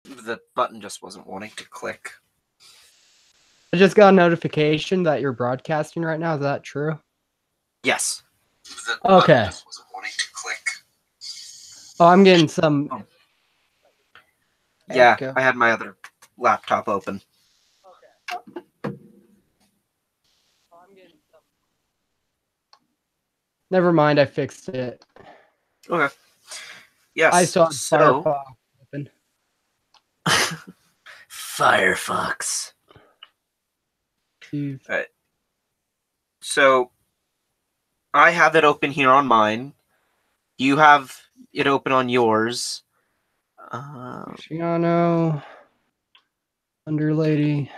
The button just wasn't wanting to click. I just got a notification that you're broadcasting right now. Is that true? Yes. The Okay. button just wasn't wanting to click. Oh, I'm getting some. Yeah, echo. I had my other laptop open. Never mind, I fixed it. Okay. Yes. I saw Firefox open. Firefox. All right. So I have it open here on mine. You have it open on yours. Shiano, Underlady.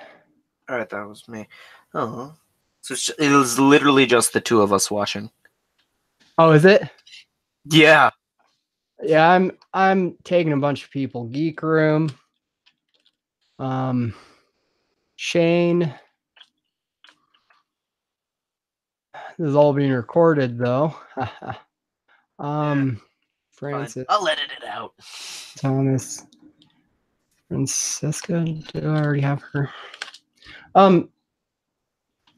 All right, that was me. Oh, so it was literally just the two of us watching. Oh, is it? Yeah. Yeah, I'm taking a bunch of people. Geek Room. Shane. This is all being recorded though. Francis. Fine. I'll edit it out. Thomas. Francesca. Do I already have her?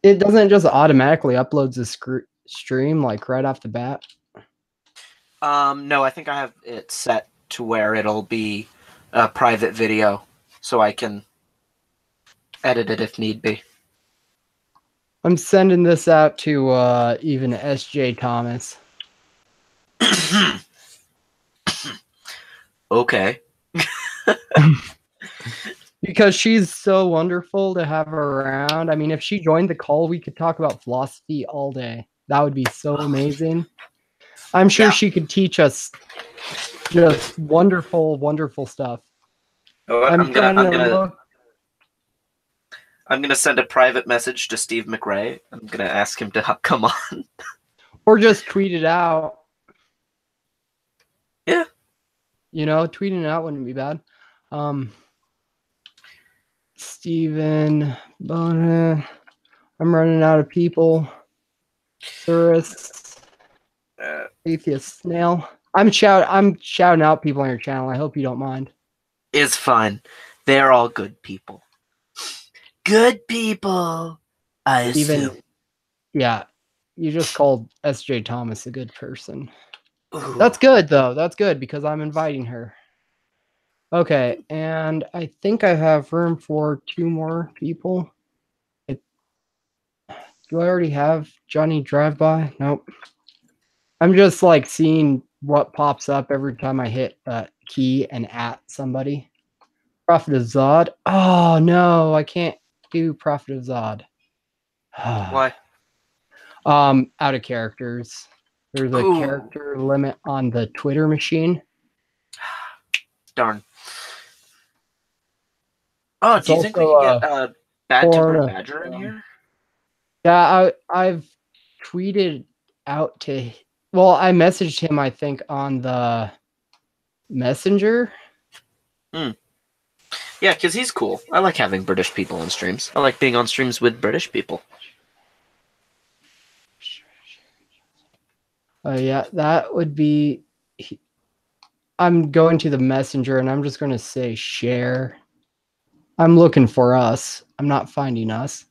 It doesn't just automatically uploads the stream like right off the bat. No, I think I have it set to where it'll be a private video, so I can edit it if need be. I'm sending this out to even SJ Thomas. Okay. Because she's so wonderful to have her around. I mean, if she joined the call, we could talk about philosophy all day. That would be so amazing. I'm sure she could teach us just wonderful, wonderful stuff. Oh, I'm gonna send a private message to Steve McRae. I'm gonna ask him to come on. Or just tweet it out. Yeah. You know, tweeting it out wouldn't be bad. Steven, Bona, I'm running out of people. Surus, Atheist Snail. I'm shouting out people on your channel. I hope you don't mind. It's fine. They're all good people. Good people. I assume. Yeah, you just called SJ Thomas a good person. Ooh. That's good though. That's good because I'm inviting her. Okay, and I think I have room for 2 more people. Do I already have Johnny Drive-By? Nope. I'm just like seeing what pops up every time I hit key and at somebody. Prophet of Zod. Oh no, I can't do Prophet of Zod. Why? Out of characters. There's a character limit on the Twitter machine. Darn. Oh, do you think we can get Bad Tempered Badger in here? Yeah, I've tweeted out to. Well, I messaged him, I think, on the Messenger. Yeah, because he's cool. I like having British people on streams. I like being on streams with British people. Yeah, that would be. I'm going to the Messenger and I'm just going to say share. I'm looking for us. I'm not finding us.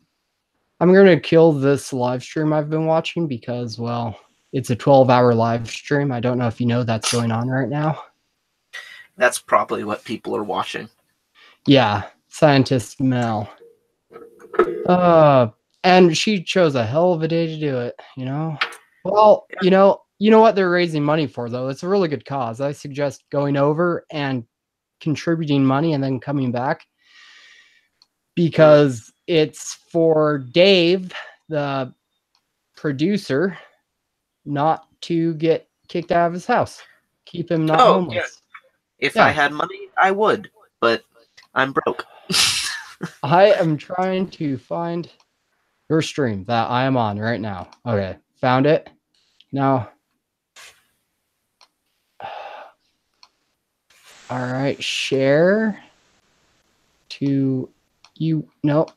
I'm going to kill this live stream I've been watching because, well, it's a 12-hour live stream. I don't know if you know that's going on right now. That's probably what people are watching. Yeah, Scientist Mel. And she chose a hell of a day to do it, you know? Well, you know what they're raising money for, though? It's a really good cause. I suggest going over and contributing money and then coming back because it's for Dave, the producer, not to get kicked out of his house. Keep him not homeless. Yeah. If I had money, I would, but I'm broke. I am trying to find your stream that I am on right now. Okay, found it. Now, all right, share to you. Nope.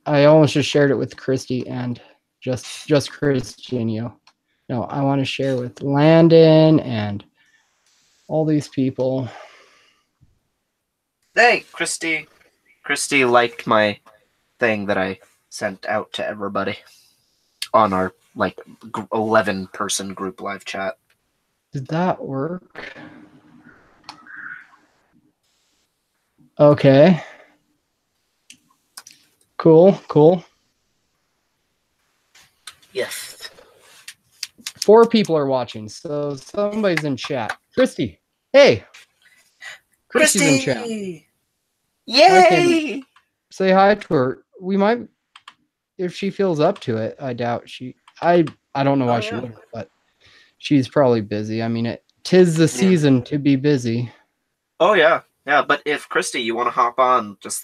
I almost just shared it with Christy and just Christy and you. No, I want to share with Landon and all these people. Hey, Christy. Christy liked my thing that I sent out to everybody on our 11-person group live chat. Did that work? Okay. Cool. Yes. 4 people are watching, so somebody's in chat. Christy. Hey. Christy's in chat. Christy! Why can't you Yay! say hi to her? We might, if she feels up to it. I doubt she. I don't know why she wouldn't, but she's probably busy. I mean, tis the season to be busy. Oh yeah, yeah. But if Christy, you want to hop on, just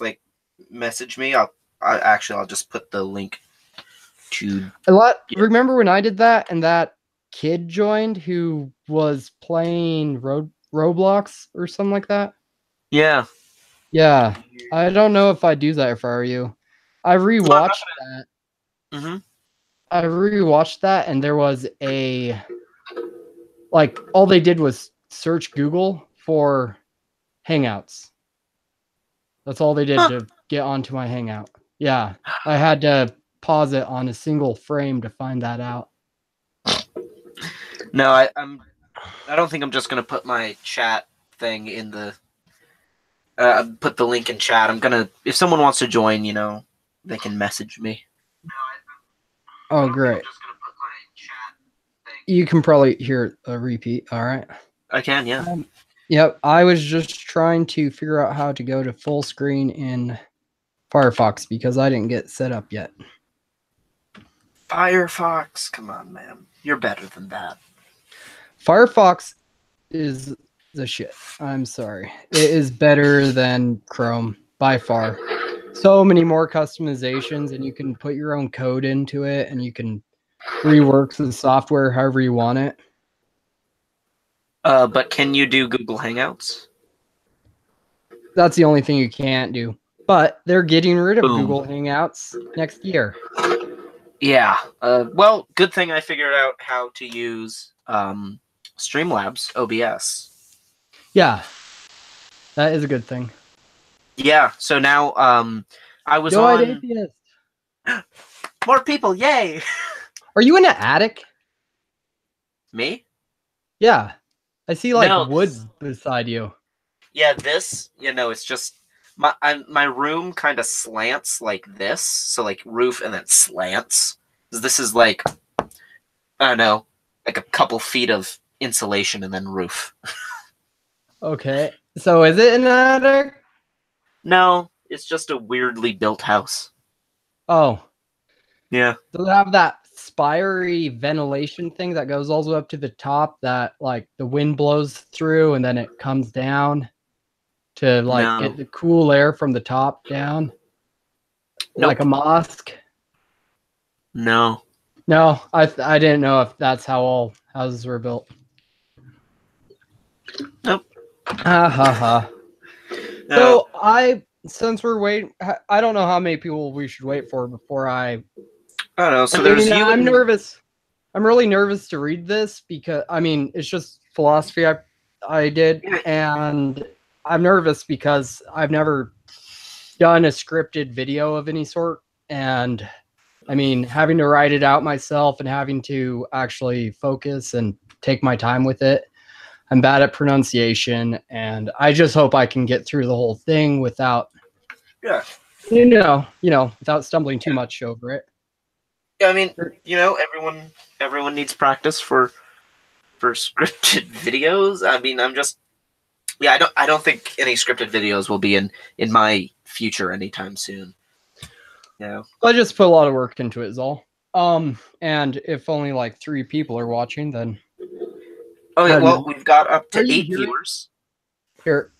message me. I'll just put the link to. Remember when I did that and that kid joined who was playing Roblox or something like that? Yeah. Yeah. I don't know if I'd do that if I were you. I rewatched that. Mm-hmm. I rewatched that and there was all they did was search Google for Hangouts. That's all they did to get onto my Hangout. Yeah. I had to pause it on a single frame to find that out. No, I don't think I'm just gonna put my chat thing in the. Put the link in chat. I'm gonna. If someone wants to join, they can message me. Oh, great. You can probably hear a repeat. All right. I can, yeah. Yep. I was just trying to figure out how to go to full screen in Firefox because I didn't get set up yet. Firefox, come on, man. You're better than that. Firefox is the shit. I'm sorry. It is better than Chrome by far. So many more customizations, and you can put your own code into it, and you can rework the software however you want it. But can you do Google Hangouts? That's the only thing you can't do. But they're getting rid of Boom. Google Hangouts next year. Yeah. Well, good thing I figured out how to use Streamlabs OBS. Yeah. That is a good thing. Yeah. So now I was on Atheist. More people, yay! Are you in an attic? Me? Yeah. I see wood beside you. Yeah, this, it's just my room kind of slants like this, so roof and then slants. This is I don't know, a couple feet of insulation and then roof. Okay, so is it an attic? No, it's just a weirdly built house. Oh, yeah. Does it have that spiry ventilation thing that goes all the way up to the top that the wind blows through and then it comes down to get the cool air from the top down? Nope. Like a mosque? No. No, I didn't know if that's how all houses were built. Nope. Ha ha ha. So since we're waiting, I don't know how many people we should wait for before I don't know. So I'm nervous. I'm really nervous to read this because it's just philosophy I did, and I'm nervous because I've never done a scripted video of any sort, and having to write it out myself and having to actually focus and take my time with it. I'm bad at pronunciation, and I just hope I can get through the whole thing without, without stumbling too much over it. Yeah, everyone needs practice for scripted videos. I don't think any scripted videos will be in my future anytime soon. Yeah. I just put a lot of work into it is all. And if only 3 people are watching, then okay, well, we've got up to 8 viewers. Here,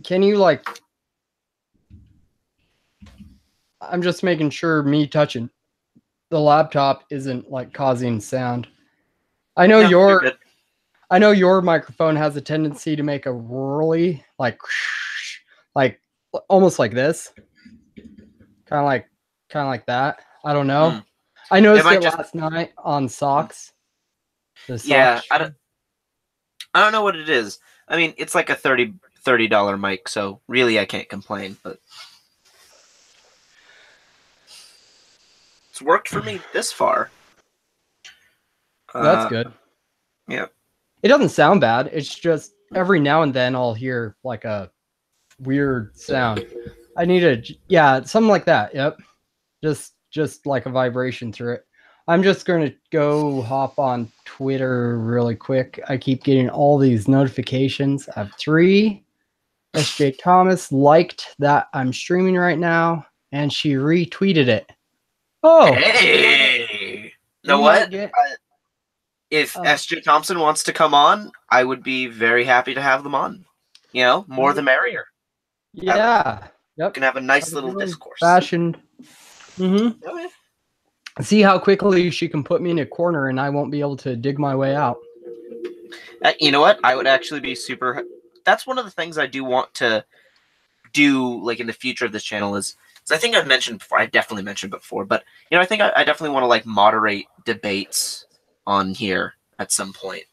can you I'm just making sure me touching the laptop isn't causing sound. I know your microphone has a tendency to make a whirly, almost like this, kind of like that. I don't know. I noticed it last night on socks. Yeah, I don't know what it is. It's like a 30 $30 mic, so really I can't complain. But it's worked for me this far. That's good. Yeah. It doesn't sound bad. It's just every now and then I'll hear like a weird sound. I need something like that. Yep. Just like a vibration through it. I'm just going to go hop on Twitter really quick. I keep getting all these notifications. I have 3. SJ Thomas liked that I'm streaming right now, and she retweeted it. Oh, Hey, you know we might what? get. If SJ Thompson wants to come on, I would be very happy to have them on. You know, more the merrier. Yeah. Yep. Can have a nice little discourse. Fashioned. Mm-hmm. See how quickly she can put me in a corner, and I won't be able to dig my way out. You know what? I would actually be super. That's one of the things I do want to do, like in the future of this channel, is I think I've mentioned before. I definitely mentioned before, but you know, I think I definitely want to like moderate debates on here at some point.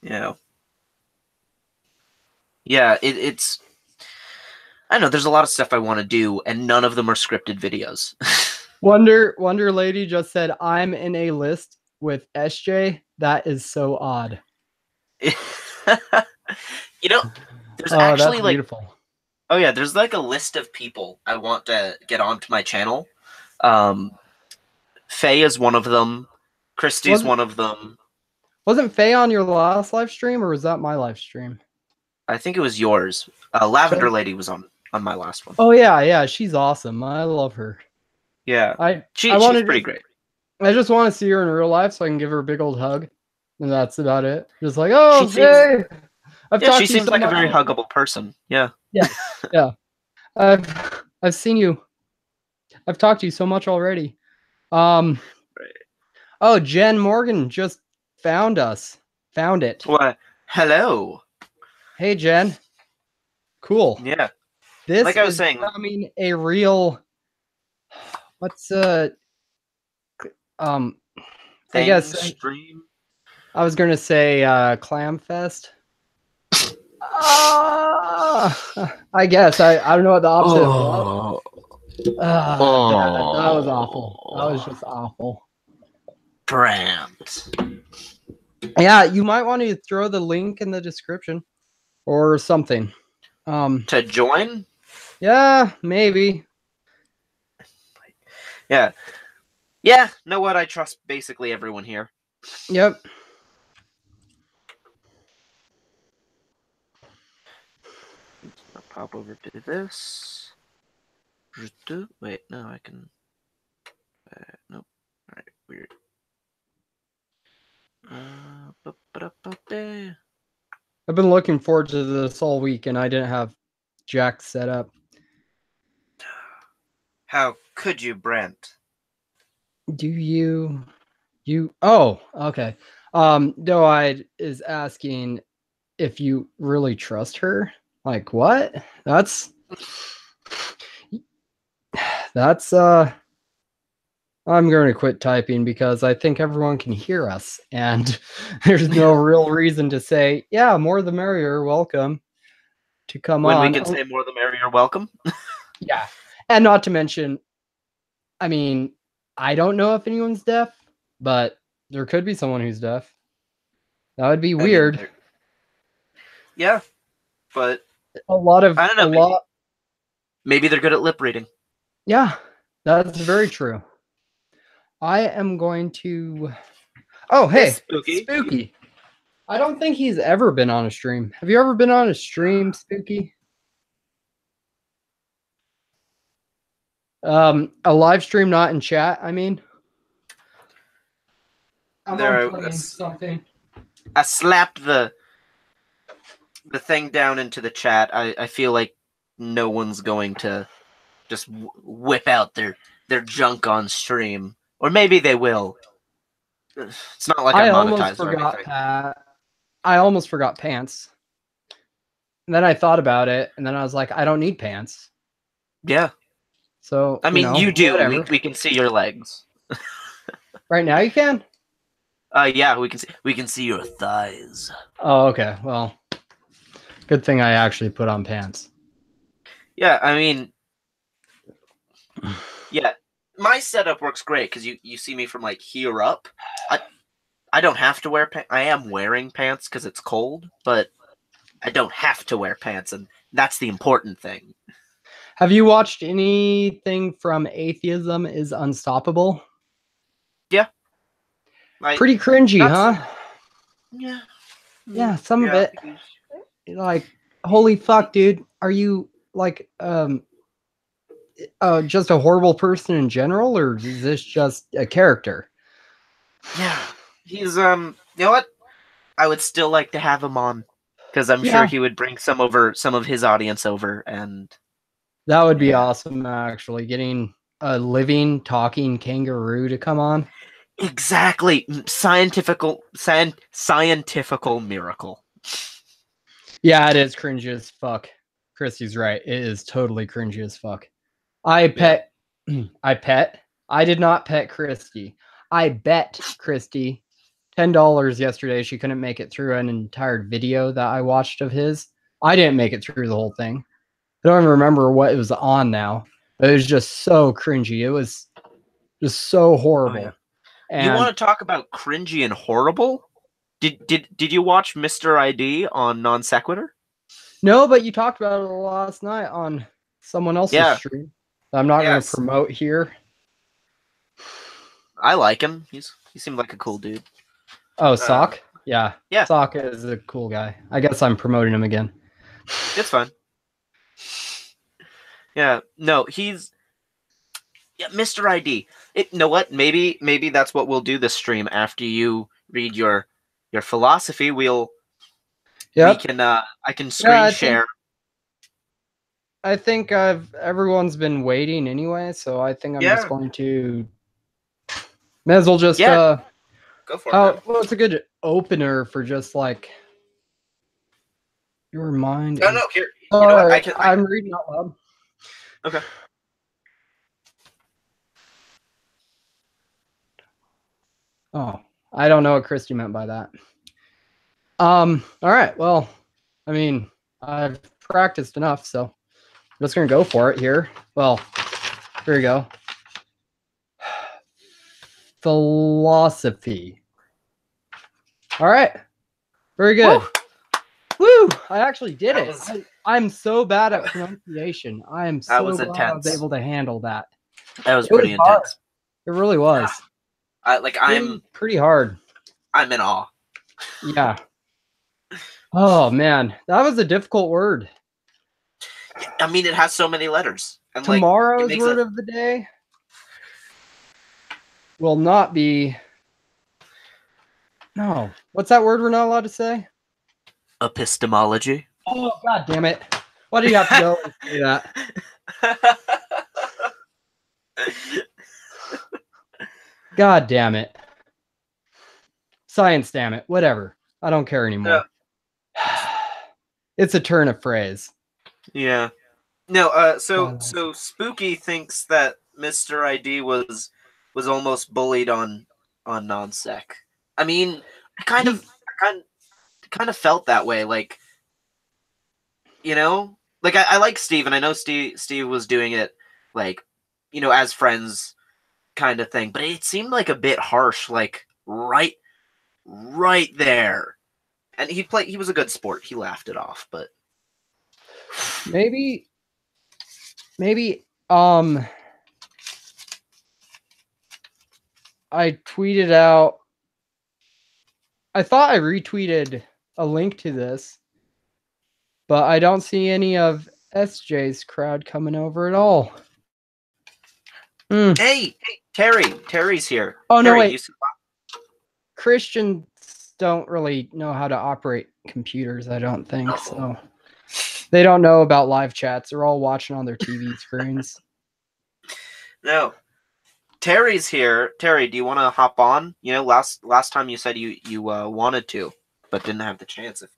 You know, yeah, it's. I don't know. There's a lot of stuff I want to do, and none of them are scripted videos. Wonder Lady just said, "I'm in a list with SJ." That is so odd. You know, there's actually that's like, beautiful. Oh yeah, there's like a list of people I want to get onto my channel. Faye is one of them. Christy's one of them. Wasn't Faye on your last live stream, or was that my live stream? I think it was yours. Lavender Lady was on my last one. Oh yeah, she's awesome. I love her. Yeah, she's pretty great. I just want to see her in real life so I can give her a big old hug, and that's about it. Just like, oh, hey, she seems like a very huggable person. Yeah. Yeah. I've seen you. I've talked to you so much already. Oh, Jen Morgan just found us. Found it. What? Hello. Hey, Jen. Cool. Yeah. This like I was saying, becoming a real. What's I guess stream. I was gonna say Clam Fest. I guess I don't know what the opposite was. That was awful. That was just awful. Brant. Yeah, you might want to throw the link in the description or something. To join? Yeah, maybe. Yeah. Yeah, know what? I trust basically everyone here. Yep. I'll pop over to this. Wait, no, I can. Nope. All right, weird. I've been looking forward to this all week, and I didn't have Jack set up. How could you, Brent? Do you? Oh, okay. Doe-eyed is asking if you really trust her. Like what? That's I'm going to quit typing because I think everyone can hear us, and there's no real reason to say, yeah, more the merrier, welcome to come on. When we can say more the merrier, welcome. Yeah. And not to mention, I mean, I don't know if anyone's deaf, but there could be someone who's deaf. That would be weird. Yeah, but I don't know. Maybe they're good at lip reading. Yeah, that's very true. I am going to. Oh, hey, Spooky. I don't think he's ever been on a stream. Have you ever been on a stream, Spooky? A live stream, not in chat. I mean, something. I slapped the thing down into the chat. I feel like no one's going to just whip out their junk on stream, or maybe they will. It's not like I monetized or anything. I almost forgot pants. And then I thought about it, and then I was like, I don't need pants. Yeah. So I mean, you do. We can see your legs. Right now, you can. Yeah, we can see your thighs. Oh, okay. Well, Good thing I actually put on pants. Yeah, I mean, yeah, my setup works great because you see me from like here up. I don't have to wear pants. I am wearing pants because it's cold, but I don't have to wear pants, and that's the important thing. Have you watched anything from Atheism is Unstoppable? Yeah, I Pretty cringy, that's huh? yeah, Yeah, some of yeah. it. Like, holy fuck, dude. Are you like just a horrible person in general, or is this just a character? Yeah, he's You know what? I would still like to have him on because I'm sure Yeah, he would bring some of his audience over, and that would be yeah, awesome, actually. Getting a living, talking kangaroo to come on. exactly scientifical miracle. Yeah, it is cringy as fuck. Christy's right. It is totally cringy as fuck. I Yeah, pet, I did not pet Christy. I bet Christy $10 yesterday. She couldn't make it through an entire video that I watched of his. I didn't make it through the whole thing. I don't even remember what it was on now, but it was just so cringy. It was just so oh yeah. horrible. You And want to talk about cringy and horrible? Did you watch Mr. ID on Non Sequitur? no, but you talked about it last night on someone else's Yeah, stream. I'm not going to yes, promote here. I like him. He seemed like a cool dude. Oh, Uh, Sock? Yeah. yeah, Sock is a cool guy. I guess I'm promoting him again. it's fine. Yeah, no, yeah, Mr. ID. You know what? Maybe that's what we'll do this stream after you read your philosophy. We Yep. can I can Yeah, screen share. I think everyone's been waiting anyway, so I think I'm just Yeah, going to may as well just yeah, go for it, man. it's a good opener for just like your mind No, no, is here. You know what? sorry, I I'm reading out loud. okay. Oh, I don't know what Christy meant by that. All right. Well, I mean, I've practiced enough, so I'm just gonna go for it here. Well, here we go. Philosophy. All right. Very good. Woo! Woo! I actually did That it. was I'm so bad at pronunciation. I am that so was glad I was intense. able to handle that. That was It was pretty hard. intense. It really was. Like Pretty pretty hard. I'm in awe. Yeah. Oh man, that was a difficult word. I mean, it has so many letters, and like it Tomorrow's makes word it. of the day will not be. No. What's that word we're not allowed to say? Epistemology. Oh god damn it. Why do you have to go and say that? God damn it. Science damn it. Whatever. I don't care anymore. It's a turn of phrase. Yeah. No, God. so Spooky thinks that Mr. ID was almost bullied on non-sec. I mean, He, I kind of felt that way, like, you know? Like I like Steve, and I know Steve was doing it like, you know, as friends kind of thing, but it seemed like a bit harsh, like right there. And he was a good sport. He laughed it off, but maybe I tweeted out I thought I retweeted a link to this, but I don't see any of SJ's crowd coming over at all. hey, Terry's here. Oh no, Terry, wait. Christians don't really know how to operate computers, I don't think. So they don't know about live chats. They're all watching on their TV screens. No. Terry's here. Terry, do you want to hop on? You know, last time you said you wanted to, but didn't have the chance. If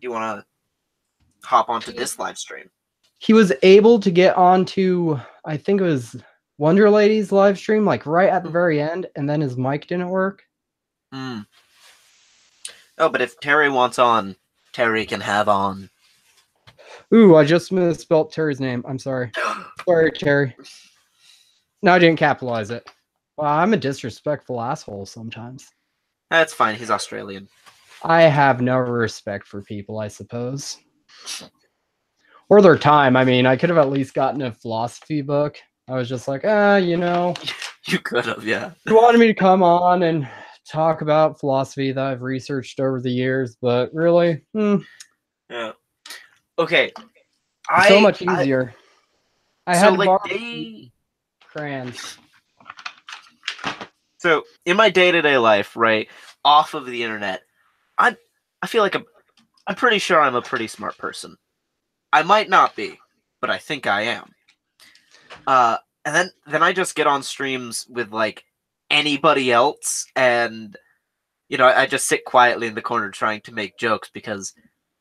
you want to hop onto this live stream, He was able to get onto, I think it was Wonder Lady's live stream, like right at the very end, and then his mic didn't work. Oh, but if Terry wants on, Terry can have on. Ooh, I just misspelled Terry's name. I'm sorry. Sorry, Terry. No, I didn't capitalize it. Well, I'm a disrespectful asshole sometimes. That's fine. He's Australian. I have no respect for people, I suppose. Or their time. I mean, I could have at least gotten a philosophy book. I was just like, you know. You could have, yeah. You wanted me to come on and talk about philosophy that I've researched over the years, but really, Yeah. Okay. so much easier. I so had like crayons. So in my day-to-day life, right, off of the internet, I feel like I'm pretty sure I'm a pretty smart person. I might not be, but I think I am. And then I just get on streams with like anybody else, and I just sit quietly in the corner trying to make jokes because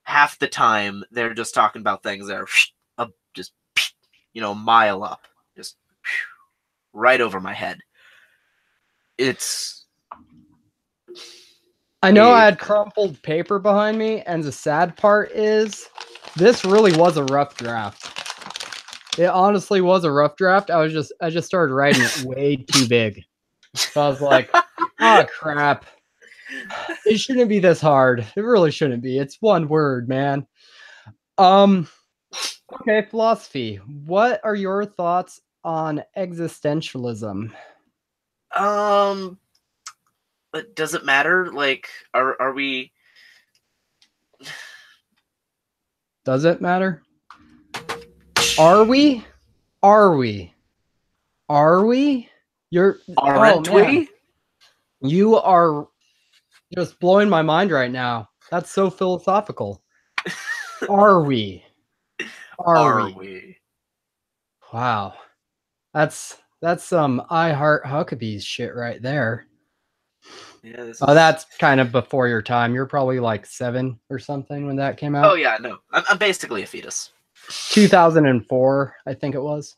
half the time they're just talking about things that are just a mile up, just right over my head. I know I had crumpled paper behind me, and the sad part is this really was a rough draft. It honestly was a rough draft. I just started writing it way too big. So I was like, oh crap. It shouldn't be this hard. It really shouldn't be. It's one word, man. Okay, philosophy. What are your thoughts on existentialism? But does it matter? Like, are we? Does it matter? Are we? Are we? Are we? Aren't we? You are just blowing my mind right now. That's so philosophical. Are we? Are we? Wow. That's some I Heart Huckabees shit right there. Yeah, that's kind of before your time. You're probably like 7 or something when that came out. Oh yeah, no. I'm basically a fetus. 2004, I think it was.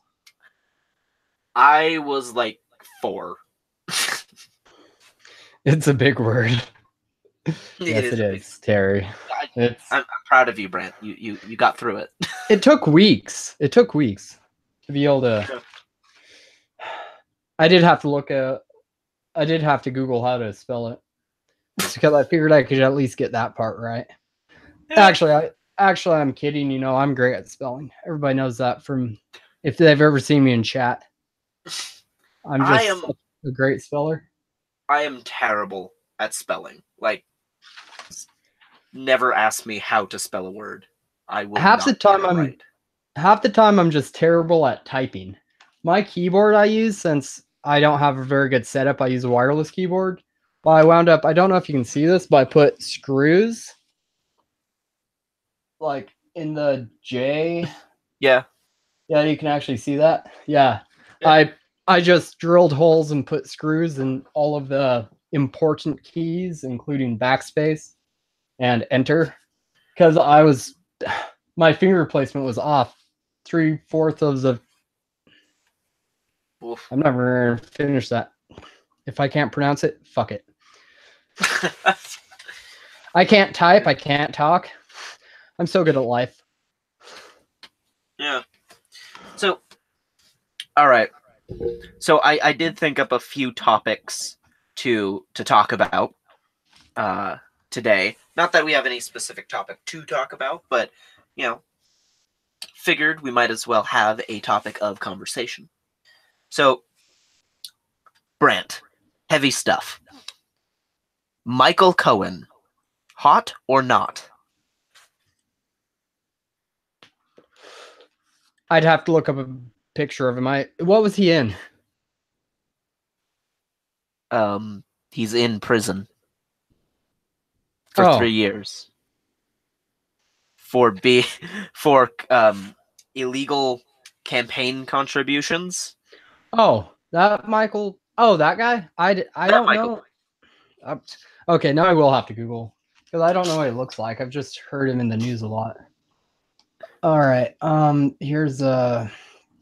I was like 4. It's a big word. Yes, it is, Terry. I'm proud of you, Brant. You got through it. It took weeks. It took weeks to be able to. Yeah. I did have to Google how to spell it, just because I figured I could at least get that part right. Yeah. Actually, I'm kidding. I'm great at spelling. Everybody knows that from if they've ever seen me in chat. I'm just a great speller. I am terrible at spelling. Like, never ask me how to spell a word. I will. Half the time I'm just terrible at typing. My keyboard I use, since I don't have a very good setup, I use a wireless keyboard. But I wound up, I don't know if you can see this, but I put screws like in the J. Yeah. Yeah, you can actually see that. Yeah. I just drilled holes and put screws in all of the important keys, including backspace and enter, because my finger placement was off 3/4 of the. Oof. I'm never gonna finish that. If I can't pronounce it, fuck it. I can't type. I can't talk. I'm so good at life. Yeah. So, all right. So I did think up a few topics to talk about today. Not that we have any specific topic to talk about, but figured we might as well have a topic of conversation. So, Brant, heavy stuff. Michael Cohen, hot or not? I'd have to look up a picture of him. What was he in? He's in prison for 3 years for illegal campaign contributions. Oh, that Michael. Oh, that guy. I don't know. Okay, now I will have to Google, because I don't know what he looks like. I've just heard him in the news a lot. All right. Here's a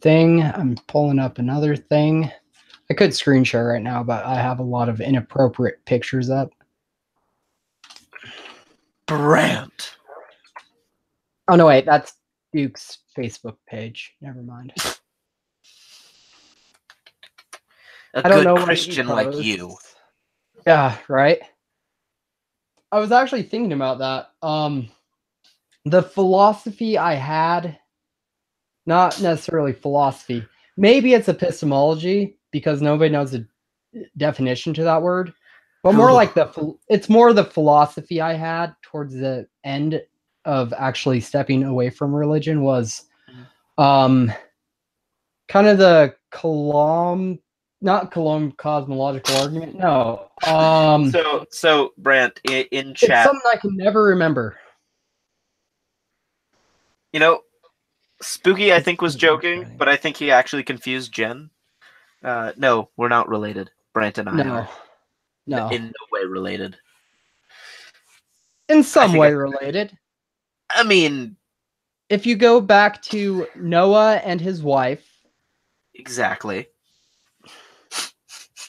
thing. I'm pulling up another thing. I could screen share right now, but I have a lot of inappropriate pictures up. Brant. Oh no, wait. That's Duke's Facebook page. Never mind. A I don't good know what he Christian like you. posts. Yeah, right. I was actually thinking about that. The philosophy I had, not necessarily philosophy. Maybe it's epistemology because nobody knows the definition to that word. But more like it's more the philosophy I had towards the end of actually stepping away from religion was kind of the not cosmological argument. No. So Brant, in It's chat, something I can never remember. you know, Spooky I think was joking, but I think he actually confused Jen. No, we're not related. Brant and I are No. in no way related. In some way related. I mean, if you go back to Noah and his wife, exactly.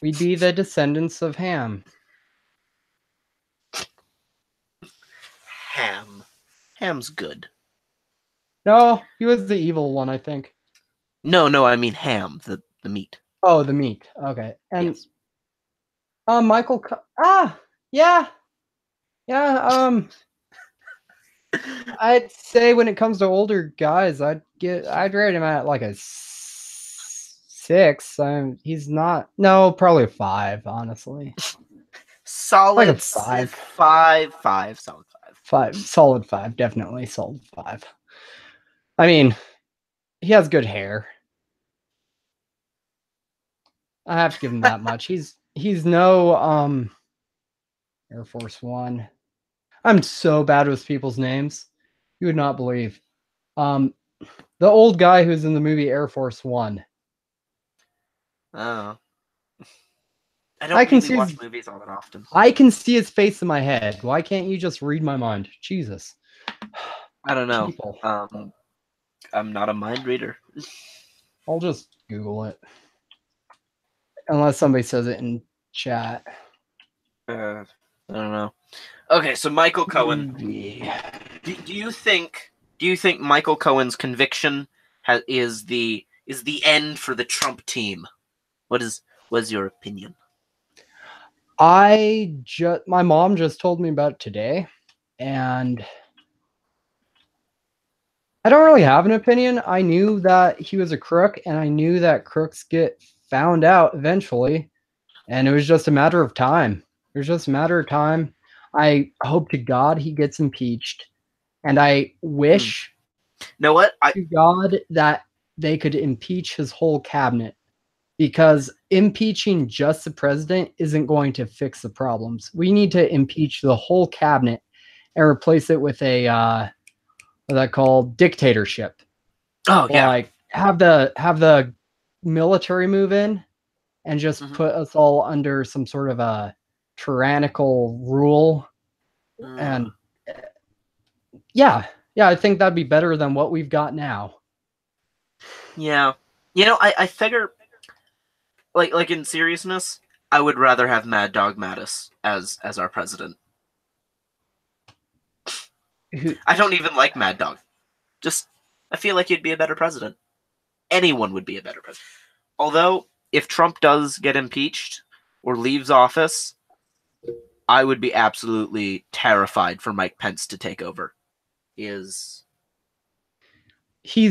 We'd be the descendants of Ham. Ham's good. No, he was the evil one, I think. No, I mean ham, the meat. Oh, the meat. Okay. And yes. Michael yeah. I'd say when it comes to older guys, I'd rate him at like a 6. He's not probably a 5, honestly. Solid like a 5. 5, solid 5. 5, solid 5, definitely solid 5. I mean, he has good hair. I have to give him that much. He's no Air Force One. I'm so bad with people's names. You would not believe. The old guy who's in the movie Air Force One. Oh. I don't really watch movies all that often. I can see his face in my head. Why can't you just read my mind? Jesus. I don't know. I'm not a mind reader. I'll just Google it. Unless somebody says it in chat. I don't know. Okay, so Michael Cohen. Do you think Michael Cohen's conviction is the end for the Trump team? What is your opinion? My mom just told me about it today, and I don't really have an opinion. I knew that he was a crook, and I knew that crooks get found out eventually, and it was just a matter of time. It was just a matter of time. I hope to God he gets impeached, and I wish to God that they could impeach his whole cabinet, because impeaching just the president isn't going to fix the problems. We need to impeach the whole cabinet and replace it with a what's that called, dictatorship. Oh yeah, like have the military move in and just put us all under some sort of a tyrannical rule. And yeah, I think that'd be better than what we've got now. Yeah, I figure, like in seriousness, I would rather have Mad Dog Mattis as our president. I don't even like Mad Dog. Just, I feel like he'd be a better president. Anyone would be a better president. Although, if Trump does get impeached or leaves office, I would be absolutely terrified for Mike Pence to take over. He's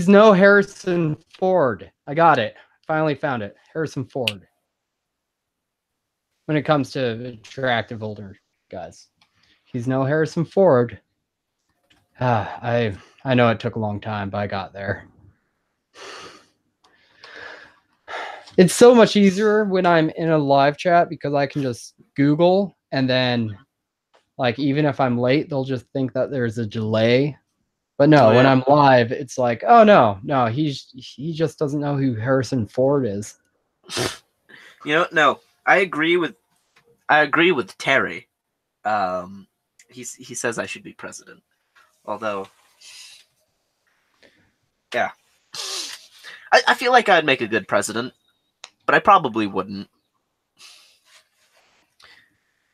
no Harrison Ford. I got it. Finally found it. Harrison Ford. When it comes to attractive older guys, he's no Harrison Ford. I know it took a long time, but I got there. It's so much easier when I'm in a live chat because I can just Google, and then, like, even if I'm late, they'll just think that there's a delay. But no, when I'm live, it's like, oh no, he just doesn't know who Harrison Ford is. No, I agree with Terry. He says I should be president. Although, yeah, I feel like I'd make a good president, but I probably wouldn't.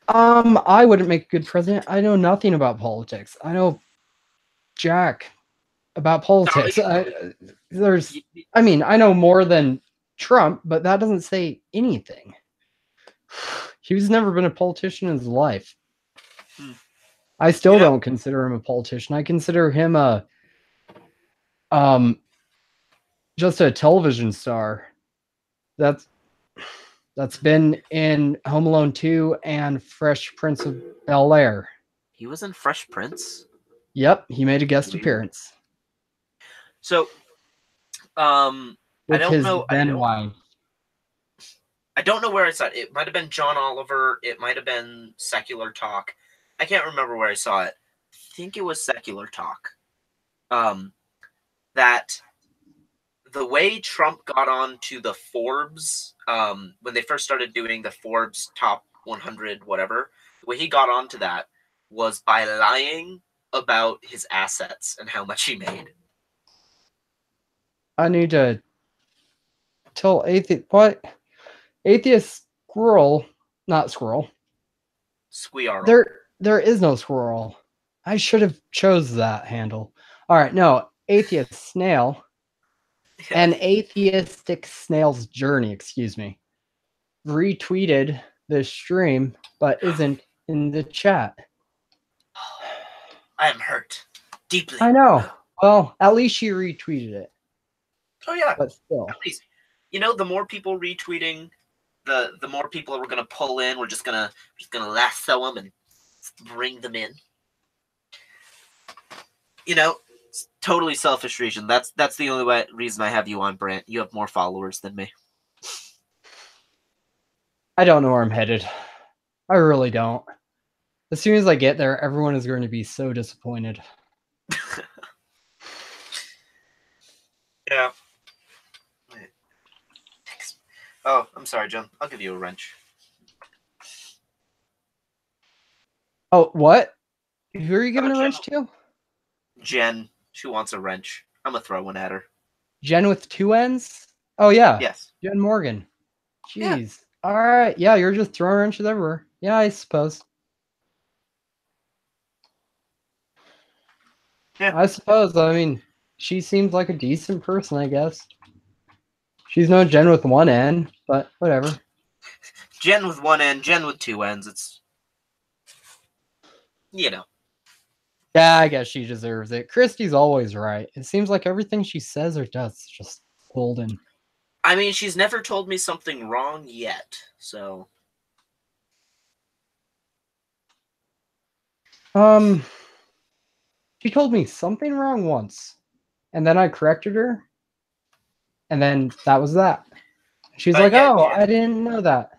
I wouldn't make a good president. I know nothing about politics. I know Jack. about politics. Sorry. I mean, I know more than Trump, but that doesn't say anything. He's never been a politician in his life. Hmm. I still don't consider him a politician. I consider him a just a television star. That's been in Home Alone 2 and Fresh Prince of Bel-Air. He was in Fresh Prince? Yep, he made a guest appearance. So, with his then wife. I don't know where I saw it. It might have been John Oliver. It might have been Secular Talk. I can't remember where I saw it. I think it was Secular Talk. That the way Trump got on to the Forbes, when they first started doing the Forbes top 100, whatever, the way he got onto that was by lying about his assets and how much he made. I need to tell atheist squirrel, not squirrel. Squirrel. There is no squirrel. I should have chose that handle. All right, no, atheist snail. An atheistic snail's journey, excuse me, retweeted this stream, but isn't in the chat. I am hurt deeply. I know. Well, at least she retweeted it. Oh yeah, but still, please. You know, the more people retweeting, the more people we're gonna pull in. We're just gonna lasso them and bring them in. You know, it's totally selfish reason. That's the only reason I have you on, Brant. You have more followers than me. I don't know where I'm headed. I really don't. As soon as I get there, everyone is going to be so disappointed. Yeah. Oh, I'm sorry, John. I'll give you a wrench. Oh, what? Who are you giving a wrench to? Jen. She wants a wrench. I'm going to throw one at her. Jen with 2 N's? Oh, yeah. Yes. Jen Morgan. Jeez. Yeah. All right. Yeah, you're just throwing wrenches everywhere. Yeah, I suppose. Yeah. I suppose. I mean, she seems like a decent person, I guess. She's no Jen with 1 N, but whatever. Jen with 1 N, Jen with 2 N's. It's, you know. Yeah, I guess she deserves it. Christy's always right. It seems like everything she says or does is just golden. I mean, she's never told me something wrong yet, so. She told me something wrong once, and then I corrected her, and then that was that. She's like, yeah, "Oh, Jen, I didn't know that."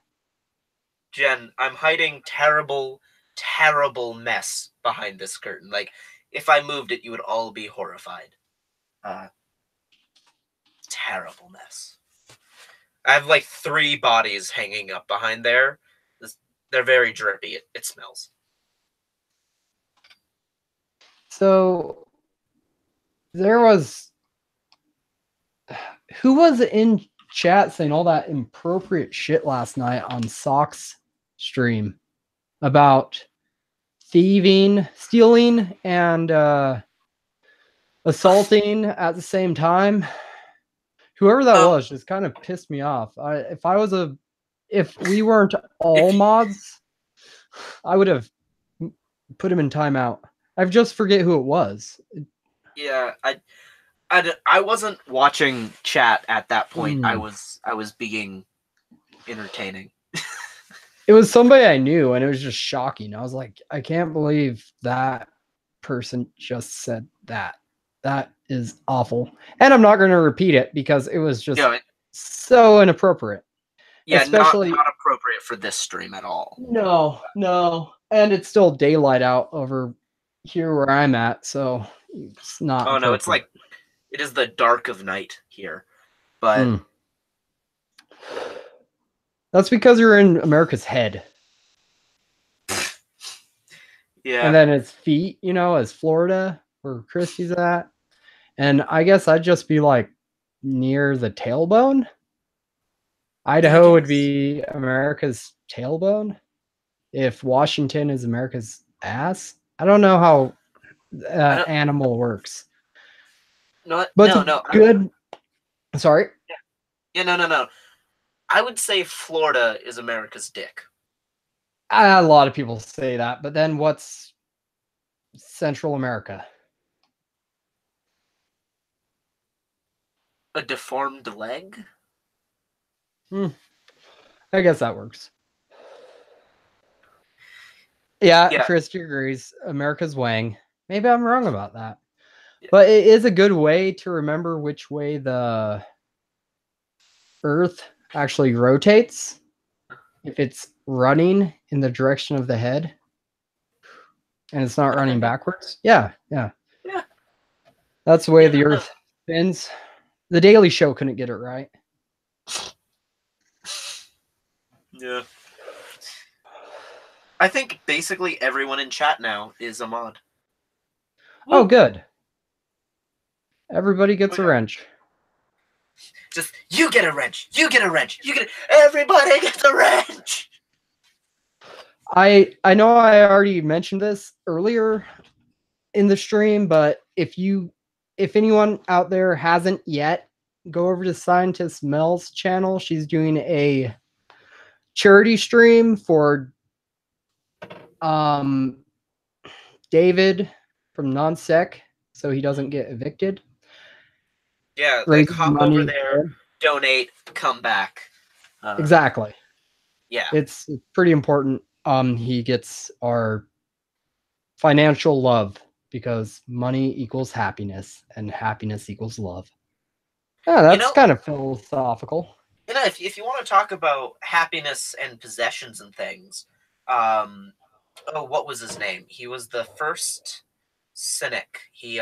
Jen, I'm hiding terrible, terrible mess behind this curtain. Like, if I moved it, you would all be horrified. Terrible mess. I have like 3 bodies hanging up behind there. They're very drippy. It smells. So there was, who was in chat saying all that inappropriate shit last night on Sock's stream about thieving, stealing, and assaulting at the same time? Whoever that was just kind of pissed me off. If we weren't all mods, I would have put him in timeout. I just forget who it was. Yeah, I wasn't watching chat at that point. I was being entertaining. It was somebody I knew, and it was just shocking. I was like, I can't believe that person just said that. That is awful. And I'm not going to repeat it because it was just so inappropriate. Yeah, especially not appropriate for this stream at all. No. And it's still daylight out over here where I'm at, so it's not. Oh no, it's like it is the dark of night here. But that's because you're in America's head. Yeah. And then it's feet, as Florida, where Christy's at. And I guess I'd just be like near the tailbone. Idaho would be America's tailbone. If Washington is America's ass. I don't know how animal works. No, But no, it's no. good. Sorry. Yeah, no, no, no. I would say Florida is America's dick. A lot of people say that, but then what's Central America? A deformed leg? Hmm, I guess that works. Yeah, Yeah, Christy agrees. America's Wang. Maybe I'm wrong about that. yeah. But it is a good way to remember which way the Earth actually rotates. If it's running in the direction of the head and it's not Okay, running yeah, backwards. Yeah, yeah. yeah, That's the way yeah. the No, Earth spins. The Daily Show couldn't get it right. yeah. I think basically everyone in chat now is a mod. Oh, Woo! good. Everybody Oh gets a yeah. wrench. Just you get a wrench. You get a wrench. You get. Everybody gets a wrench. I know I already mentioned this earlier in the stream, but if anyone out there hasn't yet, go over to Scientist Mel's channel. She's doing a charity stream for um David from Nonsec so he doesn't get evicted. Yeah, like Raising hop over money. there, donate, come back. Exactly. Yeah. It's pretty important. He gets our financial love because money equals happiness and happiness equals love. Yeah, You that's know, kind of philosophical. if you want to talk about happiness and possessions and things, um, oh, what was his name? He was the first cynic. He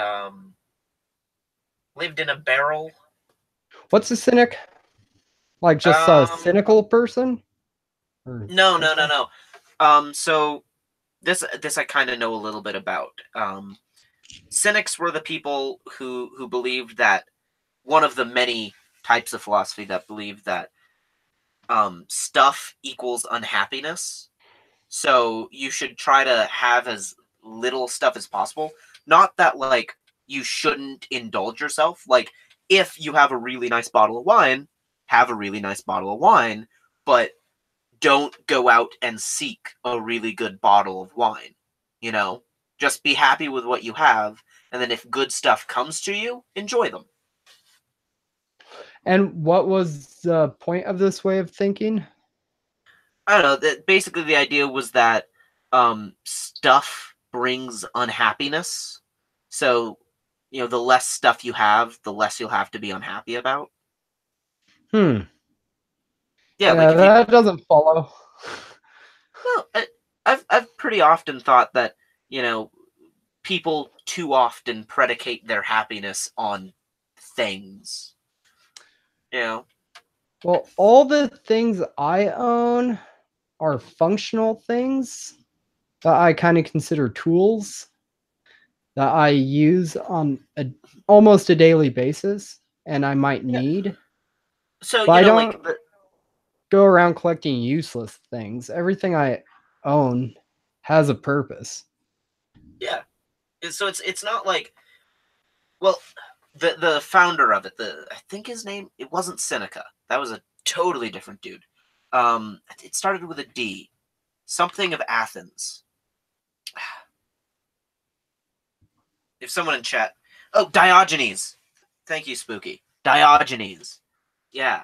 lived in a barrel. What's a cynic? Like just a Um, cynical person? Or no, no, no, person? no. So this I kind of know a little bit about. Cynics were the people who believed that one of the many types of philosophy that believed that stuff equals unhappiness. So you should try to have as little stuff as possible. Not that like you shouldn't indulge yourself. Like if you have a really nice bottle of wine, have a really nice bottle of wine, but don't go out and seek a really good bottle of wine. You know, just be happy with what you have, and then if good stuff comes to you, enjoy them. And what was the point of this way of thinking? I don't know. That basically the idea was that stuff brings unhappiness. So, the less stuff you have, the less you'll have to be unhappy about. Hmm. Yeah, like Yeah, if you that doesn't follow. no, I've pretty often thought that you know people too often predicate their happiness on things. You know, Well, all the things I own are functional things that I kind of consider tools that I use on almost a daily basis and I might yeah. need, So but I like don't go around collecting useless things. Everything I own has a purpose. yeah. So it's not like well, the founder of it, I think his name it wasn't Seneca. That was a totally different dude. It started with a D, something of Athens. If someone in chat, oh Diogenes, thank you, Spooky. Diogenes, yeah.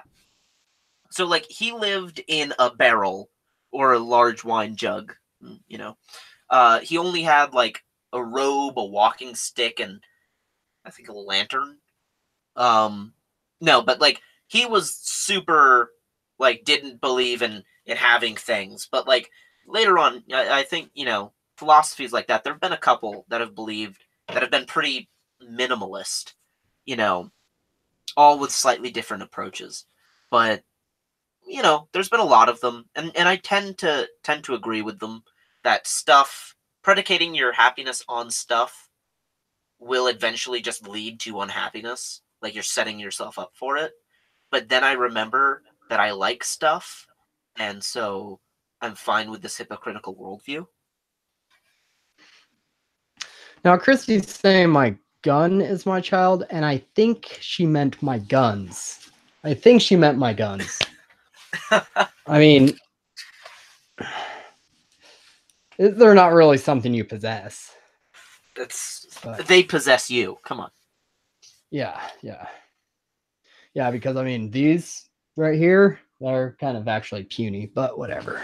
So like he lived in a barrel or a large wine jug. He only had like a robe, a walking stick, and I think a lantern. Um, no, but like he was super like didn't believe in having things, but like later on, I think philosophies like that. There have been a couple that have believed that have been pretty minimalist, you know, all with slightly different approaches, but there's been a lot of them, and I tend to agree with them that stuff predicating your happiness on stuff will eventually just lead to unhappiness. Like you're setting yourself up for it. But then I remember that I like stuff, and so I'm fine with this hypocritical worldview. Now, Christy's saying my gun is my child, and I think she meant my guns. I think she meant my guns. I mean, they're not really something you possess. They possess you. Come on. Yeah. Because I mean, these right here, they're kind of actually puny, but whatever.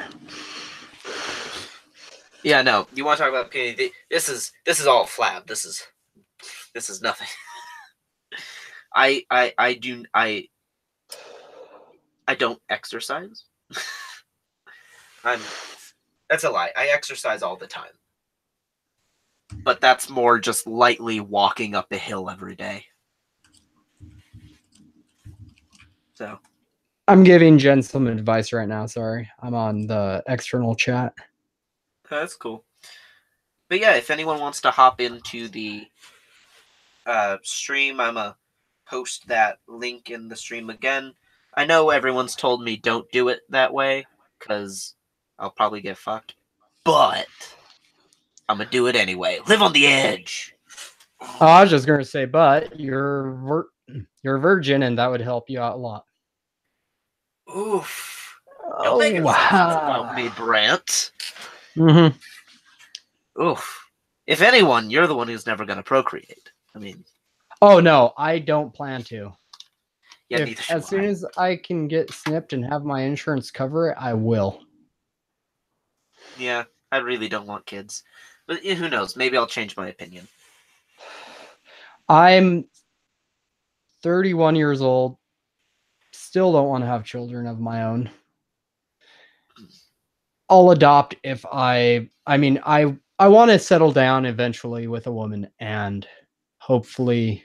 Yeah, no. You want to talk about puny? This is all flab. This is nothing. I don't exercise. That's a lie. I exercise all the time. But that's more just lightly walking up a hill every day. So I'm giving Jen some advice right now. Sorry, I'm on the external chat. that's cool. But yeah, if anyone wants to hop into the stream, I'm gonna post that link in the stream again. I know everyone's told me don't do it that way because I'll probably get fucked, but I'm gonna do it anyway. Live on the edge. Oh, I was just gonna say, but you're a virgin, and that would help you out a lot. Oof! Don't Oh, make assumptions about me, Brant. Mm-hmm. Oof! If anyone, you're the one who's never gonna procreate. I mean, oh no, I don't plan to. yeah, As soon as I can get snipped and have my insurance cover it, I will. Yeah, I really don't want kids, but who knows? Maybe I'll change my opinion. I'm 31 years old. Still don't want to have children of my own. I'll adopt if I mean, I want to settle down eventually with a woman, and hopefully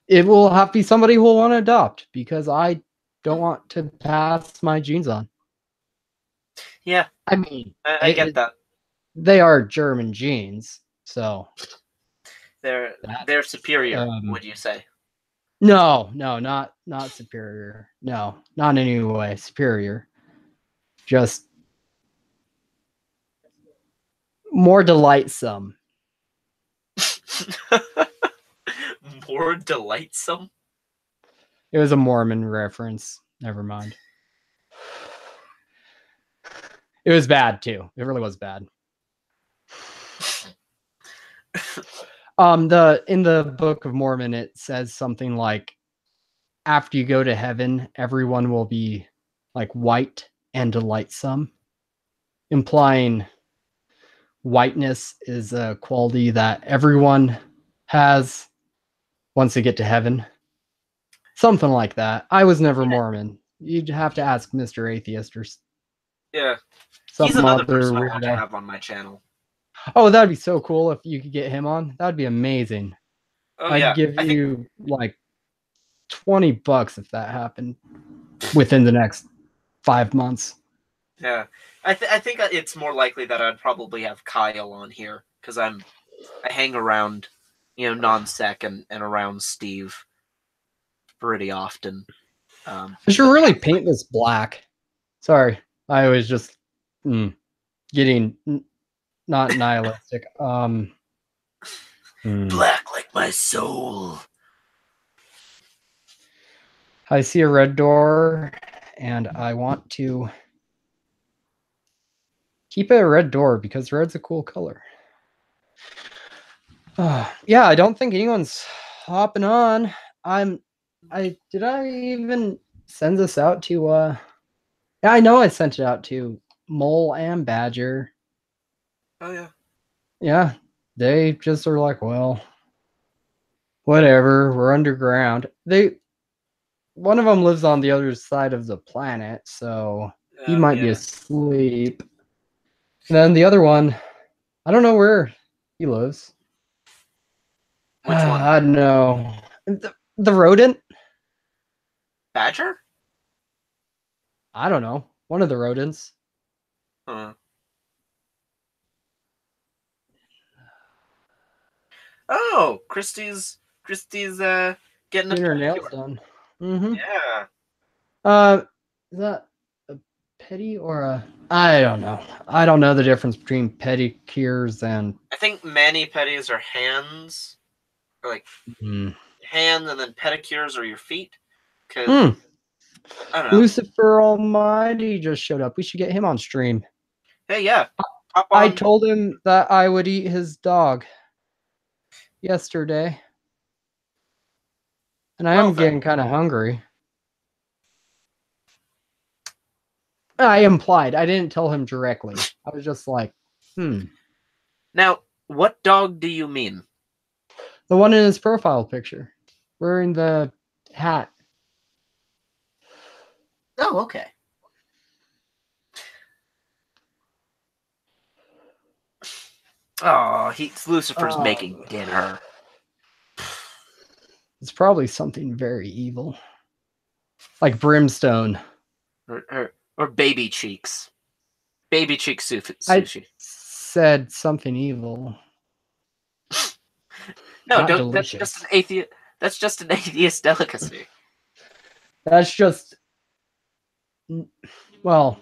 it will have to be somebody who will want to adopt, because I don't want to pass my genes on. Yeah, I mean, I get that. They are German genes, so they're superior. Would you say? No, not superior. No, not in any way superior. Just more delightsome. More delightsome? It was a Mormon reference. Never mind. It was bad too. It really was bad. In the Book of Mormon, it says something like, after you go to heaven, everyone will be like white and delightsome, implying whiteness is a quality that everyone has once they get to heaven. Something like that. I was never Mormon. You'd have to ask Mr. Atheist or yeah. some He's another other person I want to weirdo. have on my channel. Oh, that'd be so cool if you could get him on. That'd be amazing. Oh I'd yeah, give you like $20 if that happened within the next 5 months. Yeah, I think it's more likely that I'd probably have Kyle on here because I hang around, non-sec and around Steve pretty often. I should really paint this black. Sorry, I was just getting not nihilistic. Black like my soul. I see a red door, and I want to keep it a red door because red's a cool color. Yeah, I don't think anyone's hopping on. Did I even send this out to yeah, I know I sent it out to Mole and Badger. Oh yeah. Yeah, they just are like, well, whatever, we're underground. One of them lives on the other side of the planet, so he might be asleep. And then the other one, I don't know where he lives. Which one? I don't know. The rodent? Badger? I don't know. One of the rodents. Huh. Oh, Christy's getting Her nails done. Mm-hmm. Yeah. Is that a pedi or a? I don't know. I don't know the difference between pedicures and. I think mani pedis are hands. or like Mm. hands and then pedicures or your feet. Because Mm. I don't know. Lucifer Almighty just showed up. We should get him on stream. Hey, yeah, hop I on. told him that I would eat his dog yesterday. And I Well am then, getting kind of hungry. I implied. I didn't tell him directly. I was just like, now what dog do you mean? The one in his profile picture, wearing the hat. Oh, okay. Oh, Lucifer's making dinner. It's probably something very evil. Like brimstone. Or baby cheeks. Baby cheek I sushi. said something evil. No, Not don't. That's just delicious. an atheist. That's just an atheist delicacy. That's just, well,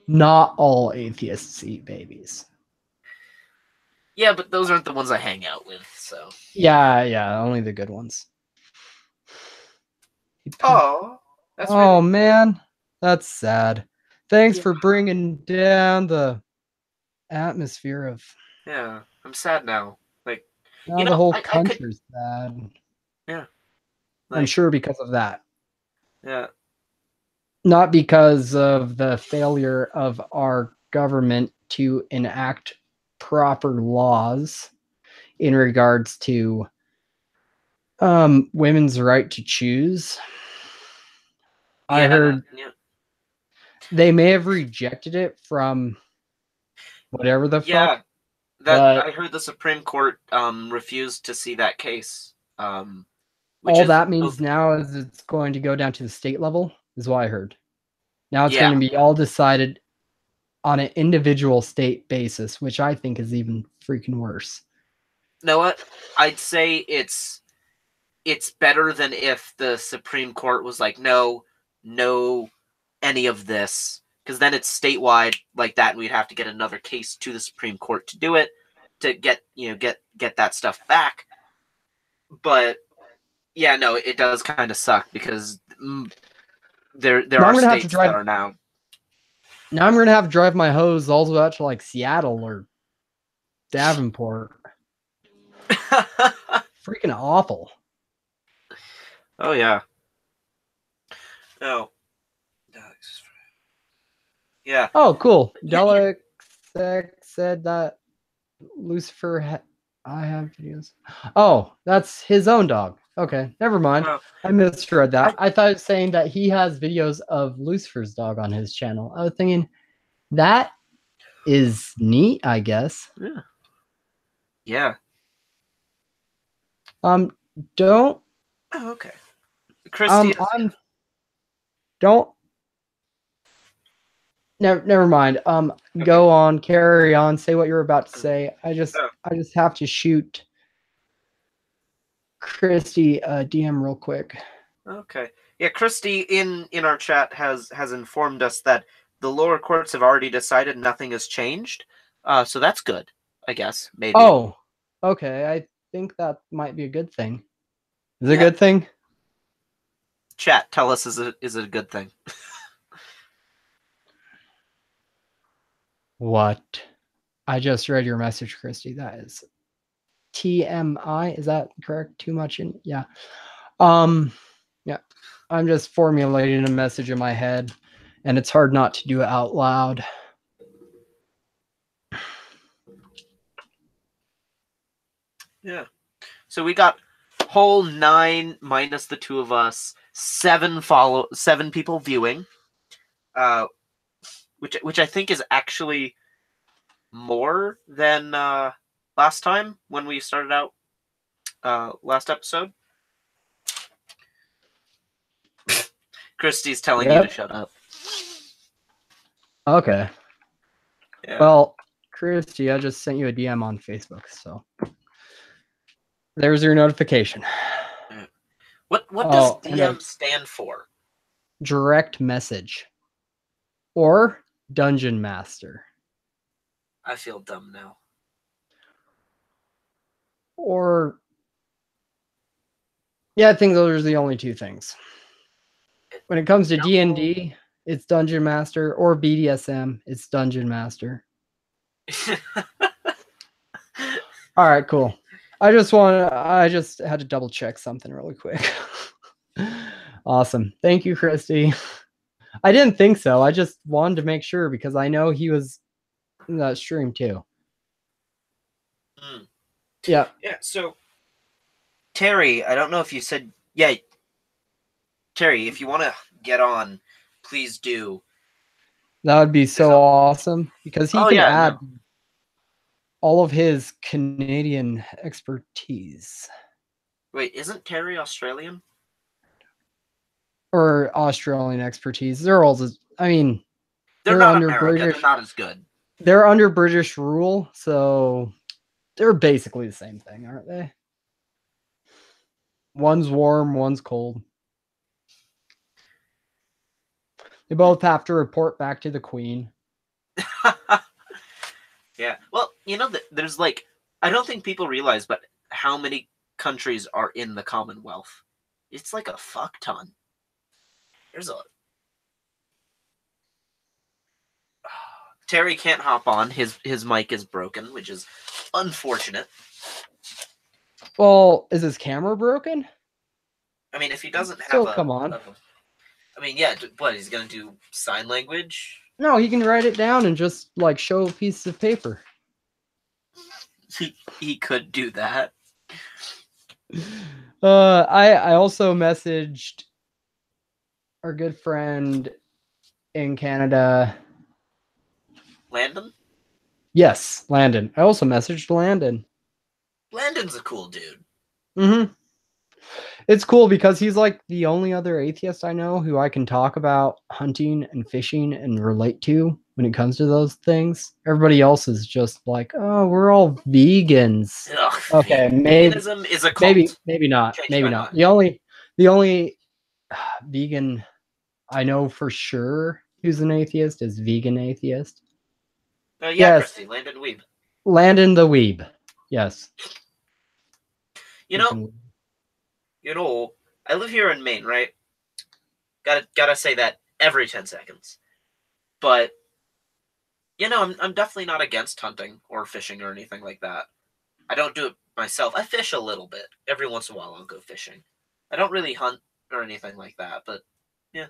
not all atheists eat babies. Yeah, but those aren't the ones I hang out with. So. Yeah, only the good ones. Oh, that's Oh really. man, that's sad. Thanks Yeah. for bringing down the atmosphere of. Yeah, I'm sad now. Like, Now the whole I could. country's sad. Yeah, I'm like, sure because of that. yeah, Not because of the failure of our government to enact proper laws in regards to women's right to choose. I yeah, heard yeah, they may have rejected it from whatever the fuck, yeah. That but I heard the Supreme Court refused to see that case. Which all is that means now is it's going to go down to the state level, is what I heard. Now it's yeah. going to be all decided on an individual state basis, which I think is even freaking worse. You know what? I'd say it's better than if the Supreme Court was like, no, any of this, because then it's statewide like that, and we'd have to get another case to the Supreme Court to do it to get get that stuff back. But yeah, no, it does kind of suck because there Now are I'm gonna have to states that drive. are now. Now I'm gonna have to drive my hose all the way out to like Seattle or Davenport. Freaking awful. Oh yeah. Oh. Yeah. Oh, cool. Yeah, yeah. Delic said that Lucifer. I have videos. Oh, that's his own dog. Okay, never mind. Well, I misread that. I I thought it was saying that he has videos of Lucifer's dog on his channel. I was thinking that is neat, I guess. yeah. Yeah. Um, don't Oh, okay. Christy is I'm don't never mind. okay. Go on, carry on, say what you're about to say. Oh, I just have to shoot Christy a DM real quick. okay. Yeah, Christy in our chat has informed us that the lower courts have already decided nothing has changed. So that's good, I guess, maybe. Oh, okay. I think that might be a good thing. Is it a Yeah. good thing? Chat, tell us is it a good thing? What? I just read your message, Christy. That is TMI. Is that correct? Too much in? Yeah. Yeah. I'm just formulating a message in my head, and it's hard not to do it out loud. Yeah. So we got whole 9 minus the two of us, 7 people viewing. Which I think is actually more than last time when we started out last episode. Christy's telling you to Yep. shut up. Okay. Yeah. Well, Christy, I just sent you a DM on Facebook, so there's your notification. What does And a DM stand for? direct message or dungeon master I feel dumb now. or Yeah, I think those are the only two things. When it comes to No. D&D, it's Dungeon Master, or BDSM, it's Dungeon Master. All right, cool. I just had to double check something really quick. Awesome. Thank you, Christy. I didn't think so. I just wanted to make sure because I know he was in that stream too. Mm. Yeah. Yeah, so Terry, I don't know if you said, yeah, Terry, if you want to get on, please do. That would be so awesome because he Oh can yeah, add no. all of his Canadian expertise. Wait, isn't Terry Australian? Or Australian expertise. They're all I mean, They're they're not under America. They're British not as good. they're under British rule, so they're basically the same thing, aren't they? One's warm, one's cold. They both have to report back to the Queen. Yeah. Well, there's like, I don't think people realize, but how many countries are in the Commonwealth? It's like a fuck ton. There's a Terry can't hop on. His mic is broken, which is unfortunate. Well, is his camera broken? I mean, if he doesn't have Still come on. I mean, yeah, what, he's gonna do sign language? No, he can write it down and just like show a piece of paper. He could do that. I also messaged our good friend in Canada. Landon? Yes, Landon. I also messaged Landon. Landon's a cool dude. Mm-hmm. It's cool because he's like the only other atheist I know who I can talk about hunting and fishing and relate to when it comes to those things. Everybody else is just like, oh, we're all vegans. Ugh, Okay, veganism is a cult. maybe not. Change Maybe my not. mind. The only vegan I know for sure who's an atheist is vegan atheist. Yeah, Yes, Christy, Landon Weeb. Landon the Weeb. Yes. You know, I live here in Maine, right? Gotta say that every 10 seconds. But I'm definitely not against hunting or fishing or anything like that. I don't do it myself. I fish a little bit. Every once in a while I'll go fishing. I don't really hunt or anything like that, but yeah.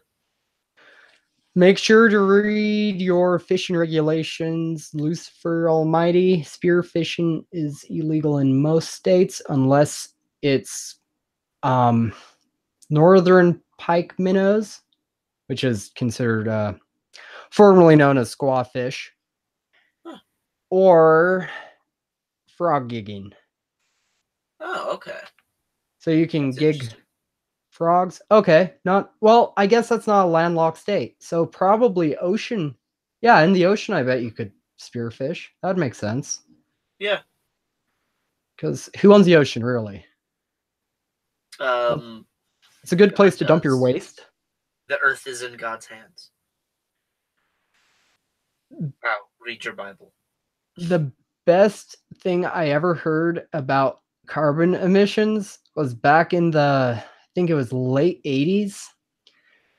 Make sure to read your fishing regulations. Lucifer Almighty, spear fishing is illegal in most states unless it's northern pike minnows, which is considered formerly known as squawfish, or frog gigging. Oh, okay. So you can That's gig frogs. Okay, not well. I guess that's not a landlocked state, so probably ocean. Yeah, in the ocean, I bet you could spearfish. That would make sense. Yeah. Because who owns the ocean, really? It's a good God place to dump does. your waste. The earth is in God's hands. Wow, read your Bible. The best thing I ever heard about carbon emissions was back in I think it was late 80s.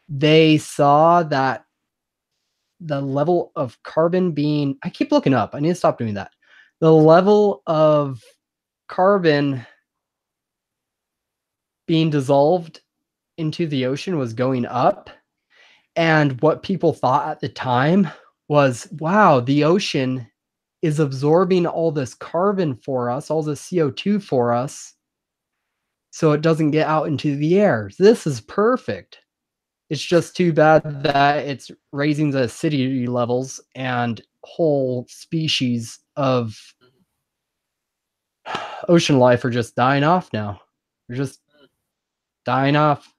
They saw that the level of carbon being, I keep looking up, I need to stop doing that. The level of carbon being dissolved into the ocean was going up. And what people thought at the time was, wow, the ocean is absorbing all this carbon for us, all this CO2 for us, so it doesn't get out into the air. This is perfect. It's just too bad that it's raising the acidity levels and whole species of ocean life are just dying off now. They're just dying off.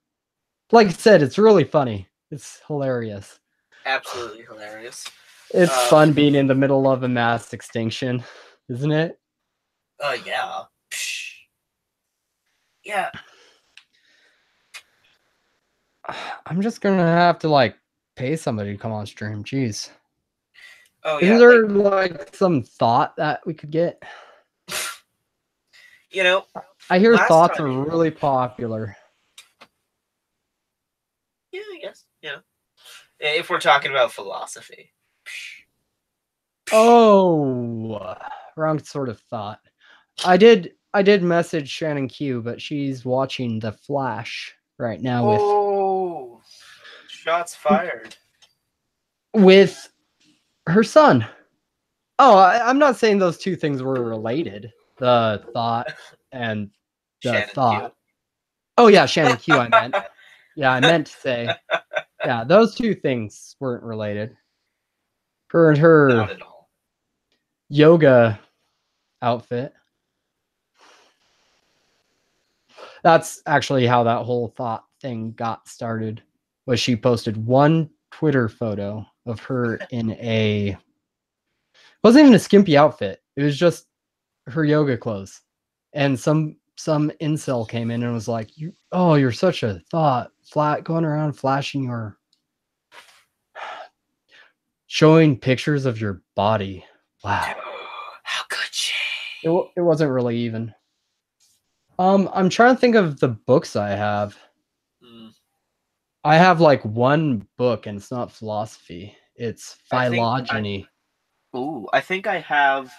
Like I said, it's really funny. It's hilarious. Absolutely hilarious. It's fun being in the middle of a mass extinction, isn't it? Yeah. Psh. Yeah. I'm just gonna have to like pay somebody to come on stream. Jeez. Oh Isn't yeah. there like some thought that we could get? I hear Last thoughts are time, really popular. yeah, I guess, yeah. If we're talking about philosophy. Oh, wrong sort of thought. I did message Shannon Q, but she's watching The Flash right now Oh, shots fired. with her son. Oh, I'm not saying those two things were related. The thought and the Shannon Q. thought. Oh yeah, Shannon Q. I meant. Yeah, I meant to say. Yeah, those two things weren't related. Her and Not her at all. yoga outfit. That's actually how that whole thought thing got started. Was she posted one Twitter photo of her in a wasn't even a skimpy outfit. It was just her yoga clothes. And some incel came in and was like, you're such a thought, flat going around flashing your showing pictures of your body. Wow. How could she? It wasn't really even. I'm trying to think of the books I have. Mm, I have like one book and it's not philosophy. It's I think I. phylogeny. Ooh, I think I have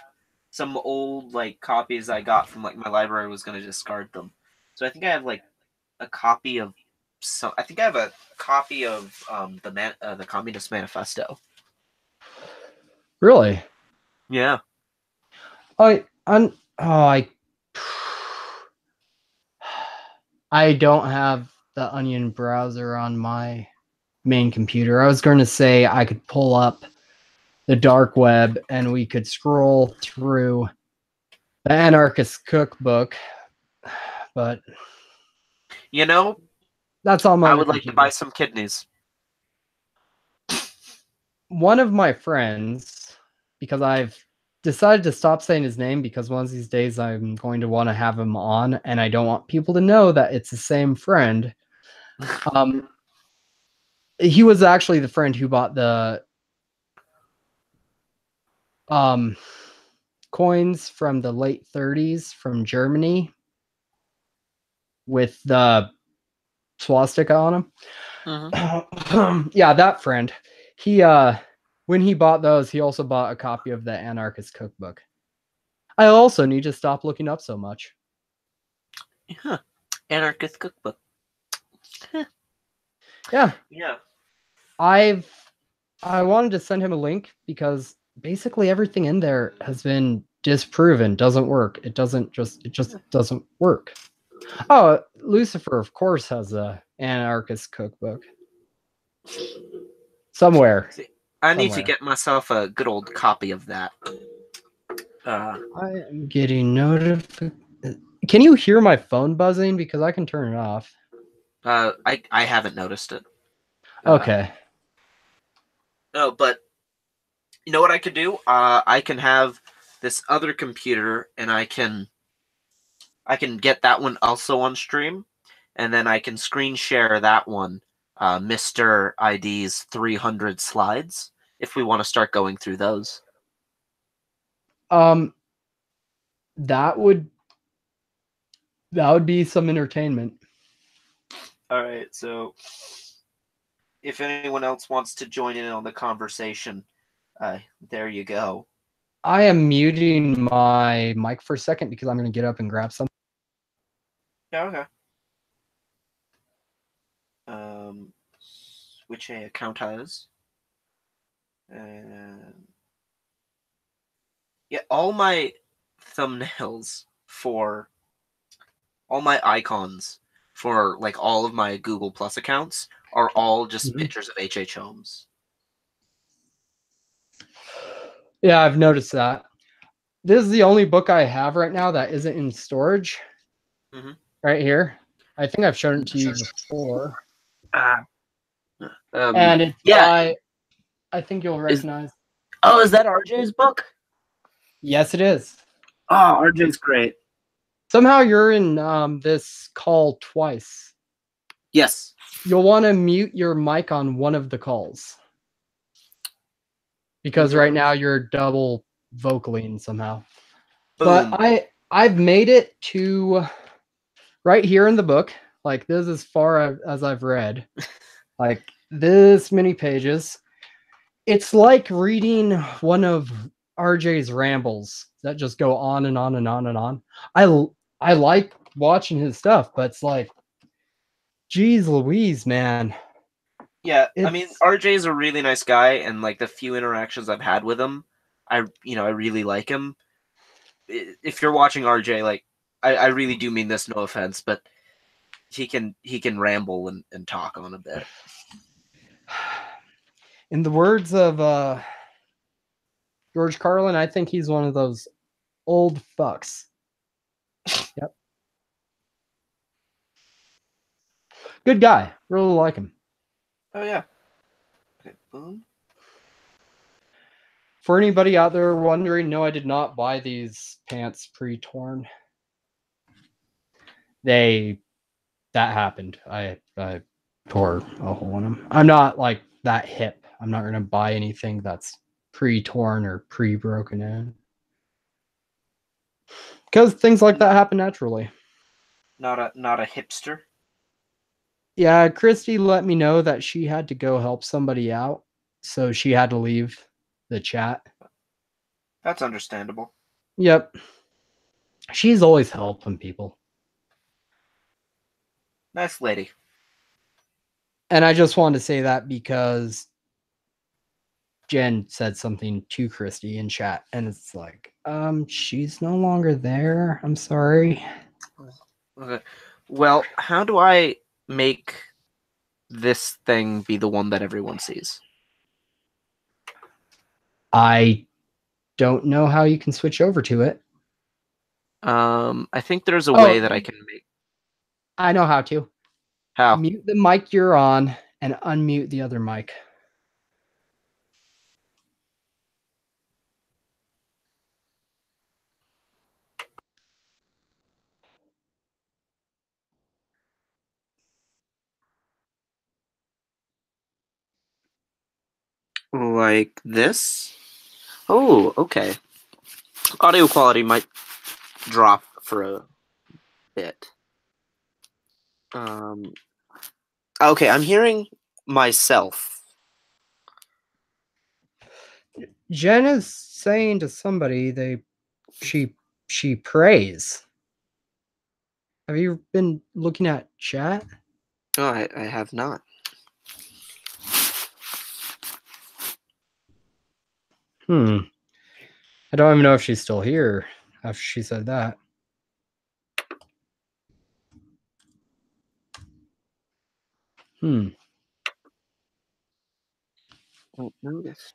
some old like copies I got from like my library. I was gonna discard them, so I think I have like a copy of some. I think I have a copy of the Communist Manifesto. Really? Yeah. I'm oh I don't have the Onion browser on my main computer. I was going to say I could pull up the dark web and we could scroll through the Anarchist Cookbook, but You know, that's on I my would like to buy computer. some kidneys. One of my friends, because I've decided to stop saying his name because one of these days I'm going to want to have him on and I don't want people to know that it's the same friend. Um, he was actually the friend who bought the um, coins from the late 30s from Germany with the swastika on them. Mhm. Yeah, that friend. He when he bought those, he also bought a copy of the Anarchist Cookbook. I also need to stop looking up so much. Huh. Anarchist Cookbook. Yeah, Yeah. I've I wanted to send him a link because basically everything in there has been disproven, doesn't work. It just doesn't work. Oh, Lucifer, of course, has a anarchist cookbook somewhere. See, I need to Somewhere. get myself a good old copy of that. I am getting notified. Can you hear my phone buzzing? Because I can turn it off. I haven't noticed it. Uh, Okay. oh, but you know what I could do? I can have this other computer, and I can get that one also on stream, and then I can screen share that one, Mister ID's 300 slides, if we want to start going through those. Um, that would that would be some entertainment. All right, so if anyone else wants to join in on the conversation, there you go. I am muting my mic for a second because I'm going to get up and grab something. Yeah, okay. Um, which a account has. And yeah, all my thumbnails for all my icons for like all of my Google Plus accounts are all just Mhm. pictures of H. Holmes. Yeah, I've noticed that. This is the only book I have right now that isn't in storage. Mm-hmm. Right here. I think I've shown it to you before. Ah. And it's Yeah. by, I think you'll Is recognize. is that RJ's book? Yes, it is. Oh, RJ's great. Somehow you're in this call twice. Yes. You'll want to mute your mic on one of the calls because Either right of. now you're double vocaling somehow. But Boom. I've made it to right here in the book. Like this is as far as I've read. Like this many pages. It's like reading one of RJ's rambles that just go on and on and on and on. I like watching his stuff, but it's like, geez Louise, man. Yeah, I mean, It's RJ is a really nice guy, and like the few interactions I've had with him, I really like him. If you're watching RJ, like, I really do mean this, no offense, but he can ramble and talk on a bit. in the words of George Carlin, I think he's one of those old fucks. Yep. Good guy. Really like him. Oh yeah. Okay, boom. For anybody out there wondering, no, I did not buy these pants pre-torn. They that happened. I tore a hole in them. I'm not like that hip. I'm not gonna buy anything that's pre-torn or pre-broken in. Because things like that happen naturally. Not a hipster. Yeah, Christy let me know that she had to go help somebody out, so she had to leave the chat. That's understandable. Yep. She's always helping people. Nice lady. And I just wanted to say that because Jen said something to Christy in chat, and it's like, she's no longer there. I'm sorry. Okay. Well, how do I make this thing be the one that everyone sees? I don't know how you can switch over to it. I think there's a way Oh, that I can make. I know how to. How? Mute the mic you're on and unmute the other mic. Like this? Oh, okay. Audio quality might drop for a bit. Okay, I'm hearing myself. Jen is saying to somebody she prays. Have you been looking at chat? Oh, I have not. I don't even know if she's still here after she said that.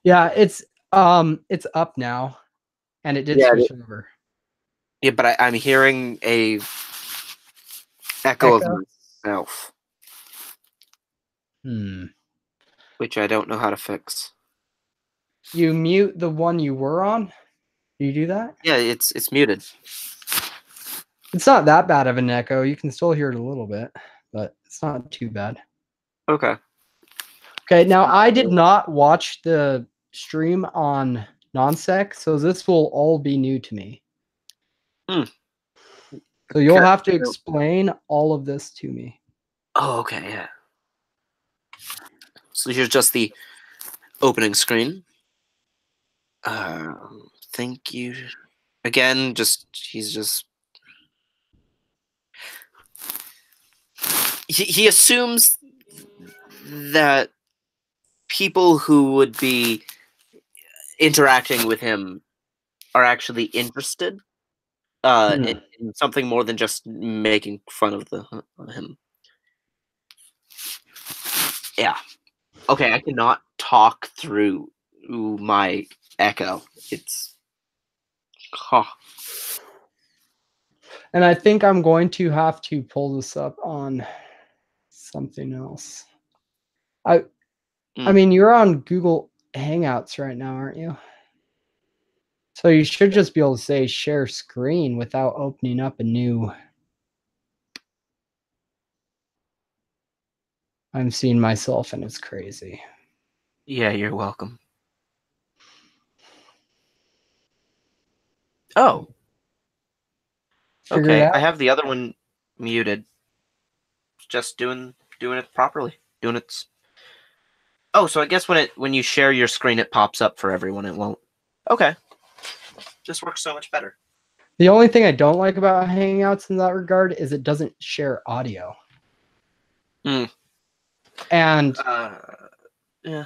Yeah, it's up now, and it did Yeah, switch over. yeah, but I'm hearing a echo of Echo. myself, Hmm. which I don't know how to fix. You mute the one you were on. Do you do that? Yeah, it's muted. It's not that bad of an echo. You can still hear it a little bit, but it's not too bad. Okay. Okay, now I did not watch the stream on Nonsec, so this will all be new to me. Hmm. So you'll Okay. have to explain all of this to me. Oh, okay, yeah. So here's just the opening screen. Thank you. Again, he's just he assumes that people who would be interacting with him are actually interested in something more than just making fun of him. Yeah. Okay, I cannot talk through my echo. It's huh. And I think I'm going to have to pull this up on something else. I mean, you're on Google Hangouts right now, aren't you? So you should just be able to say share screen without opening up a new. I'm seeing myself and it's crazy. Yeah, you're welcome. Oh. Figure it Okay, I out. have the other one muted. Just doing it properly. Doing it. Oh, so I guess when you share your screen, it pops up for everyone. It won't. Okay. This works so much better. The only thing I don't like about Hangouts in that regard is it doesn't share audio. Mm. And yeah.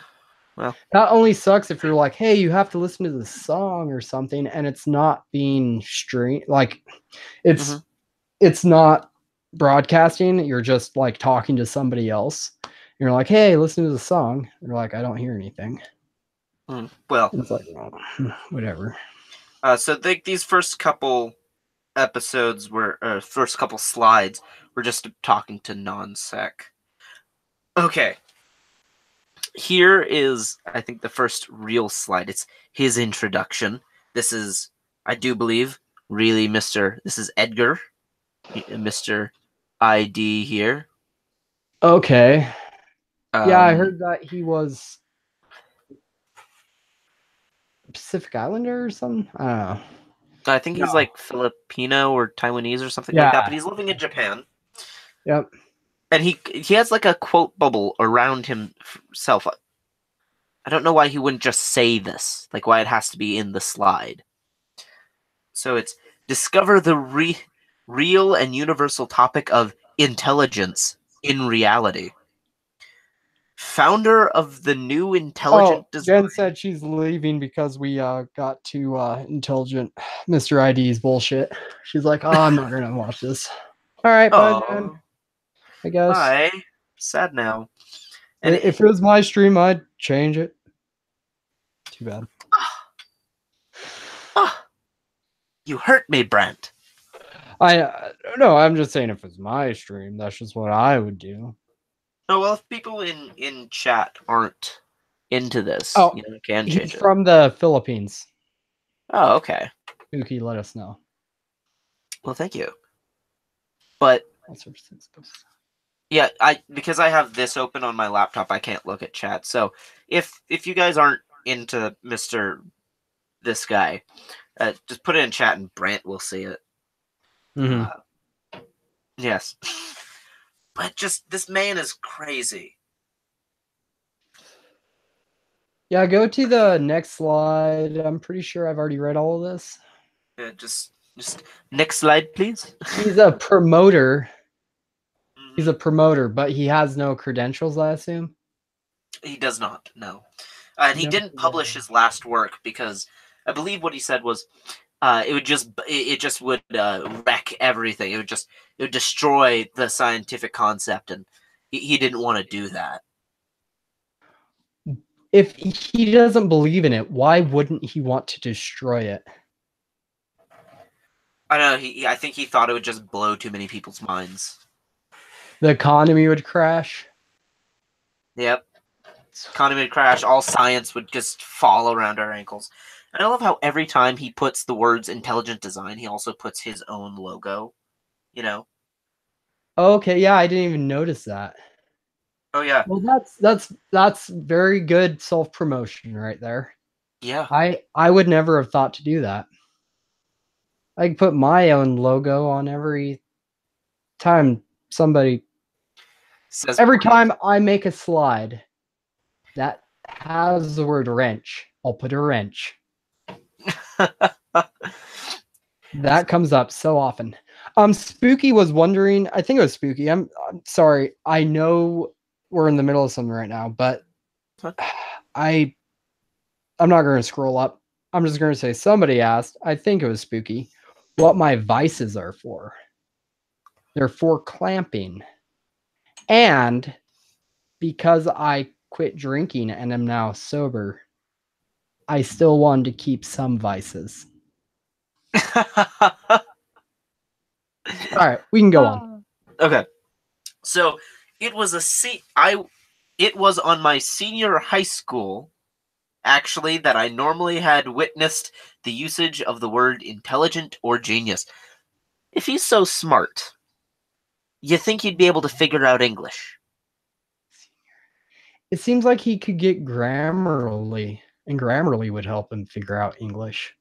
Well, that only sucks if you're like, hey, you have to listen to the song or something, and it's not being streamed. Like, it's not broadcasting. You're just like talking to somebody else. You're like, hey, listen to the song. You're like, I don't hear anything. Well, it's like, oh, whatever. So these first couple episodes first couple slides were just talking to non-sec. Okay. Here is, I think, the first real slide. It's his introduction. This is, I do believe, really this is Edgar, Mr. ID here. Okay. Yeah, I heard that he was Pacific Islander or something. I don't know. I think he's like Filipino or Taiwanese or something like that, but he's living in Japan. Yep. And he has like a quote bubble around himself. I don't know why he wouldn't just say this, like why it has to be in the slide. So it's discover the real and universal topic of intelligence in reality. Founder of the new intelligent design. Jen said she's leaving because we got too intelligent. Mr. ID's bullshit. She's like, oh, I'm not gonna watch this. All right, bye, Jen. I guess. Bye. Sad now. And if it was my stream, I'd change it. Too bad. You hurt me, Brant. No, I'm just saying if it's my stream, that's just what I would do. Oh, well, if people in chat aren't into this, you can change it. From the Philippines. Oh, okay. Spooky, let us know. Well, thank you. But yeah, because I have this open on my laptop, I can't look at chat. So if you guys aren't into this guy, just put it in chat and Brant will see it. Yes. But just, this man is crazy. Yeah, go to the next slide. I'm pretty sure I've already read all of this. Yeah, just next slide, please. He's a promoter. He's a promoter, but he has no credentials, I assume. He does not, no. And he didn't publish his last work because I believe what he said was it just would wreck everything. It would destroy the scientific concept, and he didn't want to do that. If he doesn't believe in it, why wouldn't he want to destroy it? I don't know. I think he thought it would just blow too many people's minds. The economy would crash. Yep. Economy would crash. All science would just fall around our ankles. And I love how every time he puts the words intelligent design, he also puts his own logo, you know? Okay, yeah, I didn't even notice that. Oh, yeah. Well, that's very good self-promotion right there. Yeah. I would never have thought to do that. I could put my own logo on every time somebody says every time I make a slide that has the word wrench, I'll put a wrench. That comes up so often. Spooky was wondering, I think it was Spooky. I'm sorry. I know we're in the middle of something right now, but I'm not going to scroll up. I'm just going to say somebody asked, I think it was Spooky, what my vices are for. They're for clamping. And because I quit drinking and am now sober, I still wanted to keep some vices. All right, we can go on. Okay. So it was it was on my senior high school, actually, that I normally had witnessed the usage of the word intelligent or genius. If he's so smart, you think he'd be able to figure out English? It seems like he could get Grammarly, and Grammarly would help him figure out English.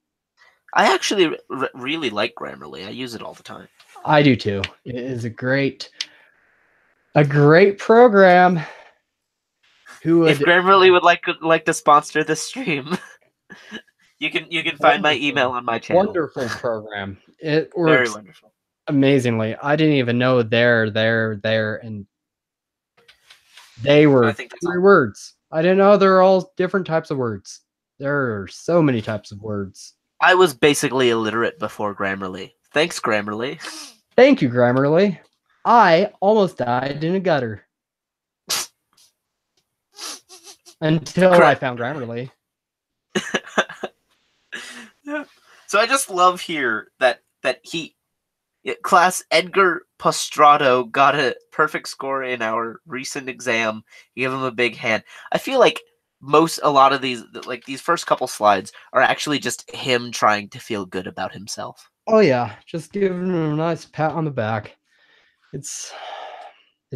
I actually really like Grammarly. I use it all the time. I do too. It is a great program. Who If would Grammarly would like to sponsor this stream, you can find my email on my channel. wonderful program. It Very works wonderful. amazingly. I didn't even know there, and they I were think that's 3 all. words. I didn't know they're all different types of words. There are so many types of words. I was basically illiterate before Grammarly. Thanks, Grammarly. Thank you, Grammarly. I almost died in a gutter until I Correct. found Grammarly. Yeah. So I just love here that class Edgar Postrato got a perfect score in our recent exam. Give him a big hand. I feel like a lot of these first couple slides are actually just him trying to feel good about himself. Oh yeah, just giving him a nice pat on the back. It's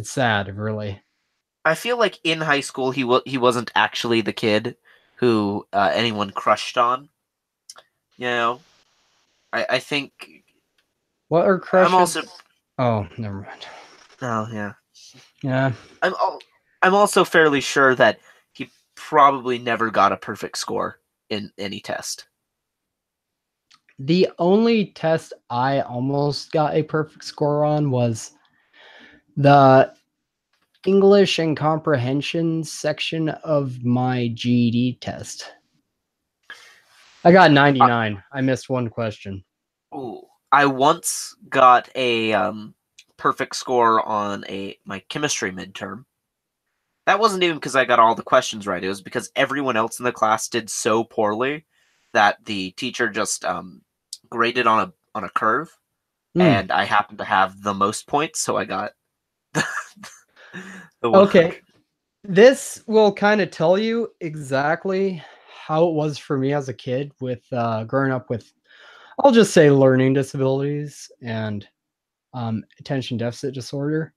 sad, really. I feel like in high school he wasn't actually the kid who anyone crushed on. You know, I think What are I'm crushes? also Oh, never mind. oh yeah Yeah. I'm al- I'm also fairly sure that he probably never got a perfect score in any test. The only test I almost got a perfect score on was the English and comprehension section of my GED test. I got 99. I missed one question. Ooh, I once got a perfect score on my chemistry midterm. That wasn't even because I got all the questions right. It was because everyone else in the class did so poorly that the teacher just graded on a curve, Hmm. and I happened to have the most points, so I got the Okay. 100. This will kind of tell you exactly how it was for me as a kid with growing up with, I'll just say, learning disabilities and attention deficit disorder.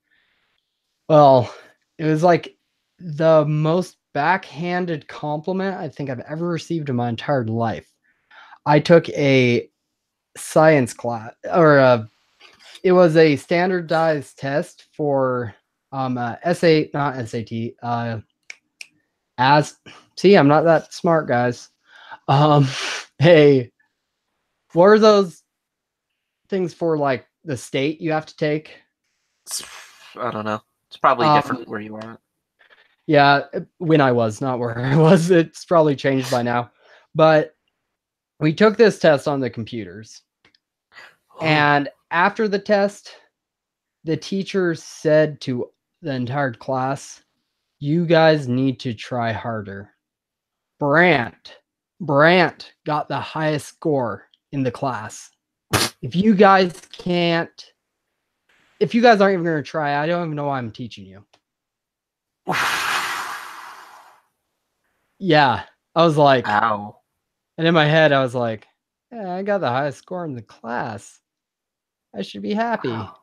Well, it was like the most backhanded compliment I think I've ever received in my entire life. I took a science class, or it was a standardized test for SA, not SAT. As see, I'm not that smart, guys. Um, hey, what are those things for, like the state you have to take? I don't know. It's probably Um, different where you are. yeah, when I was, not where I was. It's probably changed by now. But we took this test on the computers. Oh, And after the test, the teacher said to the entire class, "You guys need to try harder." Brant, Brant got the highest score in the class. If you guys can't, if you guys aren't even going to try, I don't even know why I'm teaching you. Yeah, I was like, ow. and in my head, I was like, yeah, I got the highest score in the class. I should be happy. Wow.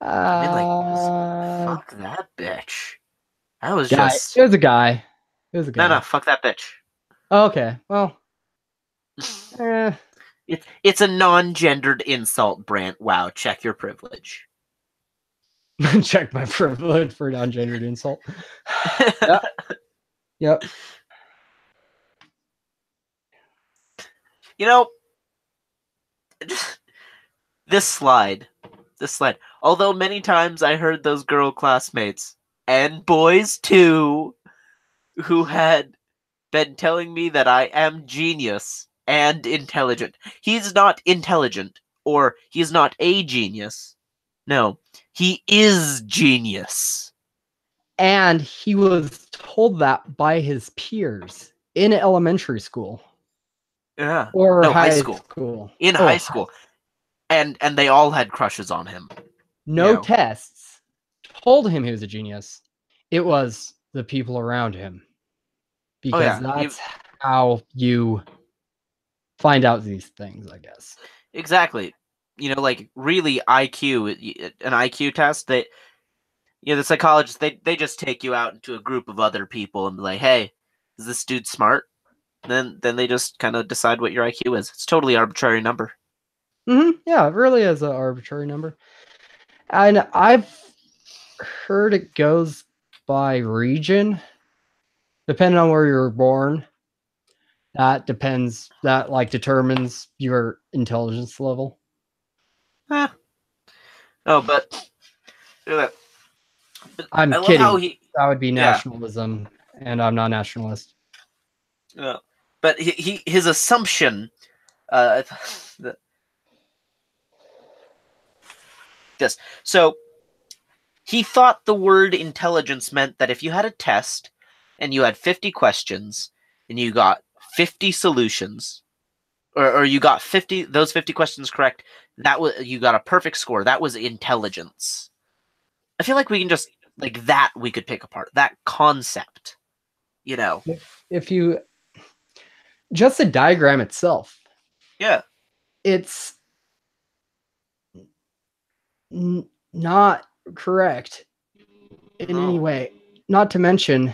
I mean, like, Uh, fuck that bitch. I was guy. just It was a guy. It was a no, guy. fuck that bitch. Okay, well, eh, It's a non-gendered insult, Brant. Wow, check your privilege. check my privilege for non-gendered insult. Yeah, yep. You know, this slide, this slide. Although many times I heard those girl classmates and boys too, who had been telling me that I am genius and intelligent. He's not intelligent, or he's not a genius. No, he is genius. And he was told that by his peers in elementary school Yeah. or No, high high school. school. In Oh, high school. And they all had crushes on him. You no know. tests told him he was a genius. It was the people around him, Oh because yeah. that's how you find out these things, I guess. Exactly. Like really IQ, an IQ test, the psychologists, they just take you out into a group of other people and be like, "Hey, is this dude smart?" Then they just kind of decide what your IQ is. It's totally arbitrary number. Yeah, it really is an arbitrary number. And I've heard it goes by region, depending on where you were born. That depends. That like determines your intelligence level. Eh. Oh, but look at that. But I'm I love how kidding. he. That would be Yeah. nationalism, and I'm not nationalist. Yeah. But his assumption. The, this. So he thought the word intelligence meant that if you had a test and you had 50 questions and you got 50 solutions, or you got 50 those 50 questions correct, that was you got a perfect score. That was intelligence. I feel like we can just like that we could pick apart that concept, you know. If you just the diagram itself, Yeah. it's not correct in any No. way. Not to mention,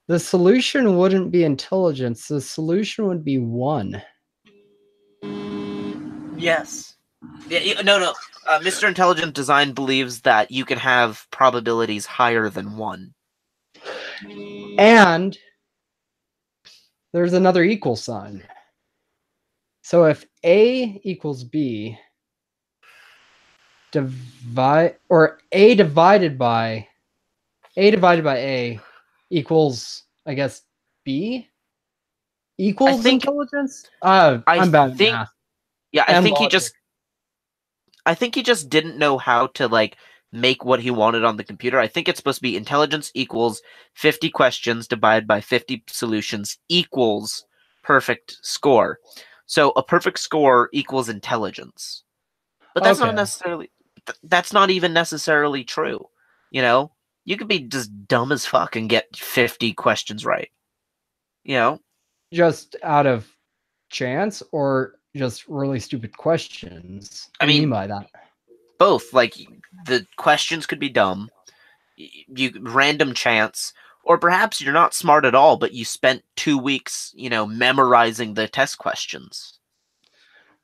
the solution wouldn't be intelligence. The solution would be one. Yes. Yeah, no. Mr. Intelligent Design believes that you can have probabilities higher than one. And there's another equal sign. So if A equals B, divide or A divided by A equals, I guess, B I equals think intelligence. I I'm bad at think math yeah, and logic. I think he just didn't know how to like make what he wanted on the computer. I think it's supposed to be intelligence equals 50 questions divided by 50 solutions equals perfect score. So a perfect score equals intelligence. But that's not Okay, necessarily that's not even necessarily true. You know, you could be just dumb as fuck and get 50 questions right. You know, just out of chance or just really stupid questions? I What do you mean mean, by that? both. Like the questions could be dumb, you random chance, or perhaps you're not smart at all, but you spent 2 weeks, memorizing the test questions.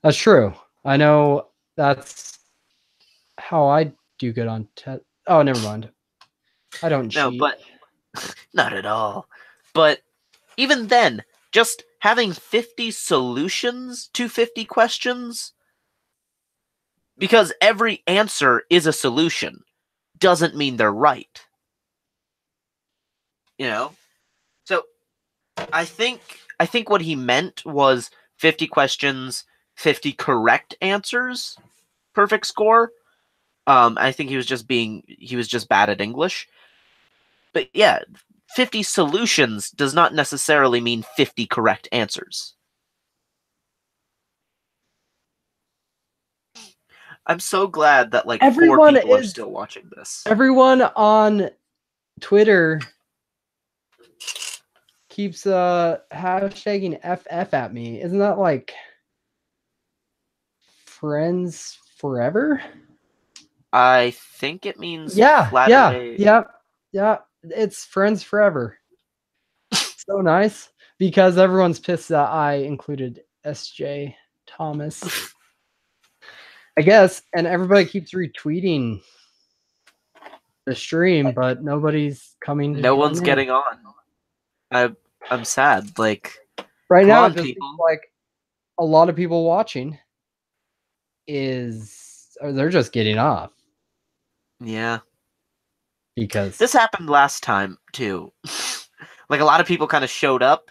That's true. I know that's how I do good on test. Oh, never mind. I don't No, cheat. but not at all. But even then, just having 50 solutions to 50 questions, because every answer is a solution, doesn't mean they're right. You know? So I think what he meant was 50 questions, 50 correct answers, perfect score. I think he was just bad at English. But yeah, 50 solutions does not necessarily mean 50 correct answers. I'm so glad that like four Everyone people are is still watching this. everyone on Twitter keeps hashtagging FF at me. Isn't that like friends forever? I think it means Yeah, Latter yeah, Day. yeah, yeah. It's friends forever. So nice because everyone's pissed that I included SJ Thomas. I guess, and everybody keeps retweeting the stream, but nobody's coming to No join one's in. getting on. I I'm sad. Like, Right come now, it on, just seems people. like a lot of people watching or they're just getting off Yeah, because this happened last time too. Like a lot of people kind of showed up,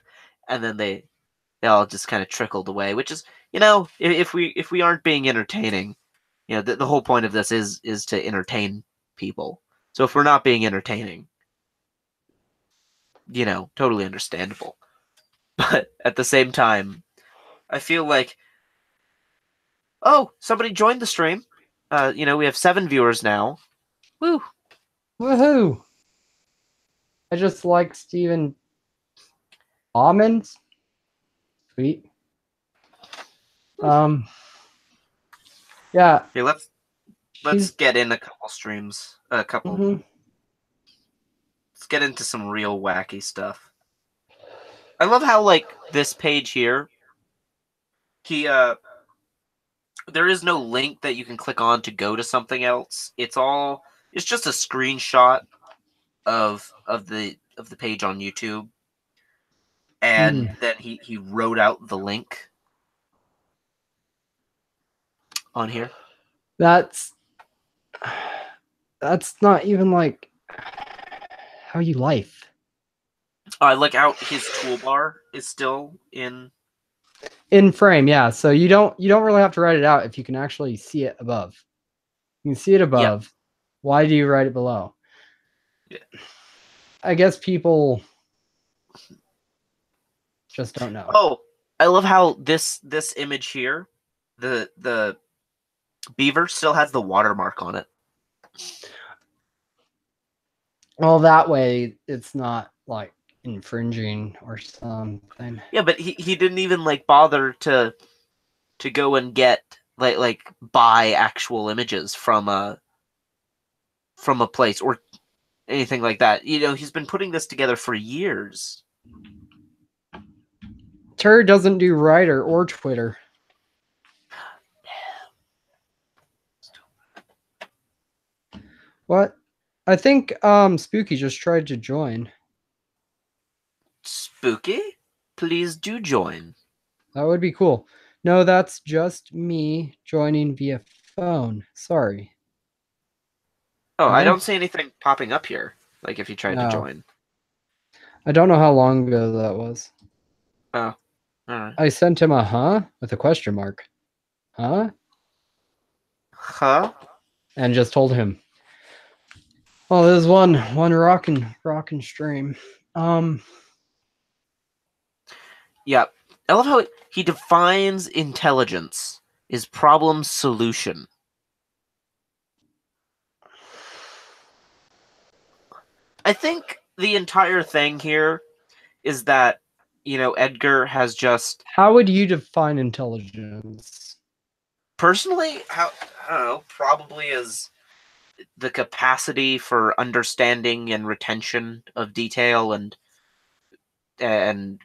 and then they all just kind of trickled away. Which is, if we aren't being entertaining, the whole point of this is to entertain people. So if we're not being entertaining, totally understandable. But at the same time, I feel like, oh, somebody joined the stream. We have 7 viewers now. Woo! woohoo! I just like Steven Almonds. Sweet. Um, yeah, Here, let's she's. get in a couple streams. A couple. Mhm. Let's get into some real wacky stuff. I love how like this page here. He there is no link that you can click on to go to something else. It's just a screenshot of the page on YouTube, and then he wrote out the link on here. That's not even like how you life. I like how his toolbar is still in frame. Yeah, so you don't really have to write it out if you can actually see it above. You can see it above. Yeah. Why do you write it below? Yeah. I guess people just don't know. Oh, I love how this image here, the beaver still has the watermark on it. Well, that way it's not like infringing or something. Yeah, but he didn't even like bother to go and get like buy actual images from a place or anything like that. You know, he's been putting this together for years. Terry doesn't do Writer or Twitter. What? I think Spooky just tried to join. Spooky, please do join. That would be cool. No, that's just me joining via phone. Sorry. Oh, I Okay. don't see anything popping up here. Like if you tried to No. join. I don't know how long ago that was. Oh, all right. I sent him a huh with a question mark. Huh? Huh? And just told him. Well, there's one rockin' stream. Yeah. I love how he defines intelligence is problem solution. I think the entire thing here is that, you know, Edgar has just How would you define intelligence? personally, how I don't know, probably as the capacity for understanding and retention of detail and The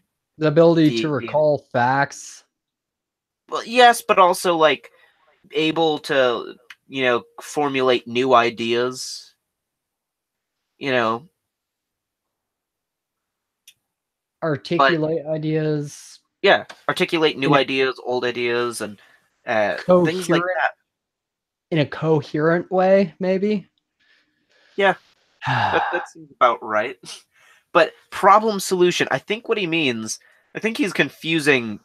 ability to the recall facts. well, yes, but also like able to, you know, formulate new ideas, you know, but Articulate ideas. yeah, articulate new In a ideas, old ideas, and things like coherent that. in a coherent way, maybe. Yeah, that seems about right. But problem solution, I think what he means, I think he's confusing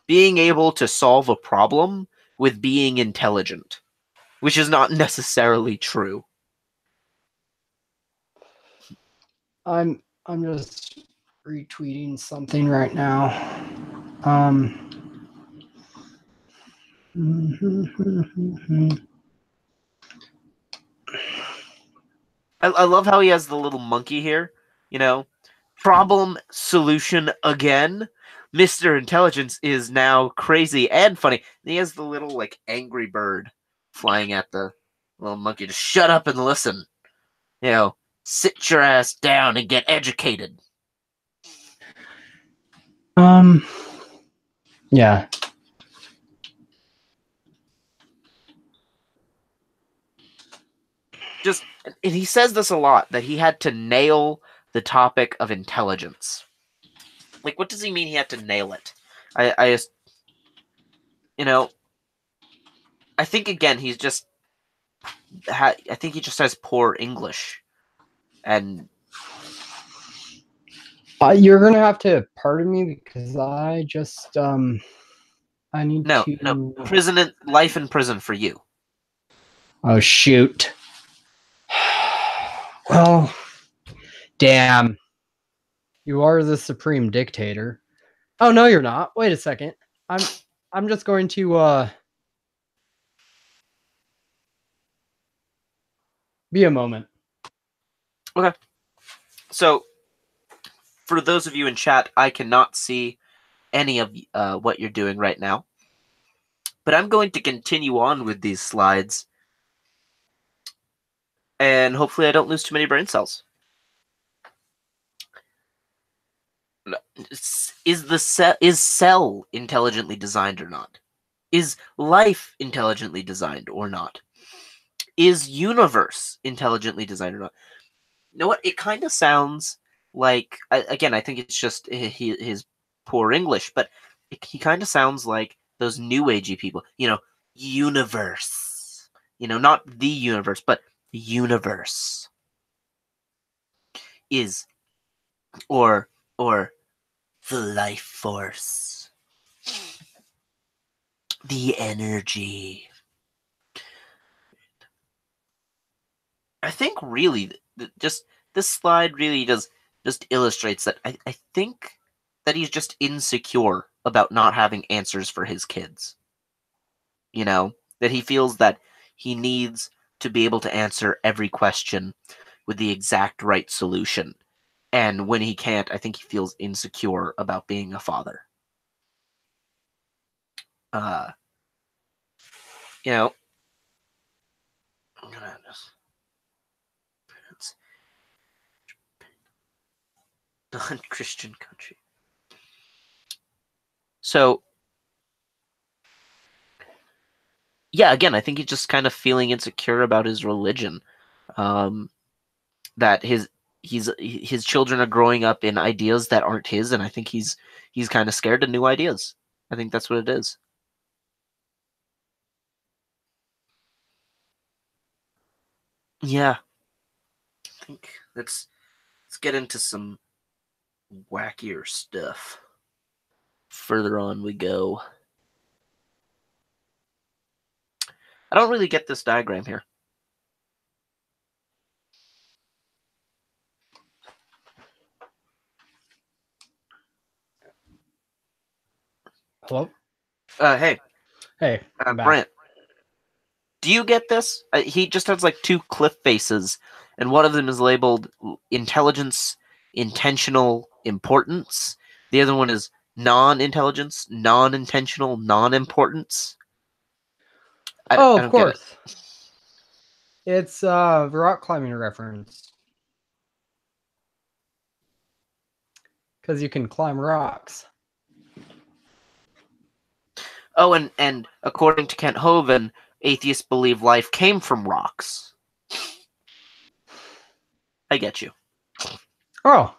being able to solve a problem with being intelligent, which is not necessarily true. I'm just retweeting something right now. Um I love how he has the little monkey here, you know, problem solution again. Mr. Intelligence is now crazy and funny. And he has the little like angry bird flying at the little monkey to shut up and listen. You know, sit your ass down and get educated. yeah. Just and he says this a lot that he had to nail the topic of intelligence. Like, what does he mean he had to nail it? I just, you know, I think again he's just I think he just has poor English, and You're gonna have to pardon me because I just I need no to. life in prison for you. Oh shoot. Well, damn. You are the supreme dictator. Oh no, you're not. Wait a second. I'm just going to be a moment. Okay. So, for those of you in chat, I cannot see any of what you're doing right now, but I'm going to continue on with these slides, and hopefully, I don't lose too many brain cells. Is Cell intelligently designed or not? Is life intelligently designed or not? Is universe intelligently designed or not? You know what? It kind of sounds like, again, I think it's just his poor English, but he kind of sounds like those new agey people. Universe. Not the universe, but the universe is, or the life force, the energy. I think really, just this slide really does just illustrates that I think that he's just insecure about not having answers for his kids. That he feels that he needs to be able to answer every question with the exact right solution. And when he can't, I think he feels insecure about being a father. Uh, you know, I'm gonna just non-Christian country. So, yeah, again, I think he's just kind of feeling insecure about his religion. That his children are growing up in ideas that aren't his, and I think he's kind of scared of new ideas. I think that's what it is. Yeah, I think let's get into some wackier stuff. Further on we go. I don't really get this diagram here. Hello? Hey. Hey, I'm back. Brant. Do you get this? He just has like two cliff faces, and one of them is labeled intelligence, intentional, importance. The other one is non-intelligence, non-intentional, non-importance. I Of don't get it. course. It's a rock climbing reference. Because you can climb rocks. Oh, and according to Kent Hovind, atheists believe life came from rocks. I get you. Oh.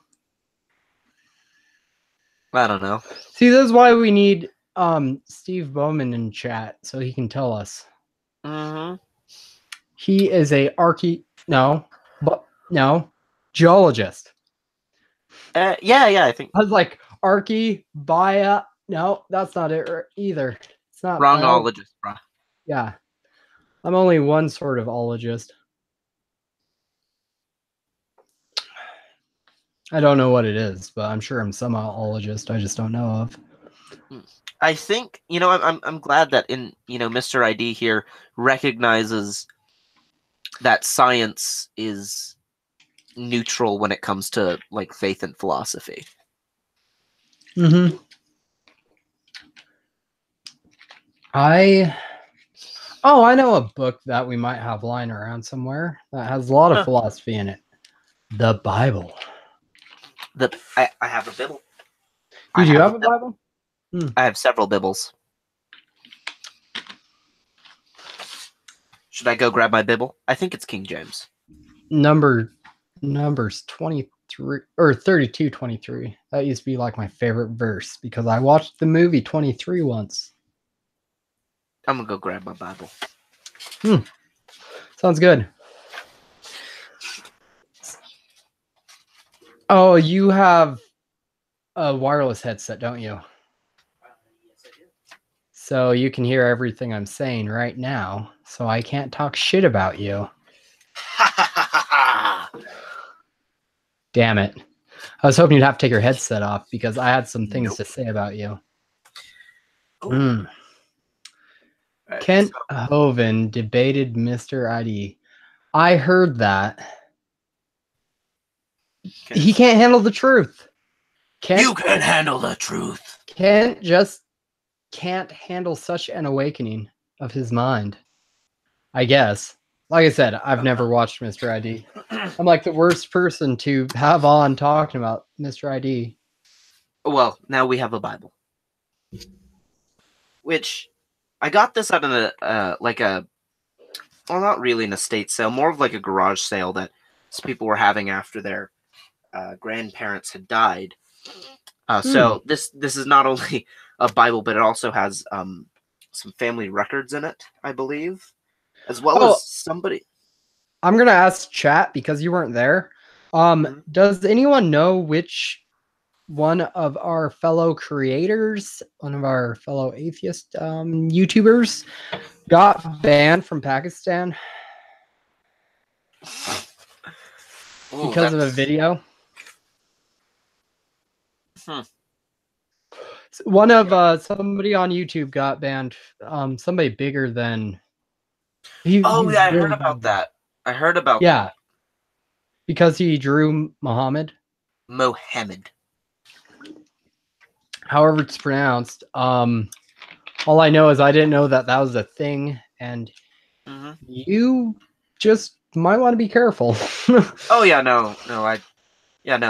I don't know. See, this is why we need Steve Bowman in chat so he can tell us. Mm-hmm. He is a geologist. Yeah, I think. I was like, no, that's not it either. It's not Wrongologist, bro. Yeah. I'm only one sort of ologist. I don't know what it is, but I'm sure I'm some ologist I just don't know of. I think, I'm glad that Mr. ID here recognizes that science is neutral when it comes to like faith and philosophy. Mm-hmm. I know a book that we might have lying around somewhere that has a lot of philosophy in it. The Bible. I have a Bible. You do have a Bible? I have several Bibles. Should I go grab my Bible? I think it's King James. Numbers 23 or 32:23. That used to be like my favorite verse because I watched the movie 23 once. I'm gonna go grab my Bible. Sounds good. Oh, you have a wireless headset, don't you? Yes, I do. So you can hear everything I'm saying right now. So I can't talk shit about you. Damn it. I was hoping you'd have to take your headset off because I had some things to say about you. Right, Kent Hovind debated Mr. ID. I heard that. He can't handle the truth. You can't handle the truth. Kent just can't handle such an awakening of his mind. I guess. Like I said, I've never watched Mr. ID. I'm like the worst person to have on talking about Mr. ID. Well, now we have a Bible. Which, I got this at an like a well, not really an estate sale, more of like a garage sale that some people were having after their grandparents had died. Hmm. So this is not only a Bible, but it also has some family records in it, I believe, as well as Oh, somebody. I'm gonna ask chat because you weren't there. Mhm. Does anyone know which one of our fellow creators, one of our fellow atheist YouTubers, got banned from Pakistan Ooh, because of a that's video? hmm. One of somebody on YouTube got banned. Somebody bigger than Oh he's yeah, I heard very about big. that. I heard about Yeah, because he drew Muhammad, Mohammed. however it's pronounced. All I know is I didn't know that that was a thing, and Hmm. you just might want to be careful. Oh yeah, no, no.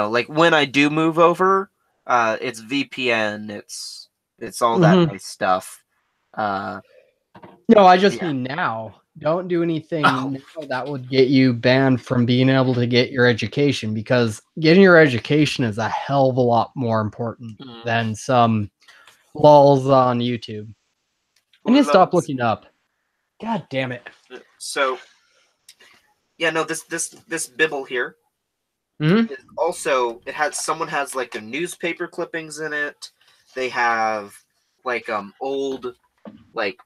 Like when I do move over, it's VPN, it's all that Hmm. nice stuff. Uh, No, I just yeah. mean now. Don't do Oh. anything now that would get you banned from being able to get your education because getting your education is a hell of a lot more important Mhm. than some lulls on YouTube. I need Well, to stop looking up. God damn it. so yeah, no, this Bible here Hmm. is also it has someone has like the newspaper clippings in it. They have like old like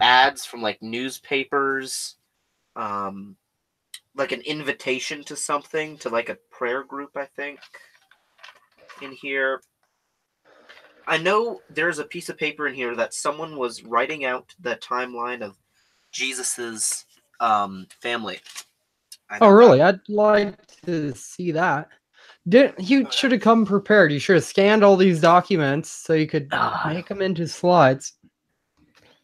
ads from like newspapers, um like an invitation to something to like a prayer group, I think, in here. I know there's a piece of paper in here that someone was writing out the timeline of Jesus's family. I Oh, know that. really? I'd like to see that. Didn't you Oh, should have come prepared? You should have scanned all these documents so you could yeah. make them into slides.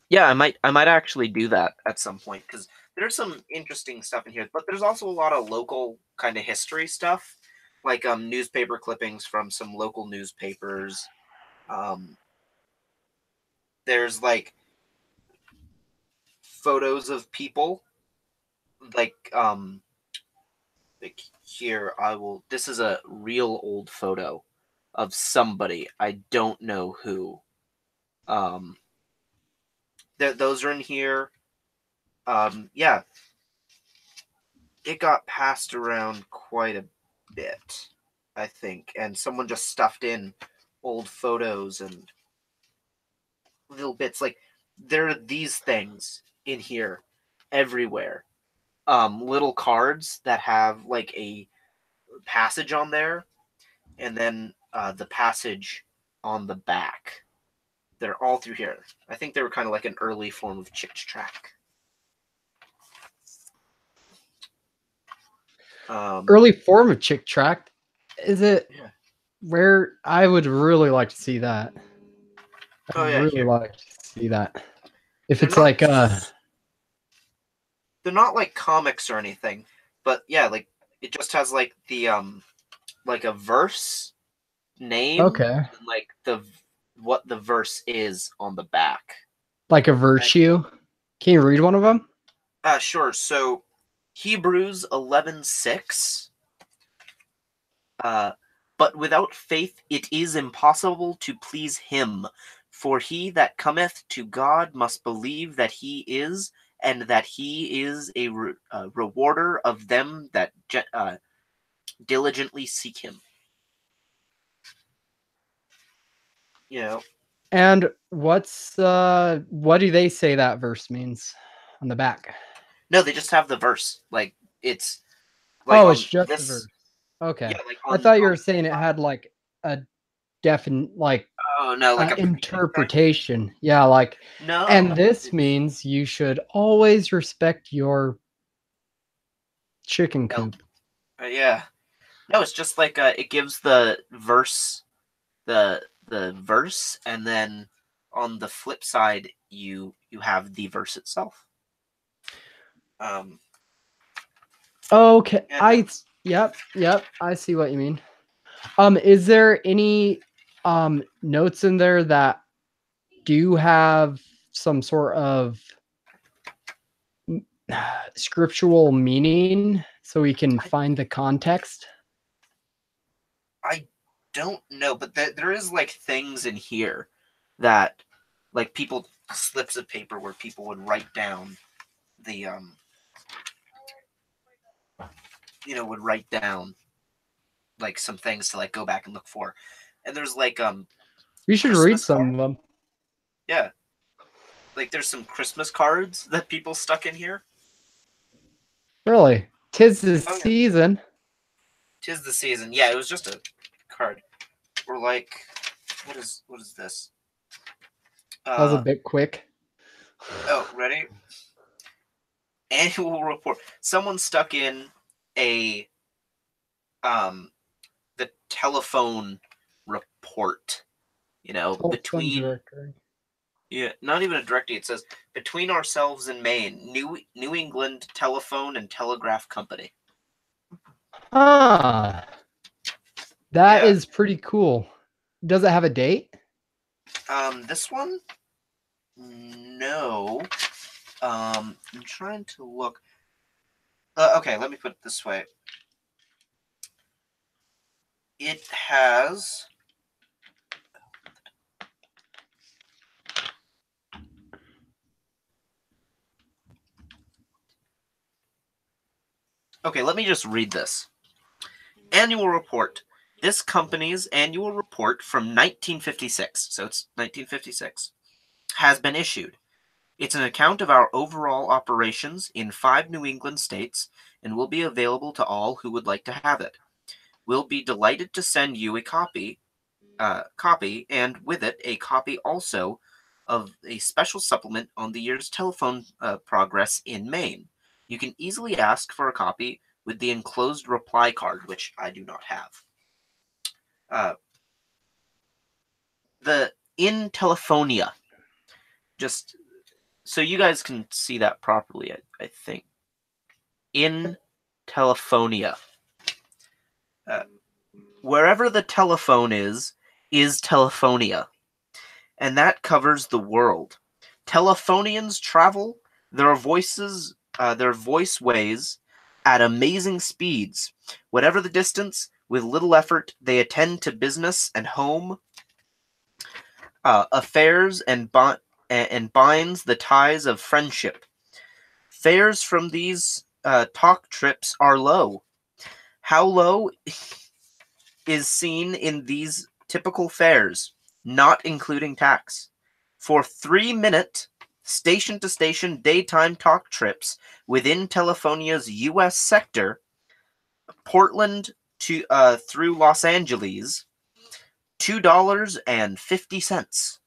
Yeah, I might actually do that at some point because there's some interesting stuff in here, but there's also a lot of local kind of history stuff, like newspaper clippings from some local newspapers. Um, there's photos of people, like like here I will. This is a real old photo of somebody. I don't know who. Um, those are in here. Yeah, it got passed around quite a bit, I think, and someone just stuffed in old photos and little bits. Like there are these things in here everywhere. Little cards that have like a passage on there, and then the passage on the back. They're all through here. I think they were kind of like an early form of chick track. Um, Early form of chick tract. Is it yeah. where I would really like to see that? I'd Oh yeah, really here. like to see that. If They're it's not. like They're not like comics or anything, but yeah, like it just has like a verse name okay, and like the what the verse is on the back. like a And, virtue. Can you read one of them? sure. So Hebrews 11:6. Uh, but without faith it is impossible to please him. For he that cometh to God must believe that he is, and that he is a rewarder of them that diligently seek him. You know, And what do they say that verse means on the back? no, they just have the verse. Like it's like Oh, it's on just the this, verse. Okay. yeah, like I thought you on were saying this it side. had like a definite like Oh no, like a preaching thing. interpretation. Yeah, like and No, this it's means you should always respect your chicken no. coop. Yeah, no, it's just like it gives the verse the verse, and then on the flip side you have the verse itself. Um, Okay. yeah, no. Yep, I see what you mean. Is there any notes in there that do have some sort of scriptural meaning so we can find the context? I don't know, but there is like things in here that like people slips of paper where people would write down the would write down like some things to like go back and look for. And there's like We should read Christmas some cards. of them. Yeah. Like there's some Christmas cards that people stuck in here. Really? 'Tis the Oh yeah. season. 'Tis the season. Yeah, it was just a card. Or like what is this? That was a bit quick. Oh, ready? Annual report. Someone stuck in a the telephone report. Telephone Between directory. not even a directory. It says between ourselves and Maine, New England Telephone and Telegraph Company. Ah, that Yeah. is pretty cool. Does it have a date? This one, no. I'm trying to look. Okay, let me put it this way. It has. Okay, let me just read this. Annual report. This company's annual report from 1956, so it's 1956, has been issued. It's an account of our overall operations in 5 New England states and will be available to all who would like to have it. We'll be delighted to send you a copy, and with it a copy also of a special supplement on the year's telephone progress in Maine. You can easily ask for a copy with the enclosed reply card, which I do not have. The in Telephonia, just so you guys can see that properly, I think. In Telephonia. Wherever the telephone is Telephonia. And that covers the world. Telephonians travel their voice ways at amazing speeds. Whatever the distance, with little effort, they attend to business and home affairs and binds the ties of friendship. Fares from these talk trips are low. How low is seen in these typical fares, not including tax. For 3-minute station to station daytime talk trips within Telefonia's U.S. sector, Portland to through Los Angeles, $2.50.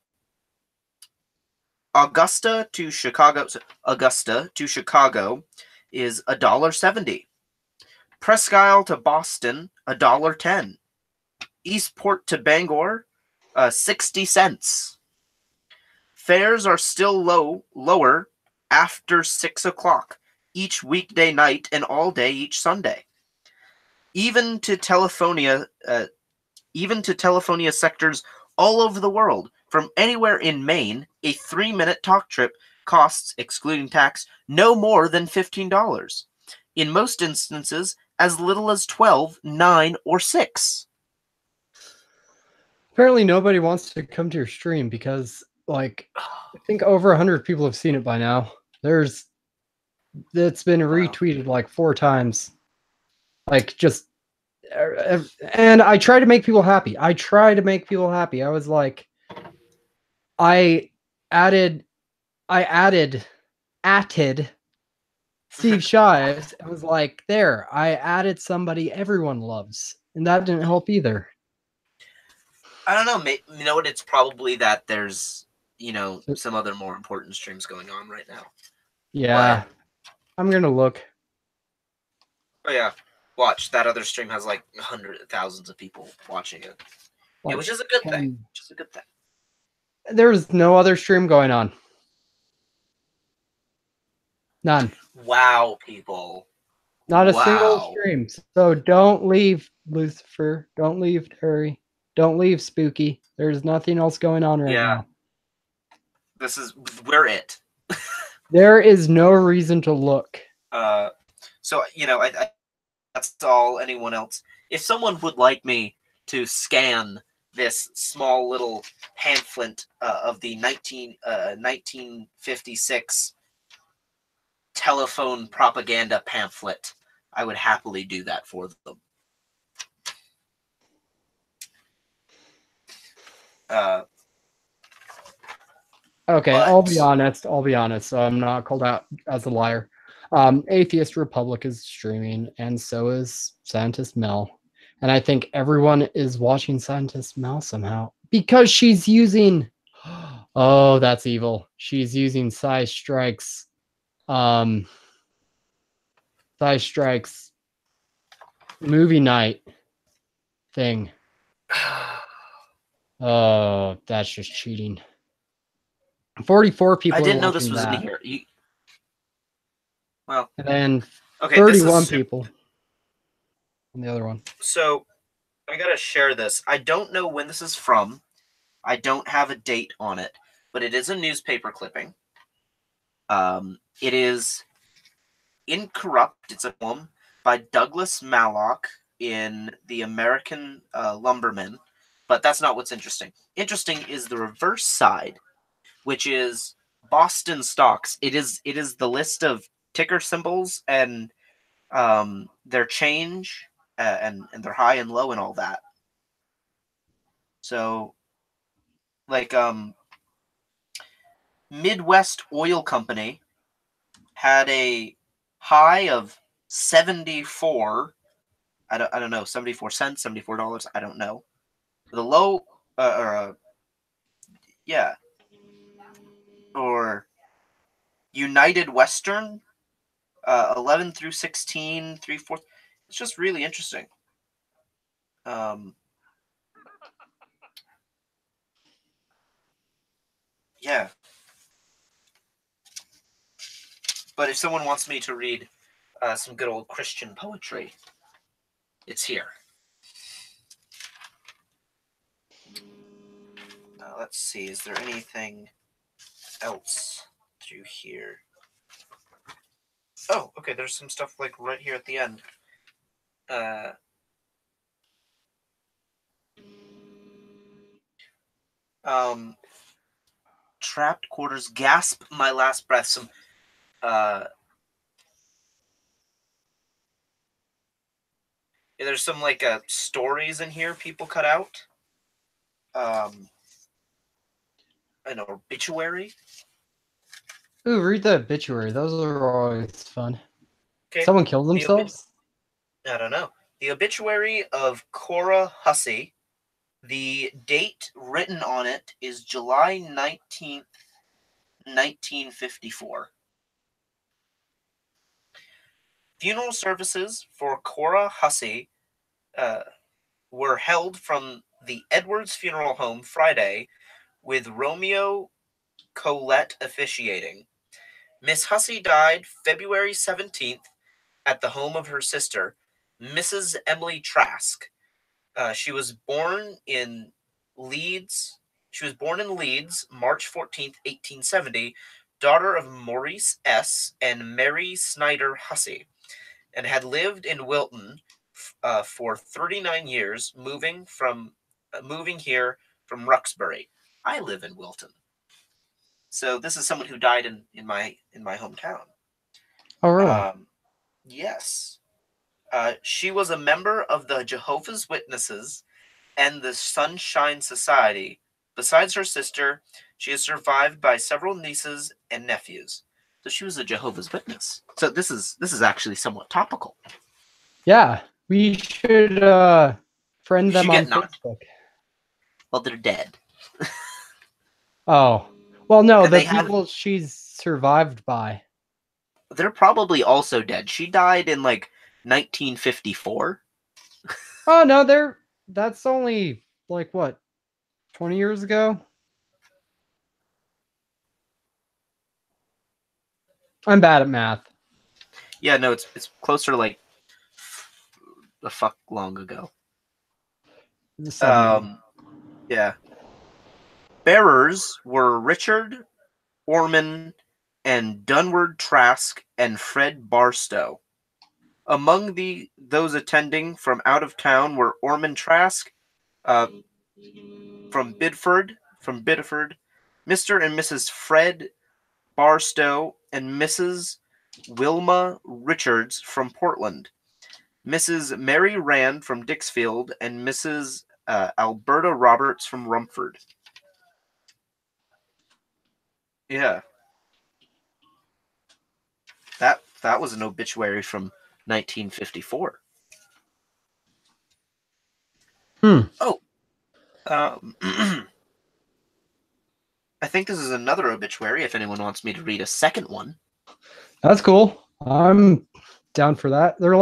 Augusta to Chicago is $1.70. Presque Isle to Boston, $1.10. Eastport to Bangor, 60 cents. Fares are still lower after 6 o'clock each weekday night and all day each Sunday. Even to Telefonia sectors all over the world, from anywhere in Maine, a 3-minute talk trip costs, excluding tax, no more than $15. In most instances, as little as 12, 9, or 6. Apparently nobody wants to come to your stream because like I think over 100 people have seen it by now. It's been retweeted like 4 times. Like just and I try to make people happy. I was like I added added Steve Shives. I was like, there, I added somebody everyone loves. And that didn't help either. I don't know. You know what? It's probably that there's, some other more important streams going on right now. Yeah. But I'm going to look. Oh, yeah. Watch. That other stream has like hundreds of thousands of people watching it. Like which is a good thing. There's no other stream going on. None. Wow, people. Not a single stream. So don't leave, Lucifer. Don't leave, Terry. Don't leave, Spooky. There's nothing else going on right now. we're it. There is no reason to look. So that's all anyone else. If someone would like me to scan this small little pamphlet of the 1956 telephone propaganda pamphlet, I would happily do that for them. Okay, but I'll be honest. So I'm not called out as a liar. Atheist Republic is streaming, and so is Scientist Mel. And I think everyone is watching Scientist Mel somehow because she's using. Oh, that's evil. She's using Psy Strikes. Psy Strikes movie night thing. Oh, that's just cheating. 44 people I didn't are know this watching was in that. here. Well, And then okay, 31 people on the other one. So I gotta share this. I don't know when this is from. I don't have a date on it, but it is a newspaper clipping. It is Incorrupt. It's a poem by Douglas Mallock in The American Lumberman. But that's not what's interesting. Interesting is the reverse side, which is Boston stocks. It is the list of ticker symbols and their change and their high and low and all that. So, like Midwest Oil Company had a high of 74. I don't know, 74 cents, $74. I don't know. The low, yeah, or United Western, 11 through 16, 3/4. It's just really interesting. Yeah. But if someone wants me to read some good old Christian poetry, it's here. Let's see, is there anything else through here? Oh, okay, there's some stuff like right here at the end. Trapped quarters, gasp my last breath. Some there's some like stories in here people cut out. An obituary. Ooh, read the obituary. Those are always fun. Okay. Someone killed themselves? I don't know. The obituary of Cora Hussey. The date written on it is July 19th, 1954. Funeral services for Cora Hussey were held from the Edwards Funeral Home Friday, with Romeo Colette officiating. Miss Hussey died February 17th at the home of her sister, Mrs. Emily Trask. She was born in Leeds. March 14th, 1870, daughter of Maurice S. and Mary Snyder Hussey, and had lived in Wilton for 39 years, moving here from Ruxbury. I live in Wilton. So this is someone who died in my hometown. Oh, really? Yes. She was a member of the Jehovah's Witnesses and the Sunshine Society. Besides her sister, she is survived by several nieces and nephews. So she was a Jehovah's Witness. So this is actually somewhat topical. Yeah, we should friend them on Facebook. Well, they're dead. Oh, well, no, And the people she's survived by. They're probably also dead. She died in like 1954. Oh no, that's only like what, 20 years ago? I'm bad at math. Yeah, no, it's closer to like a fuck long ago. Yeah. Bearers were Richard Orman, and Dunward Trask and Fred Barstow. Among those attending from out of town were Orman Trask, from Bidford, Mr. and Mrs. Fred Barstow, and Mrs. Wilma Richards from Portland, Mrs. Mary Rand from Dixfield, and Mrs. Alberta Roberts from Rumford. Yeah, that was an obituary from 1954. Oh, I think this is another obituary. If anyone wants me to read a second one, That's cool. I'm down for that. They're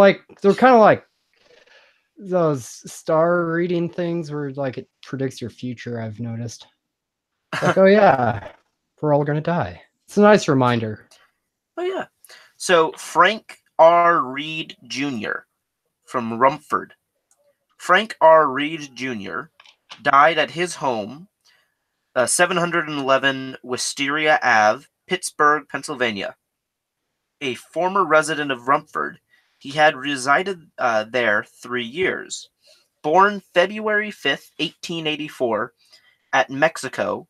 kind of like those star reading things where like it predicts your future. I've noticed. Like, oh yeah, we're all gonna die. It's a nice reminder. Oh yeah. So Frank R. Reed Jr. from Rumford. Frank R. Reed Jr. died at his home, 711 Wisteria Ave, Pittsburgh, Pennsylvania. A former resident of Rumford, he had resided there 3 years. Born February 5th, 1884, at Mexico,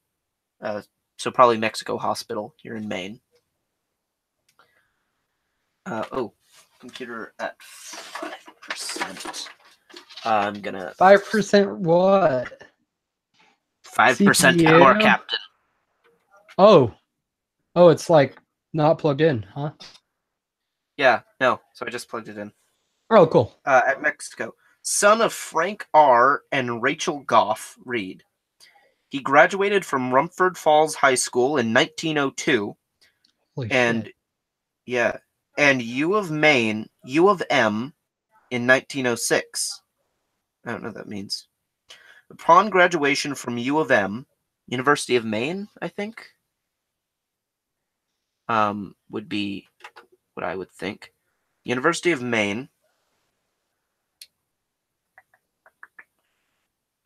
so probably Mexico Hospital here in Maine. Computer at 5%. I'm gonna 5% what? 5% CPU? power, Captain. Oh, it's like not plugged in, huh? Yeah, no. So I just plugged it in. Oh, cool. At Mexico, son of Frank R. and Rachel Goff Reed. He graduated from Rumford Falls High School in 1902. Holy and shit. Yeah, and U of M in 1906. I don't know what that means. Upon graduation from U of M, University of Maine, I think, would be what I would think. University of Maine.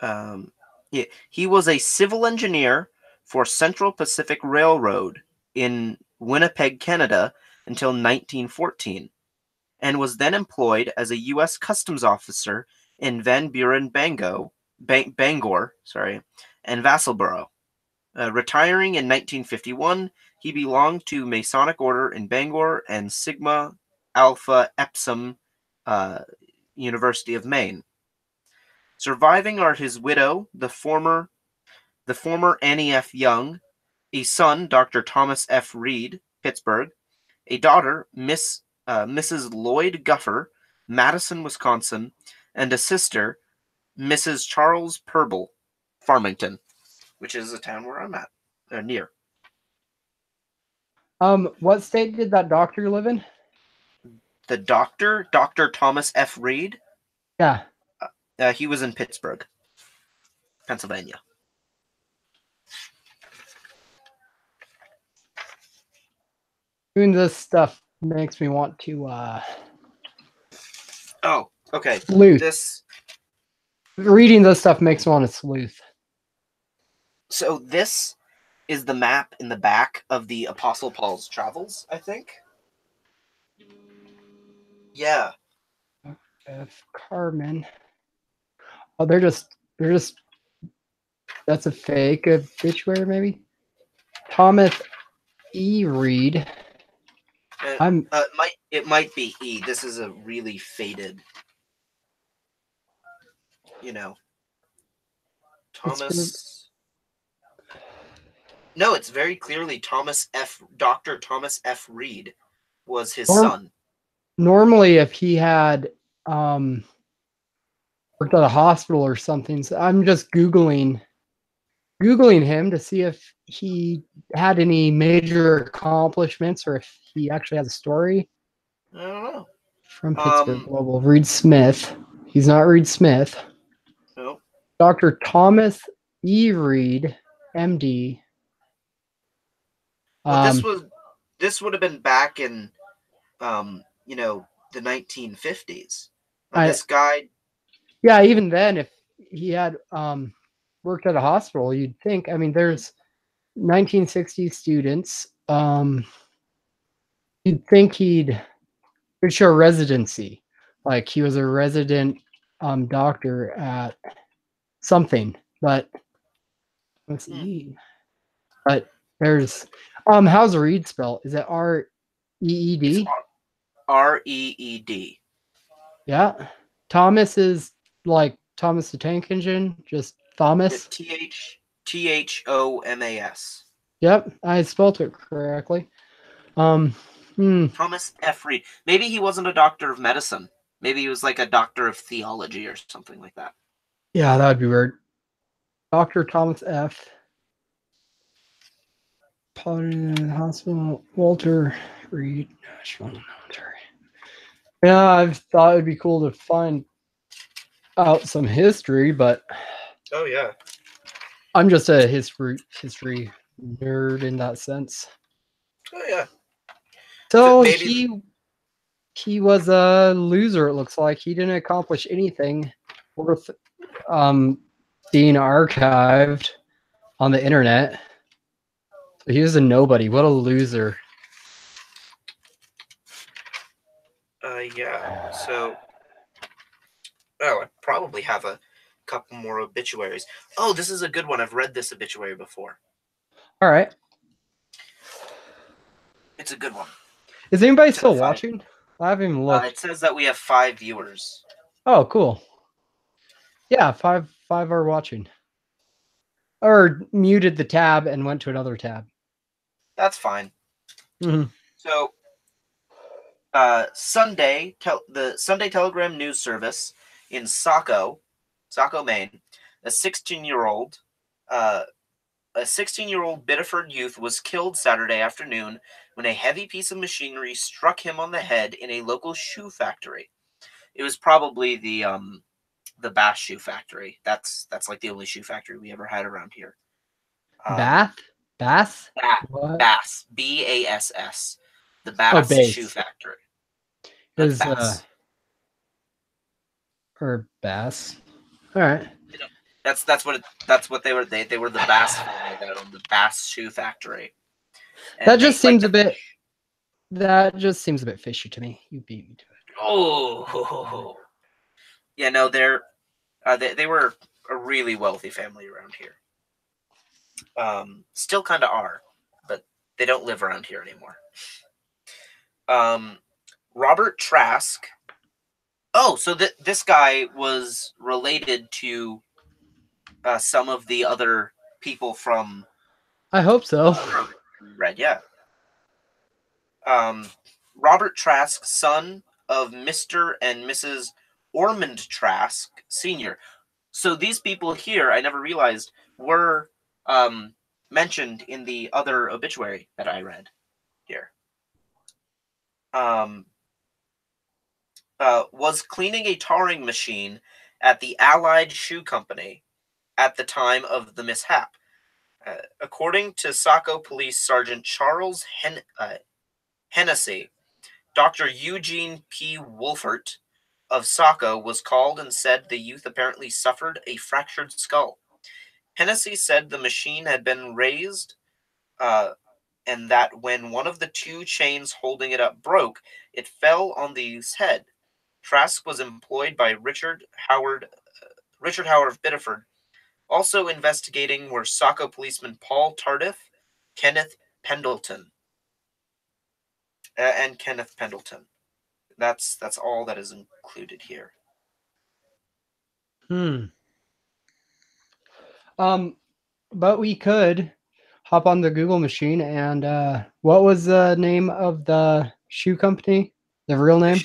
Yeah, he was a civil engineer for Central Pacific Railroad in Winnipeg, Canada, until 1914, and was then employed as a U.S. Customs officer in Van Buren, Bangor, and Vassalboro. Retiring in 1951, he belonged to Masonic Order in Bangor and Sigma Alpha Epsilon University of Maine. Surviving are his widow, the former Annie F. Young, a son, Dr. Thomas F. Reed, Pittsburgh, a daughter, Mrs. Lloyd Guffer, Madison, Wisconsin, and a sister, Mrs. Charles Purble, Farmington, which is a town where I'm at, near. What state did that doctor live in? The doctor, Dr. Thomas F. Reed, Yeah. he was in Pittsburgh, Pennsylvania. Doing this stuff makes me want to Oh, okay. sleuth. Reading this stuff makes me want to sleuth. So this is the map in the back of the Apostle Paul's Travels, I think. Yeah. F. Carmen. Oh, they're just that's a fake obituary, maybe. Thomas E. Reed. It might be E. This is a really faded, Thomas. No, it's very clearly Dr. Thomas F. Reed was his son. Normally, if he had worked at a hospital or something, so I'm just googling him to see if he had any major accomplishments or if he actually has a story. I don't know. From Pittsburgh Global, Reed Smith. He's not Reed Smith. No. Dr. Thomas E. Reed, MD. Well, this would have been back in, the 1950s. This guy. Yeah, even then, if he had worked at a hospital, you'd think. I mean, there's 1960 students. You'd think would show residency, like he was a resident doctor at something, but let's Hmm. see. But there's how's Reed spelled? Is it It's Reed? Reed. Yeah. Thomas is like Thomas the Tank Engine, just Thomas. Thomas. Yep, I spelled it correctly. Um, hmm, Thomas F. Reed. Maybe he wasn't a doctor of medicine. Maybe he was like a doctor of theology or something like that. yeah, that would be weird. Dr. Thomas F. Potting Hospital, Walter Reed, National Military. Yeah, I thought it'd be cool to find out some history, but Oh yeah. I'm just a history nerd in that sense. Oh yeah. So Maybe. he was a loser. It looks like he didn't accomplish anything worth being archived on the internet. So he was a nobody. What a loser. Yeah. So. Oh, I probably have a couple more obituaries. Oh, this is a good one. I've read this obituary before. All right. It's a good one. Is anybody It's in a still five. watching? I haven't even looked. It says that we have 5 viewers. Oh, cool. Yeah, five are watching. Or muted the tab and went to another tab. That's fine. Mm-hmm. So, the Sunday Telegram News Service in Saco, Maine, a 16-year-old, uh, a 16-year-old Biddeford youth was killed Saturday afternoon when a heavy piece of machinery struck him on the head in a local shoe factory. It was probably the Bass Shoe Factory. That's like the only shoe factory we ever had around here. Bass? What? Bass, Bass, the Oh, Bass Shoe base. Factory. That's Is Bass. Or Bass. All right. That's what they were. They were the Bass family that owned the Bass Shoe Factory. And that just seems a bit. That just seems a bit fishy to me. You beat me to it. Oh, yeah. No, they were a really wealthy family around here. Still kind of are, but they don't live around here anymore. Robert Trask. Oh, so this guy was related to some of the other people from. I hope so. Red, yeah. Robert Trask, son of Mr. and Mrs. Ormond Trask Sr. So these people here, I never realized, were mentioned in the other obituary that I read here. Was cleaning a tarring machine at the Allied Shoe Company at the time of the mishap. According to Saco Police Sergeant Charles Hennessy, Dr. Eugene P. Wolfert of Saco was called and said the youth apparently suffered a fractured skull. Hennessy said the machine had been raised and that when one of the 2 chains holding it up broke, it fell on the youth's head. Trask was employed by Richard Howard of Biddeford. Also investigating were Saco policemen Paul Tardif, Kenneth Pendleton, and Kenneth Pendleton. That's all that is included here. But we could hop on the Google machine and what was the name of the shoe company? The real name?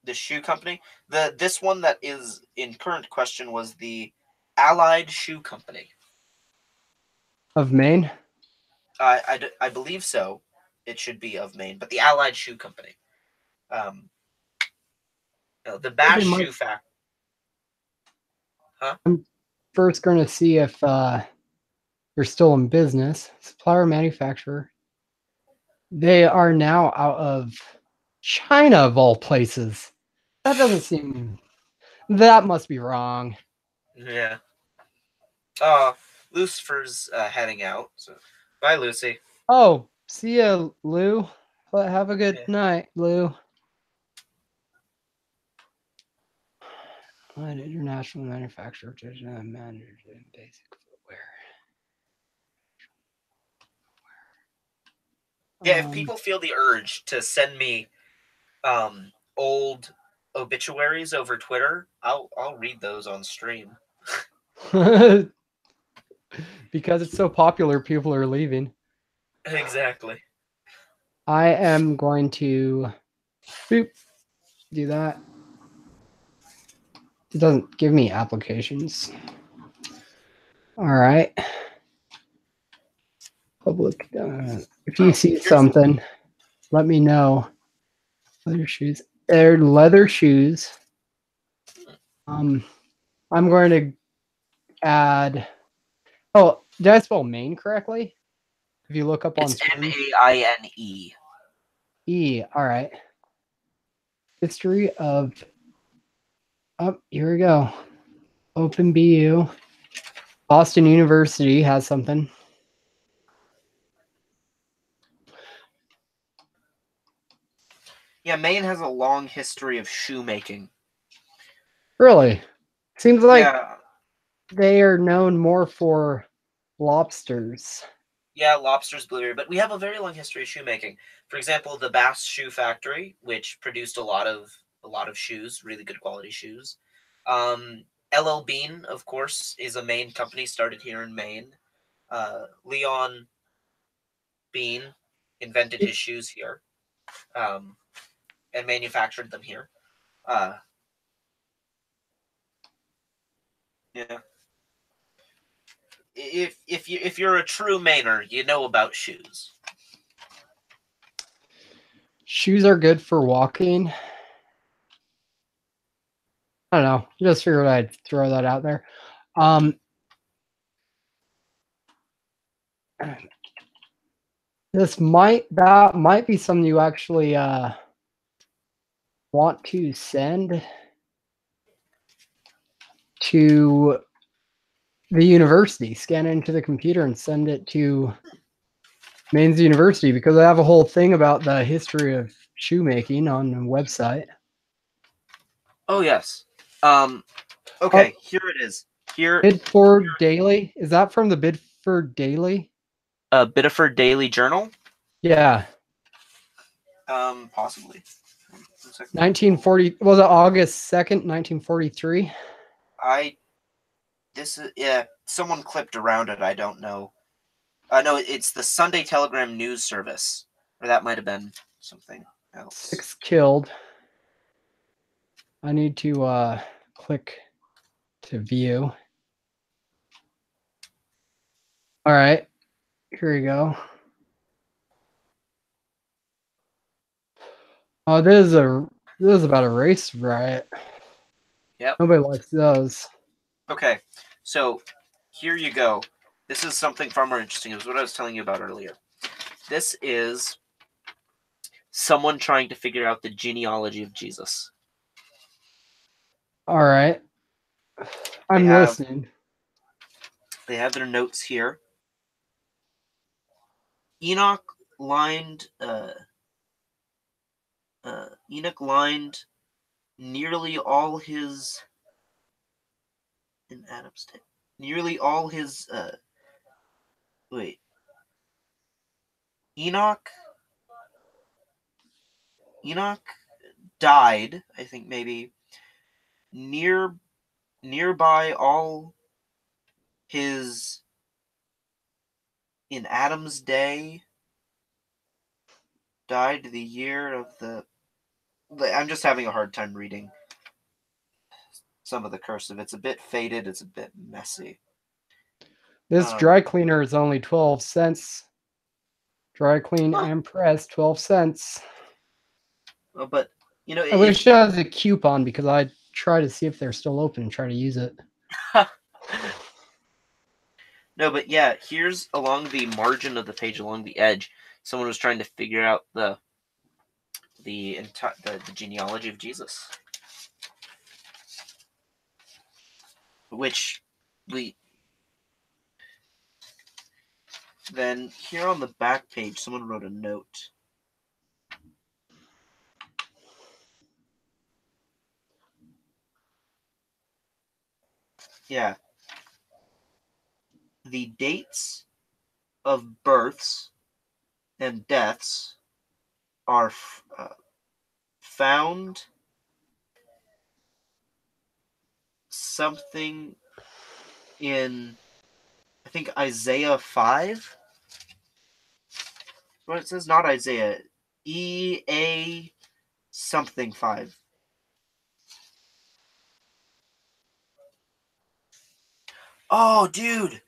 The shoe company. This one that is in current question was the Allied Shoe Company of Maine. I believe so. It should be of Maine, but the Allied Shoe Company. The Bass Shoe Factory. Huh? I'm first going to see if they're still in business. Supplier, manufacturer. They are now out of China, of all places. That doesn't seem. That must be wrong. Yeah. Lucifer's heading out. So bye, Lucy. Oh, see ya, Lou. Well, have a good Yeah. night, Lou. What international manufacturer managers in basic footwear? Yeah, if people feel the urge to send me old obituaries over Twitter, I'll read those on stream. Because it's so popular, people are leaving. Exactly. I am going to boop, do that. It doesn't give me applications. All right. Public. If you see something, let me know. Leather shoes. They're leather shoes. I'm going to add. Oh, did I spell Maine correctly? If you look up on It's screen. Maine. E. All right. History of. Oh, here we go. Open BU. Boston University has something. Yeah, Maine has a long history of shoemaking. Really? Seems like Yeah. they are known more for lobsters. Yeah, lobsters, blueberry, but we have a very long history of shoemaking. For example, the Bass Shoe Factory, which produced a lot of shoes, really good quality shoes. LL Bean, of course, is a Maine company started here in Maine. Leon Bean invented his shoes here, and manufactured them here. Uh, yeah. If you're a true Mainer, you know about shoes. Shoes are good for walking. I don't know. Just figured I'd throw that out there. That might be something you actually want to send to the university. Scan it into the computer and send it to Maine's University, because I have a whole thing about the history of shoemaking on the website. Oh yes. Okay, here it is. Here, Bidford Daily. Is that from the Bidford Daily? Biddeford Daily Journal. Yeah. Possibly. 1940. Was it August 2nd, 1943? This is, yeah. Someone clipped around it. I don't know. No, it's the Sunday Telegram News Service, or that might have been something else. 6 killed. I need to click to view. All right, here we go. Oh, this is about a race riot. Yep. Nobody likes those. Okay, so here you go. This is something far more interesting. It was what I was telling you about earlier. This is someone trying to figure out the genealogy of Jesus. All right, I'm listening. They have their notes here. Enoch lined nearly all his in Adam's day. Nearly all his wait. Enoch died, I think maybe nearby all his in Adam's day died the year of the I'm just having a hard time reading some of the cursive. It's a bit faded, it's a bit messy. This dry cleaner is only 12 cents. Dry clean and press, 12 cents. Well, but you know, I wish I had a coupon, because I'd try to see if they're still open and try to use it. No, but yeah, here's along the margin of the page, along the edge, someone was trying to figure out the genealogy of Jesus, which we Then here on the back page, someone wrote a note. Yeah. The dates of births and deaths are found something in, I think, Isaiah 5. Well, it says not Isaiah. EA something 5. Oh, dude.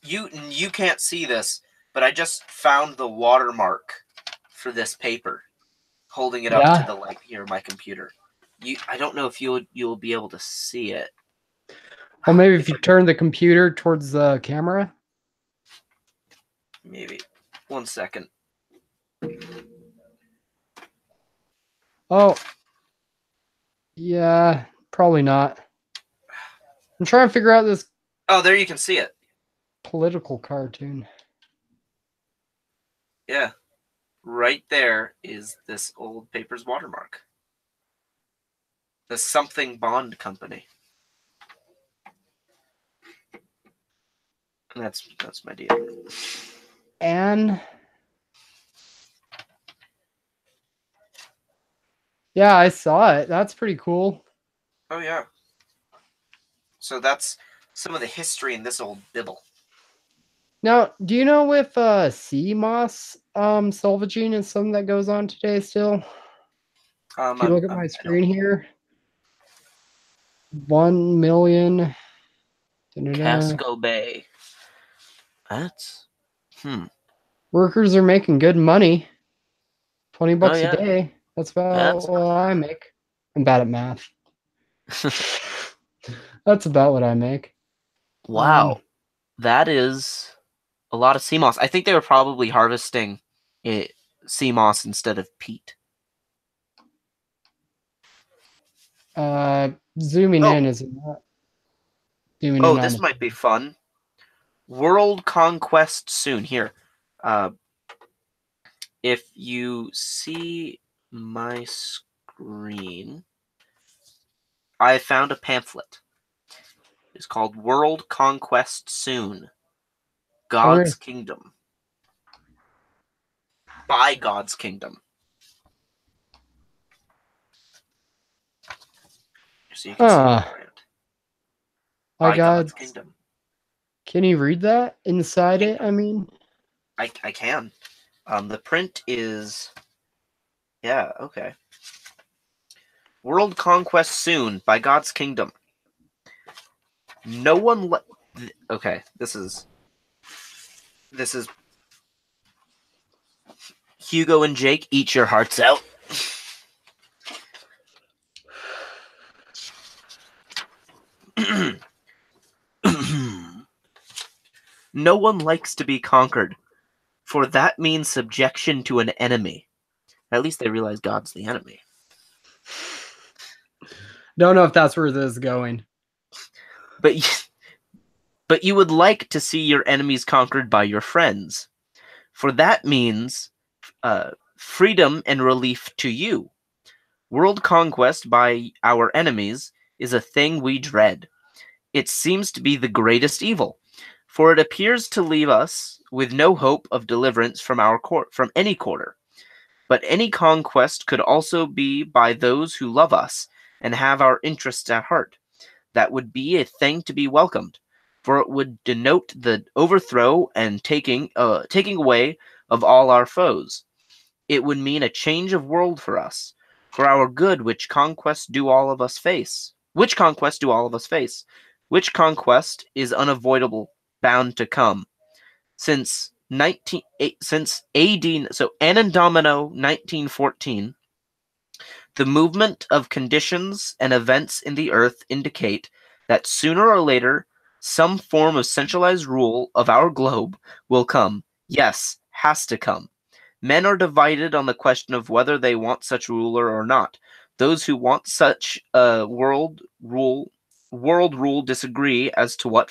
You can't see this, but I just found the watermark for this paper, holding it up to the light here on my computer. I don't know if you'll be able to see it. Well, maybe if you turn the computer towards the camera. Maybe. 1 second. Oh. Yeah, probably not. I'm trying to figure out this Oh, there you can see it. political cartoon. Yeah. Right there is this old paper's watermark. The Something Bond Company. And that's my deal. And yeah, I saw it. That's pretty cool. Oh yeah. So that's some of the history in this old bibble. Now, do you know if sea moss salvaging is something that goes on today still? If you look at my screen here, 1 million. Casco Bay. That's Workers are making good money. $20 Oh, yeah. a day. That's about That's what I make. I'm bad at math. That's about what I make. wow. That is a lot of sea moss. I think they were probably harvesting sea moss instead of peat. Zooming Oh, in is not zooming in oh, on this the might be fun. World conquest soon. Here, if you see my screen, I found a pamphlet. It's called World Conquest Soon. God's Kingdom. By God's Kingdom. So you can see that, Brant. I By got. God's Kingdom. Can you read that inside it? I mean, I can. The print is. Yeah, okay. World Conquest Soon by God's Kingdom. No one. Okay, this is. Hugo and Jake, eat your hearts out. No one likes to be conquered, for that means subjection to an enemy. At least they realize God's the enemy. don't know if that's where this is going. But you would like to see your enemies conquered by your friends, for that means freedom and relief to you. World conquest by our enemies is a thing we dread. It seems to be the greatest evil, for it appears to leave us with no hope of deliverance from from any quarter. But any conquest could also be by those who love us and have our interests at heart. That would be a thing to be welcomed, for it would denote the overthrow and taking away of all our foes. It would mean a change of world for us, for our good, which conquest do all of us face? Which conquest do all of us face? Which conquest is unavoidable, bound to come? Since AD, so Anno Domino 1914, the movement of conditions and events in the earth indicate that sooner or later some form of centralized rule of our globe will come. Yes, has to come. Men are divided on the question of whether they want such ruler or not. Those who want such a world rule disagree as to what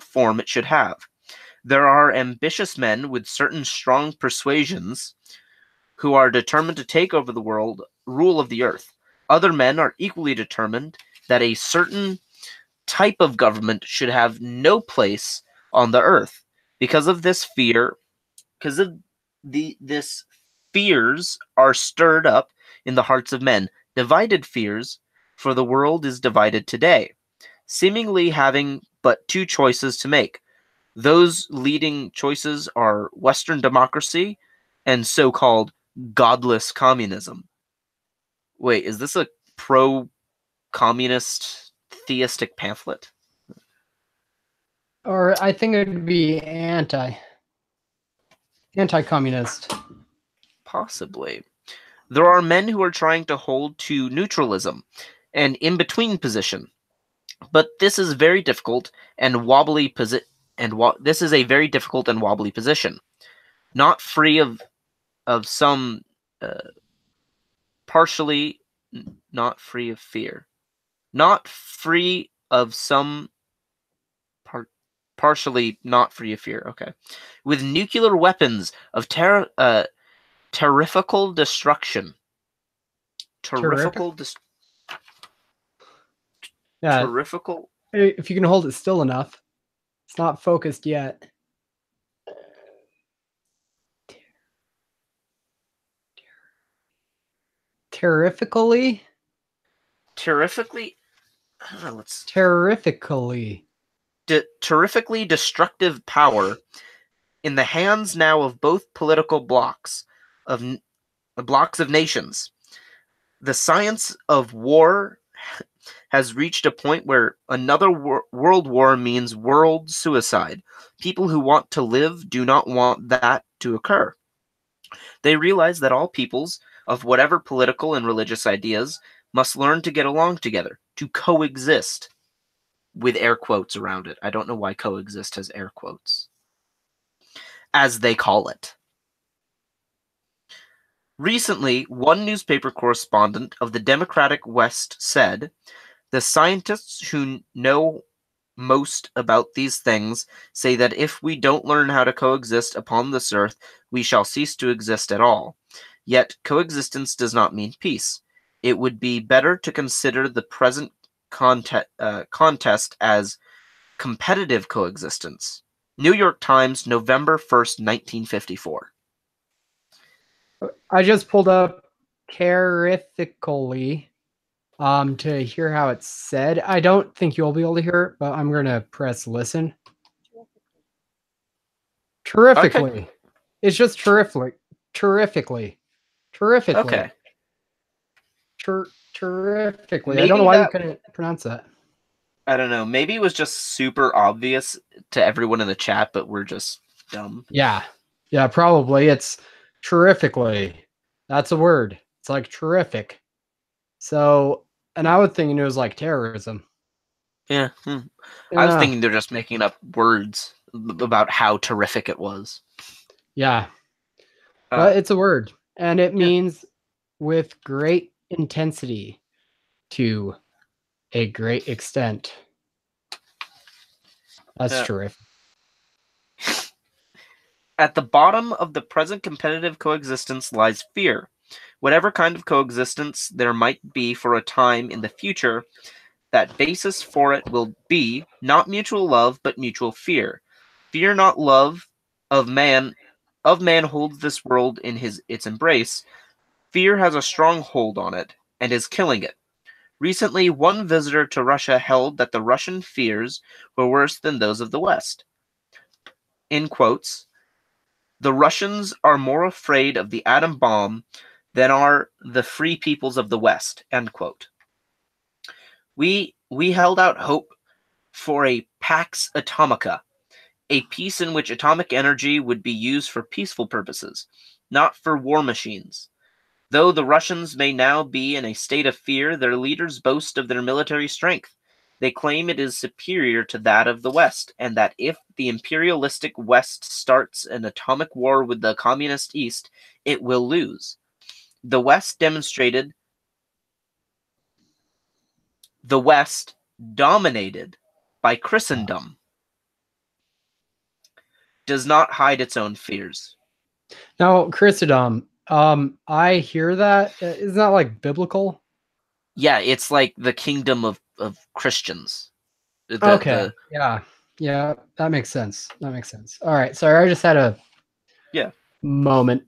form it should have. There are ambitious men with certain strong persuasions who are determined to take over the world, rule of the earth. Other men are equally determined that a certain type of government should have no place on the earth. Because of this fear, because of this fears are stirred up in the hearts of men, divided fears, for the world is divided today, seemingly having but two choices to make. Those leading choices are Western democracy and so-called godless communism. Wait, is this a pro-communist theistic pamphlet? Or I think it would be anti-communist. Possibly. There are men who are trying to hold to neutralism, an in-between position. But this is very difficult and wobbly this is a very difficult and wobbly position, not free of some partially not free of fear, not free of some partially not free of fear. Okay, with nuclear weapons of terrifical destruction. Terrific. Terrifical. Yeah, Terrifical. if you can hold it still enough. It's not focused yet. Terrifically? Terrifically. I don't know. Let's. Terrifically. Terrifically destructive power in the hands now of both political of blocks of nations. The science of war has reached a point where another world war means world suicide. People who want to live do not want that to occur. They realize that all peoples of whatever political and religious ideas must learn to get along together, to coexist, with air quotes around it. I don't know why coexist has air quotes. As they call it. Recently, one newspaper correspondent of the Democratic West said, "The scientists who know most about these things say that if we don't learn how to coexist upon this earth, we shall cease to exist at all. Yet coexistence does not mean peace. It would be better to consider the present contest as competitive coexistence." New York Times, November 1st, 1954. I just pulled up terrifically to hear how it's said. I don't think you'll be able to hear it, but I'm going to press listen. Terrifically. Okay. It's just terrifically. Terrifically. Terrifically. Okay. Terrifically. I don't know Maybe why you that, couldn't pronounce that. I don't know, maybe it was just super obvious to everyone in the chat, but we're just dumb. Yeah. Yeah, probably. It's terrifically. That's a word. It's like terrific. So, and I was thinking it was like terrorism. Yeah. I was Yeah. thinking they're just making up words about how terrific it was. Yeah. But it's a word. And it yeah. means with great intensity to a great extent. That's terrific. At the bottom of the present competitive coexistence lies fear. Whatever kind of coexistence there might be for a time in the future, that basis for it will be not mutual love, but mutual fear. Fear not love of man holds this world in its embrace. Fear has a strong hold on it and is killing it. Recently, one visitor to Russia held that the Russian fears were worse than those of the West. In quotes, "The Russians are more afraid of the atom bomb than are the free peoples of the West." End quote. We held out hope for a Pax Atomica, a peace in which atomic energy would be used for peaceful purposes, not for war machines. Though the Russians may now be in a state of fear, their leaders boast of their military strength. They claim it is superior to that of the West, and that if the imperialistic West starts an atomic war with the communist East, it will lose. The West dominated by Christendom. does not hide its own fears. Now, Christendom, I hear that. Isn't that like biblical? Yeah, it's like the kingdom of Christians. Okay. The Yeah. Yeah. That makes sense. That makes sense. All right. Sorry. I just had a yeah. moment.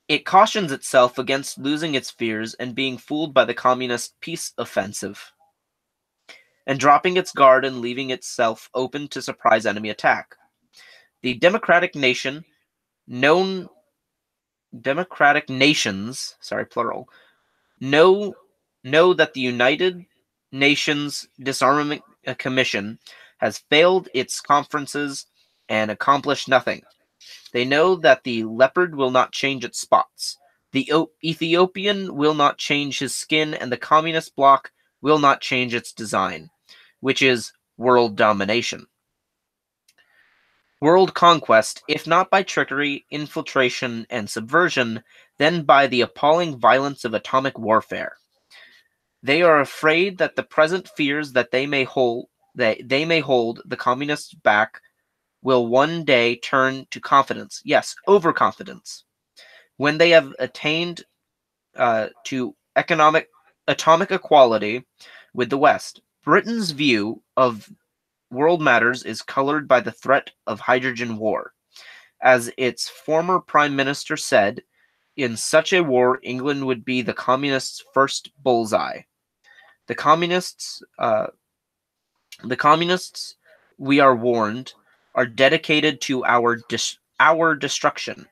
It cautions itself against losing its fears and being fooled by the communist peace offensive, and dropping its guard and leaving itself open to surprise enemy attack. The known democratic nations, sorry, plural, know know that the United Nations Disarmament Commission has failed its conferences and accomplished nothing. They know that the leopard will not change its spots. The Ethiopian will not change his skin, and the communist bloc will not change its design, which is world domination. World conquest, if not by trickery, infiltration, and subversion, then by the appalling violence of atomic warfare. They are afraid that the present fears that they may hold the communists back will one day turn to confidence, yes, overconfidence, when they have attained to atomic equality with the West. Britain's view of world matters is colored by the threat of hydrogen war. As its former prime minister said, in such a war, England would be the communists' first bullseye. The communists, uh, the communists, we are warned, are dedicated to our destruction.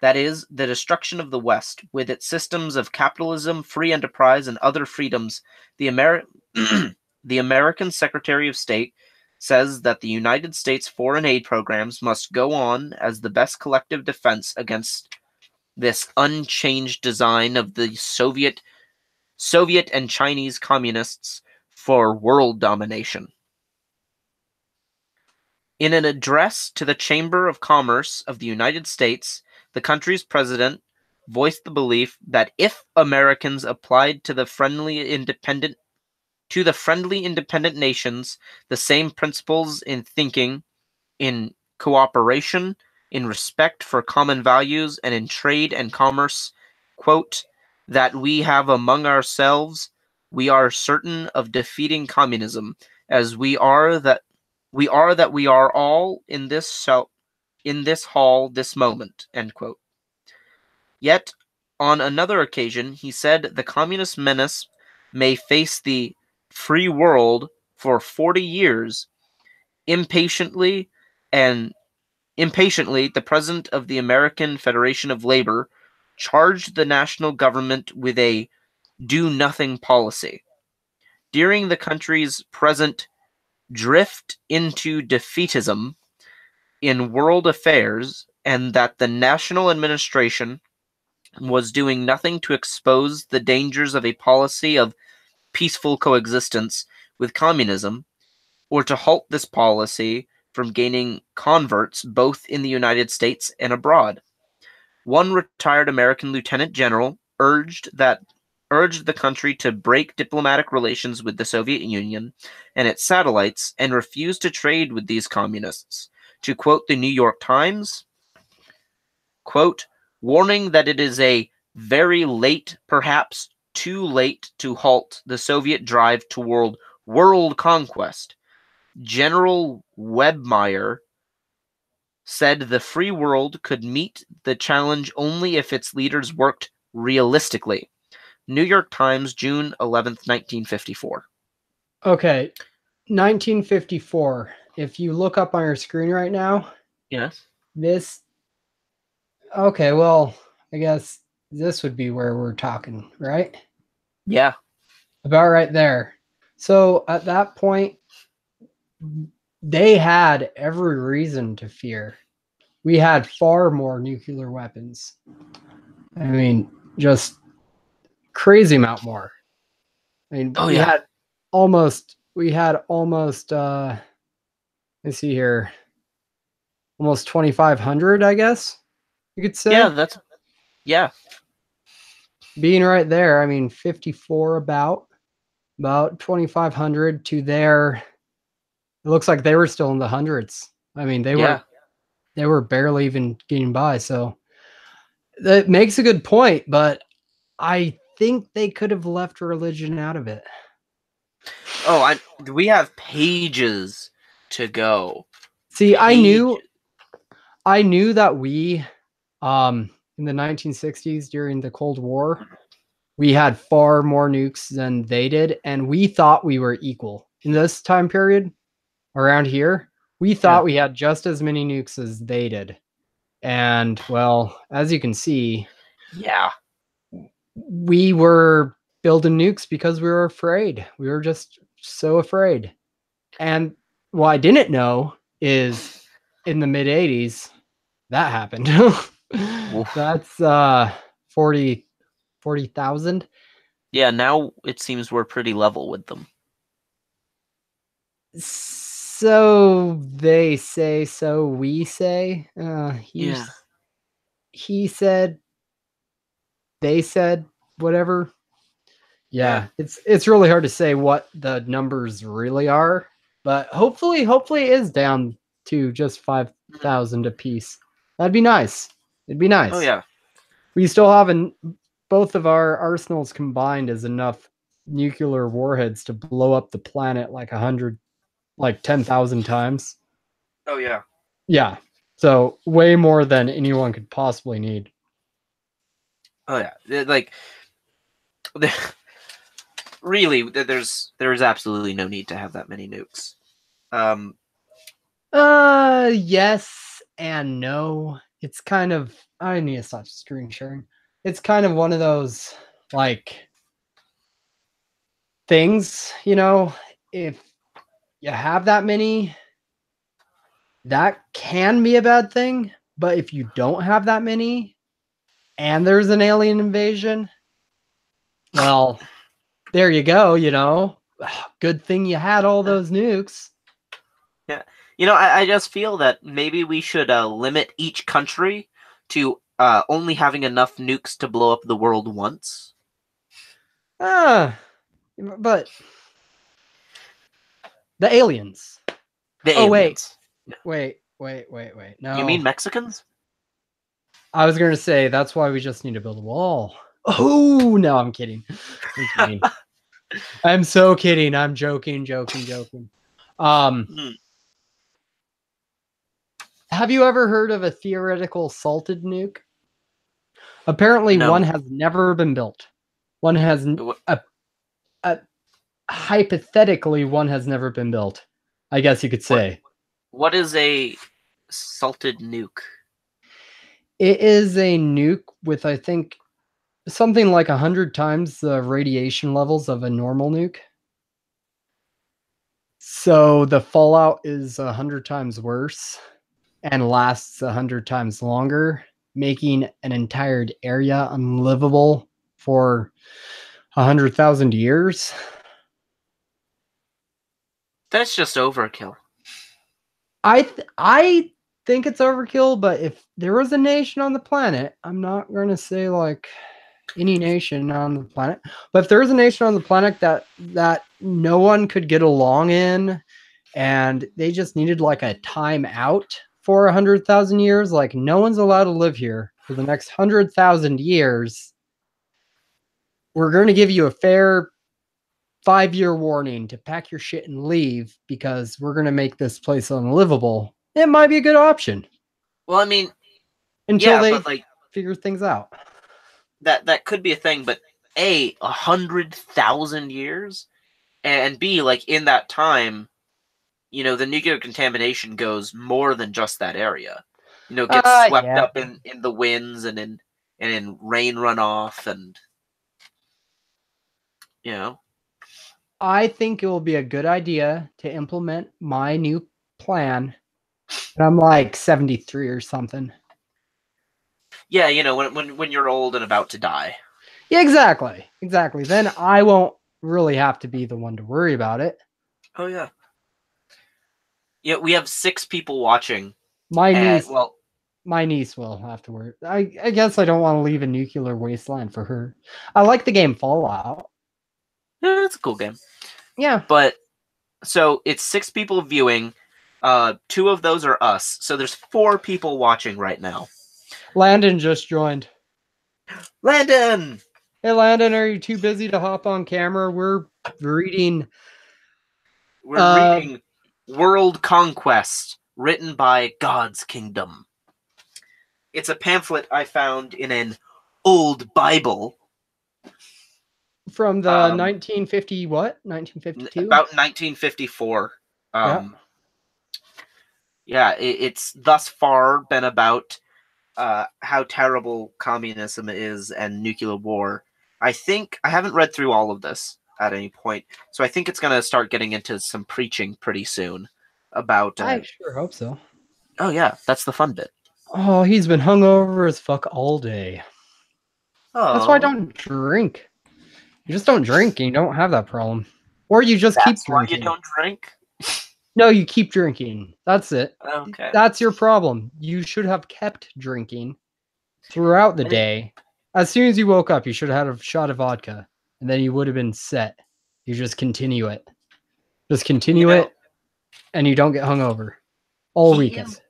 That is, the destruction of the West, with its systems of capitalism, free enterprise, and other freedoms. The, the American Secretary of State says that the United States foreign aid programs must go on as the best collective defense against this unchanged design of the Soviet and Chinese communists for world domination. In an address to the Chamber of Commerce of the United States, the country's president voiced the belief that if Americans applied to the friendly independent nations the same principles in thinking, in cooperation, in respect for common values, and in trade and commerce, quote, that we have among ourselves, we are certain of defeating communism, as we are all in this hall this moment, end quote. Yet, on another occasion, he said the communist menace may face the free world for 40 years. Impatiently, and impatiently, the president of the American Federation of Labor charged the national government with a do-nothing policy. During the country's present drift into defeatism in world affairs, and that the national administration was doing nothing to expose the dangers of a policy of peaceful coexistence with communism, or to halt this policy from gaining converts both in the United States and abroad. One retired American lieutenant general urged the country to break diplomatic relations with the Soviet Union and its satellites and refuse to trade with these communists. To quote the New York Times, quote, warning that it is a very late, perhaps too late, to halt the Soviet drive toward world conquest. General Webmeyer said the free world could meet the challenge only if its leaders worked realistically. New York Times, June 11th, 1954. Okay. 1954. If you look up on your screen right now, Yes. this. Okay. Well, I guess this would be where we're talking, right? Yeah. About right there. So at that point, they had every reason to fear. We had far more nuclear weapons. I mean, just crazy amount more. I mean, Oh, yeah. we had almost let's see here, almost 2,500, I guess you could Yeah, say. yeah. Being right there, I mean, 54 about 2,500 to there. It looks like they were still in the hundreds I mean, Yeah. they were barely even getting by. So that makes a good point, but I think they could have left religion out of it. Oh, we have pages to go. See, Pages. I knew that we in the 1960s during the Cold War, we had far more nukes than they did, and we thought we were equal. In this time period around here, we Yeah. thought we had just as many nukes as they did. And well, as you can see, Yeah. we were building nukes because we were afraid. We were just so afraid. And what I didn't know is in the mid 80s, that happened. Oof. That's 40,000. Yeah, now it seems we're pretty level with them. So they say, so we say. Yeah. He said, they said, whatever. Yeah. Yeah, it's really hard to say what the numbers really are, but hopefully it is down to just 5,000 apiece. That'd be nice. It'd be Oh nice. yeah. We still have both of our arsenals combined is enough nuclear warheads to blow up the planet like 100, like 10,000 times. Oh yeah. Yeah. So way more than anyone could possibly need. Oh yeah. Like really, there's absolutely no need to have that many nukes. Um. Yes and no. It's kind of, I need to stop screen sharing. It's kind of one of those like things, if you have that many, that can be a bad thing. But if you don't have that many and there's an alien invasion, well, there you go. Good thing you had all those nukes. Yeah. I just feel that maybe we should limit each country to only having enough nukes to blow up the world once. Ah, but the aliens. The Oh, wait. aliens. Wait. You mean No. Mexicans? I was going to say that's why we just need to build a wall. Oh, no, I'm kidding. I'm kidding. I'm so kidding. I'm joking. Um, Hmm. have you ever heard of a theoretical salted nuke? Apparently, one No. has never been built. One has What, a hypothetically one has never been built. I guess you could what say what is a salted nuke? it is a nuke with, I think, something like 100 times the radiation levels of a normal nuke. So the fallout is 100 times worse and lasts 100 times longer, making an entire area unlivable for 100,000 years. That's just overkill. I think it's overkill, but if there was a nation on the planet, I'm not going to say like any nation on the planet, but if there was a nation on the planet that no one could get along in, and they just needed like a time out for 100,000 years, like no one's allowed to live here for the next 100,000 years. We're going to give you a fair 5-year warning to pack your shit and leave because we're going to make this place unlivable. It might be a good option Well, I mean, until yeah, they but like figure things out. that could be a thing, but A, 100,000 years, and B, like in that time, the nuclear contamination goes more than just that area. Gets swept Yeah. up in the winds and in rain runoff and you know. I think it will be a good idea to implement my new plan. And I'm like 73 or something. Yeah, when you're old and about to die. Yeah, exactly. Then I won't really have to be the one to worry about it. Oh yeah. Yeah, we have 6 people watching, My and niece, well, my niece will have to worry. I guess I don't want to leave a nuclear wasteland for her. I like the game Fallout. yeah, it's a cool game. Yeah. But so it's 6 people viewing. Two of those are us. So there's 4 people watching right now. Landon just joined. Landon! Hey, Landon, are you too busy to hop on camera? We're reading. We're reading World Conquest, written by God's Kingdom. It's a pamphlet I found in an old Bible. From the 1950 what? 1952? About 1954. Yeah, it's thus far been about how terrible communism is and nuclear war. I think I haven't read through all of this at any point, so I think it's going to start getting into some preaching pretty soon about. I sure hope so. Oh yeah, that's the fun bit. Oh, he's been hungover as fuck all day. Oh, that's why I don't drink. You just don't drink and you don't have that problem. Or you just keep drinking. Why you don't drink? No, you keep drinking. That's it. Okay. That's your problem. You should have kept drinking throughout the day. As soon as you woke up, you should have had a shot of vodka, and then you would have been set. You just continue it. Just continue it, and you don't get hungover all weekend.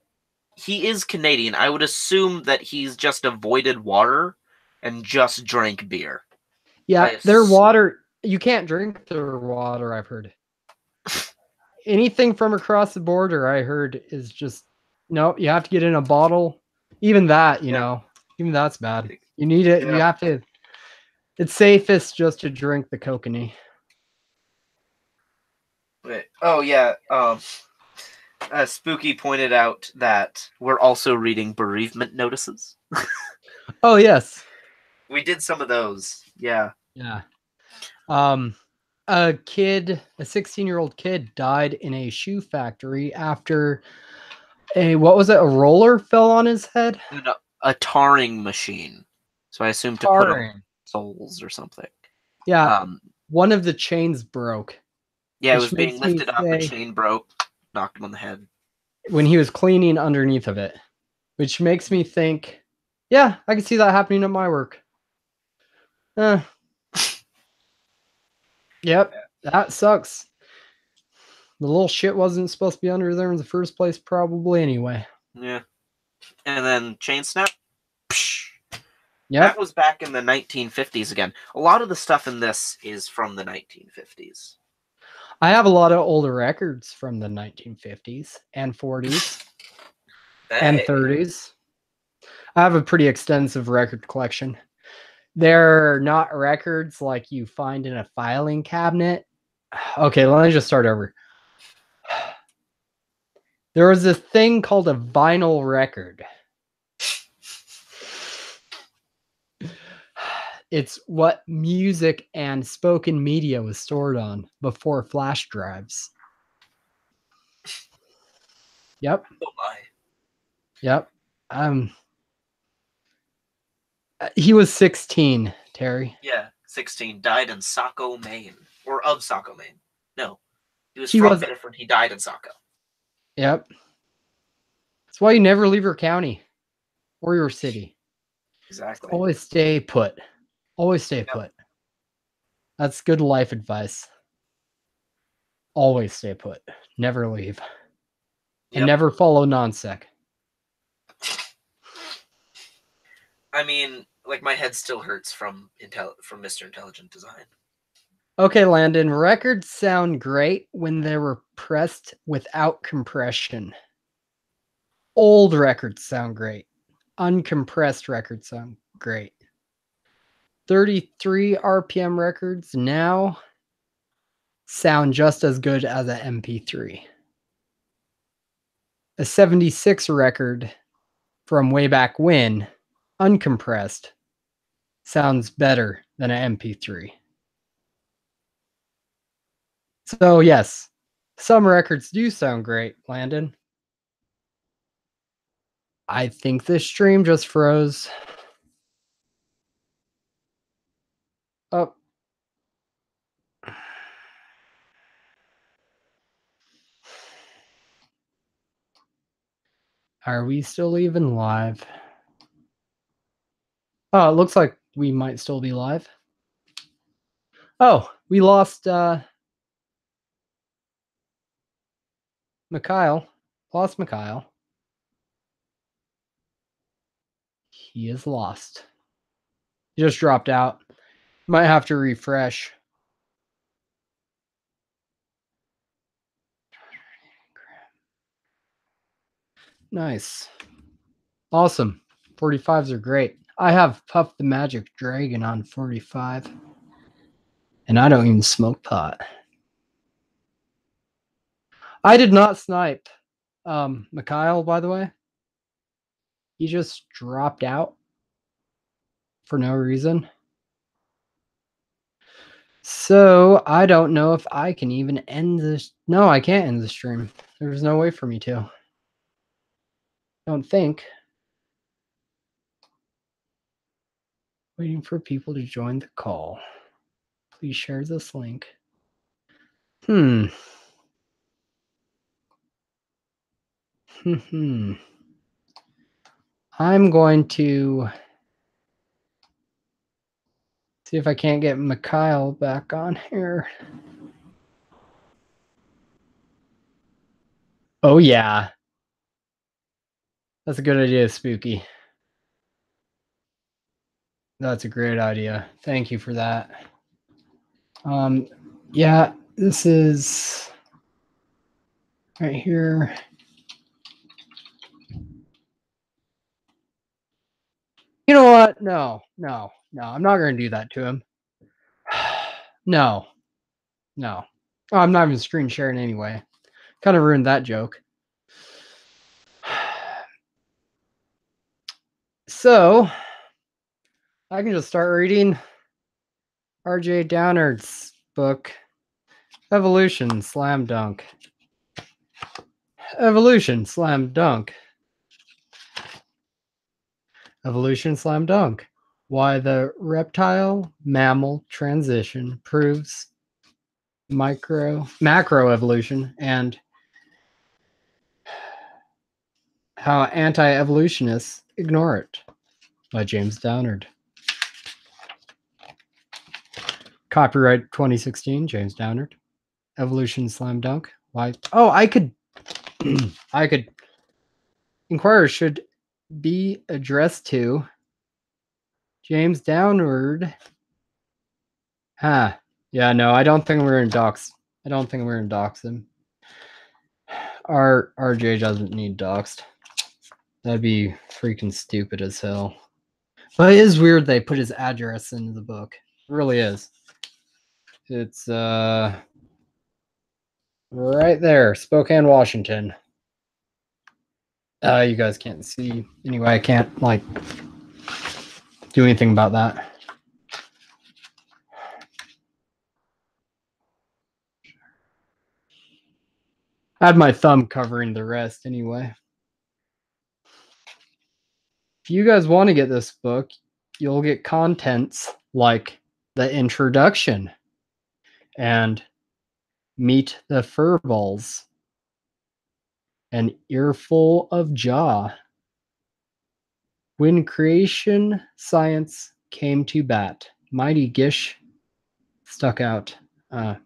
He is Canadian. I would assume that he's just avoided water and just drank beer. Yeah, their water, you can't drink their water, I've heard. Anything from across the border, I heard, is just, no, you have to get in a bottle. Even that, you know, even that's bad. You need it. You have to, it's safest just to drink the kokanee. Wait. Oh, yeah. Spooky pointed out that we're also reading bereavement notices. Oh, yes. We did some of those. Yeah. Yeah. A 16-year-old kid died in a shoe factory after what was it? A roller fell on his head? No, a tarring machine. So I assume to put on soles or something. Yeah. One of the chains broke. Yeah, it was being lifted up, the chain broke, knocked him on the head. When he was cleaning underneath of it. Which makes me think, yeah, I can see that happening at my work. Yep, that sucks. The little shit wasn't supposed to be under there in the first place, probably anyway. Yeah. And then chain snap. Yeah. That was back in the 1950s again. A lot of the stuff in this is from the 1950s. I have a lot of older records from the 1950s and 40s and 30s. I have a pretty extensive record collection. They're not records like you find in a filing cabinet. Okay, let me just start over. There was a thing called a vinyl record. It's what music and spoken media was stored on before flash drives. Yep. Oh my. Yep. He was 16, Terry. Yeah, 16. Died in Saco, Maine. Or of Saco, Maine. No. He was from Bedford. He died in Saco. Yep. That's why you never leave your county or your city. Exactly. Always stay put. Always stay put. That's good life advice. Always stay put. Never leave. And never follow non-sec. I mean, like, my head still hurts from Mr. Intelligent Design. Okay, Landon, records sound great when they were pressed without compression. Old records sound great. Uncompressed records sound great. 33 RPM records now sound just as good as an MP3. A 76 record from way back when, uncompressed, sounds better than an MP3. So yes, some records do sound great, Landon. I think this stream just froze. Oh. Are we still even live? Oh, it looks like we might still be live. Oh, we lost Mikhail. Lost Mikhail. He is lost. He just dropped out. Might have to refresh. Nice. Awesome. 45s are great. I have Puff the Magic Dragon on 45. And I don't even smoke pot. I did not snipe Mikhail, by the way. He just dropped out for no reason. So I don't know if I can even end this. No, I can't end the stream. There's no way for me to. Don't think. Waiting for people to join the call. Please share this link. I'm going to see if I can't get Mikhail back on here. Oh, yeah. That's a good idea, Spooky. That's a great idea. Thank you for that. Yeah, this is right here. You know what? No. I'm not going to do that to him. No. Oh, I'm not even screen sharing anyway. Kind of ruined that joke. So, I can just start reading R.J. Downard's book, Evolution Slam Dunk. Evolution Slam Dunk. Evolution Slam Dunk. Why the reptile mammal transition proves macro evolution and how anti-evolutionists ignore it, by James Downard. Copyright 2016, James Downard. Evolution Slam Dunk. Why? Oh, I could inquirers should be addressed to James Downard. Yeah, no, I don't think we're in docs. I don't think we're in docs him. Our RJ doesn't need doxed. That'd be freaking stupid as hell. But it is weird they put his address into the book. It really is. It's right there, Spokane, Washington. You guys can't see. Anyway, I can't do anything about that. I had my thumb covering the rest anyway. If you guys want to get this book, you'll get contents like the introduction and Meet the Furballs, An Earful of Jaw, When Creation Science Came to Bat, Mighty Gish Stuck Out. Like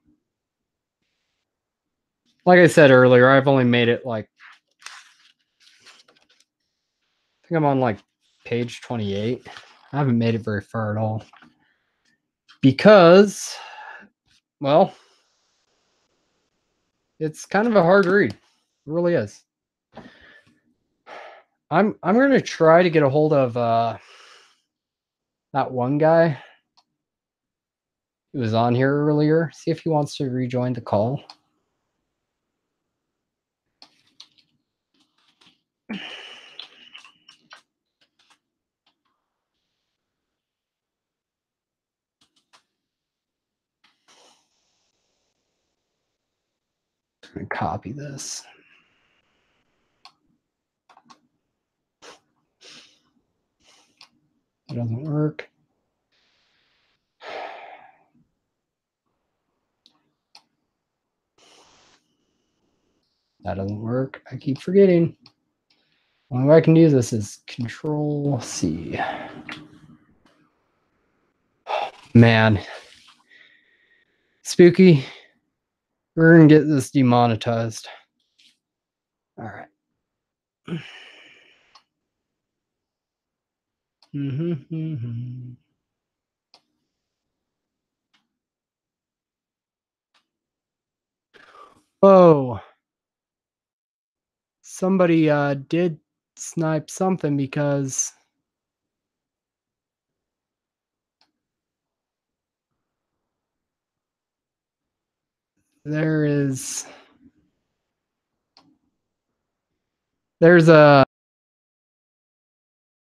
I said earlier, I've only made it I think I'm on page 28. I haven't made it very far at all. Because, well, it's kind of a hard read. It really is. I'm going to try to get a hold of that one guy who was on here earlier. See if he wants to rejoin the call. I'm going to copy this. It doesn't work. That doesn't work. I keep forgetting. Only way I can do this is Control C. Man. Spooky. We're going to get this demonetized. All right. Whoa. Somebody did snipe something because there's a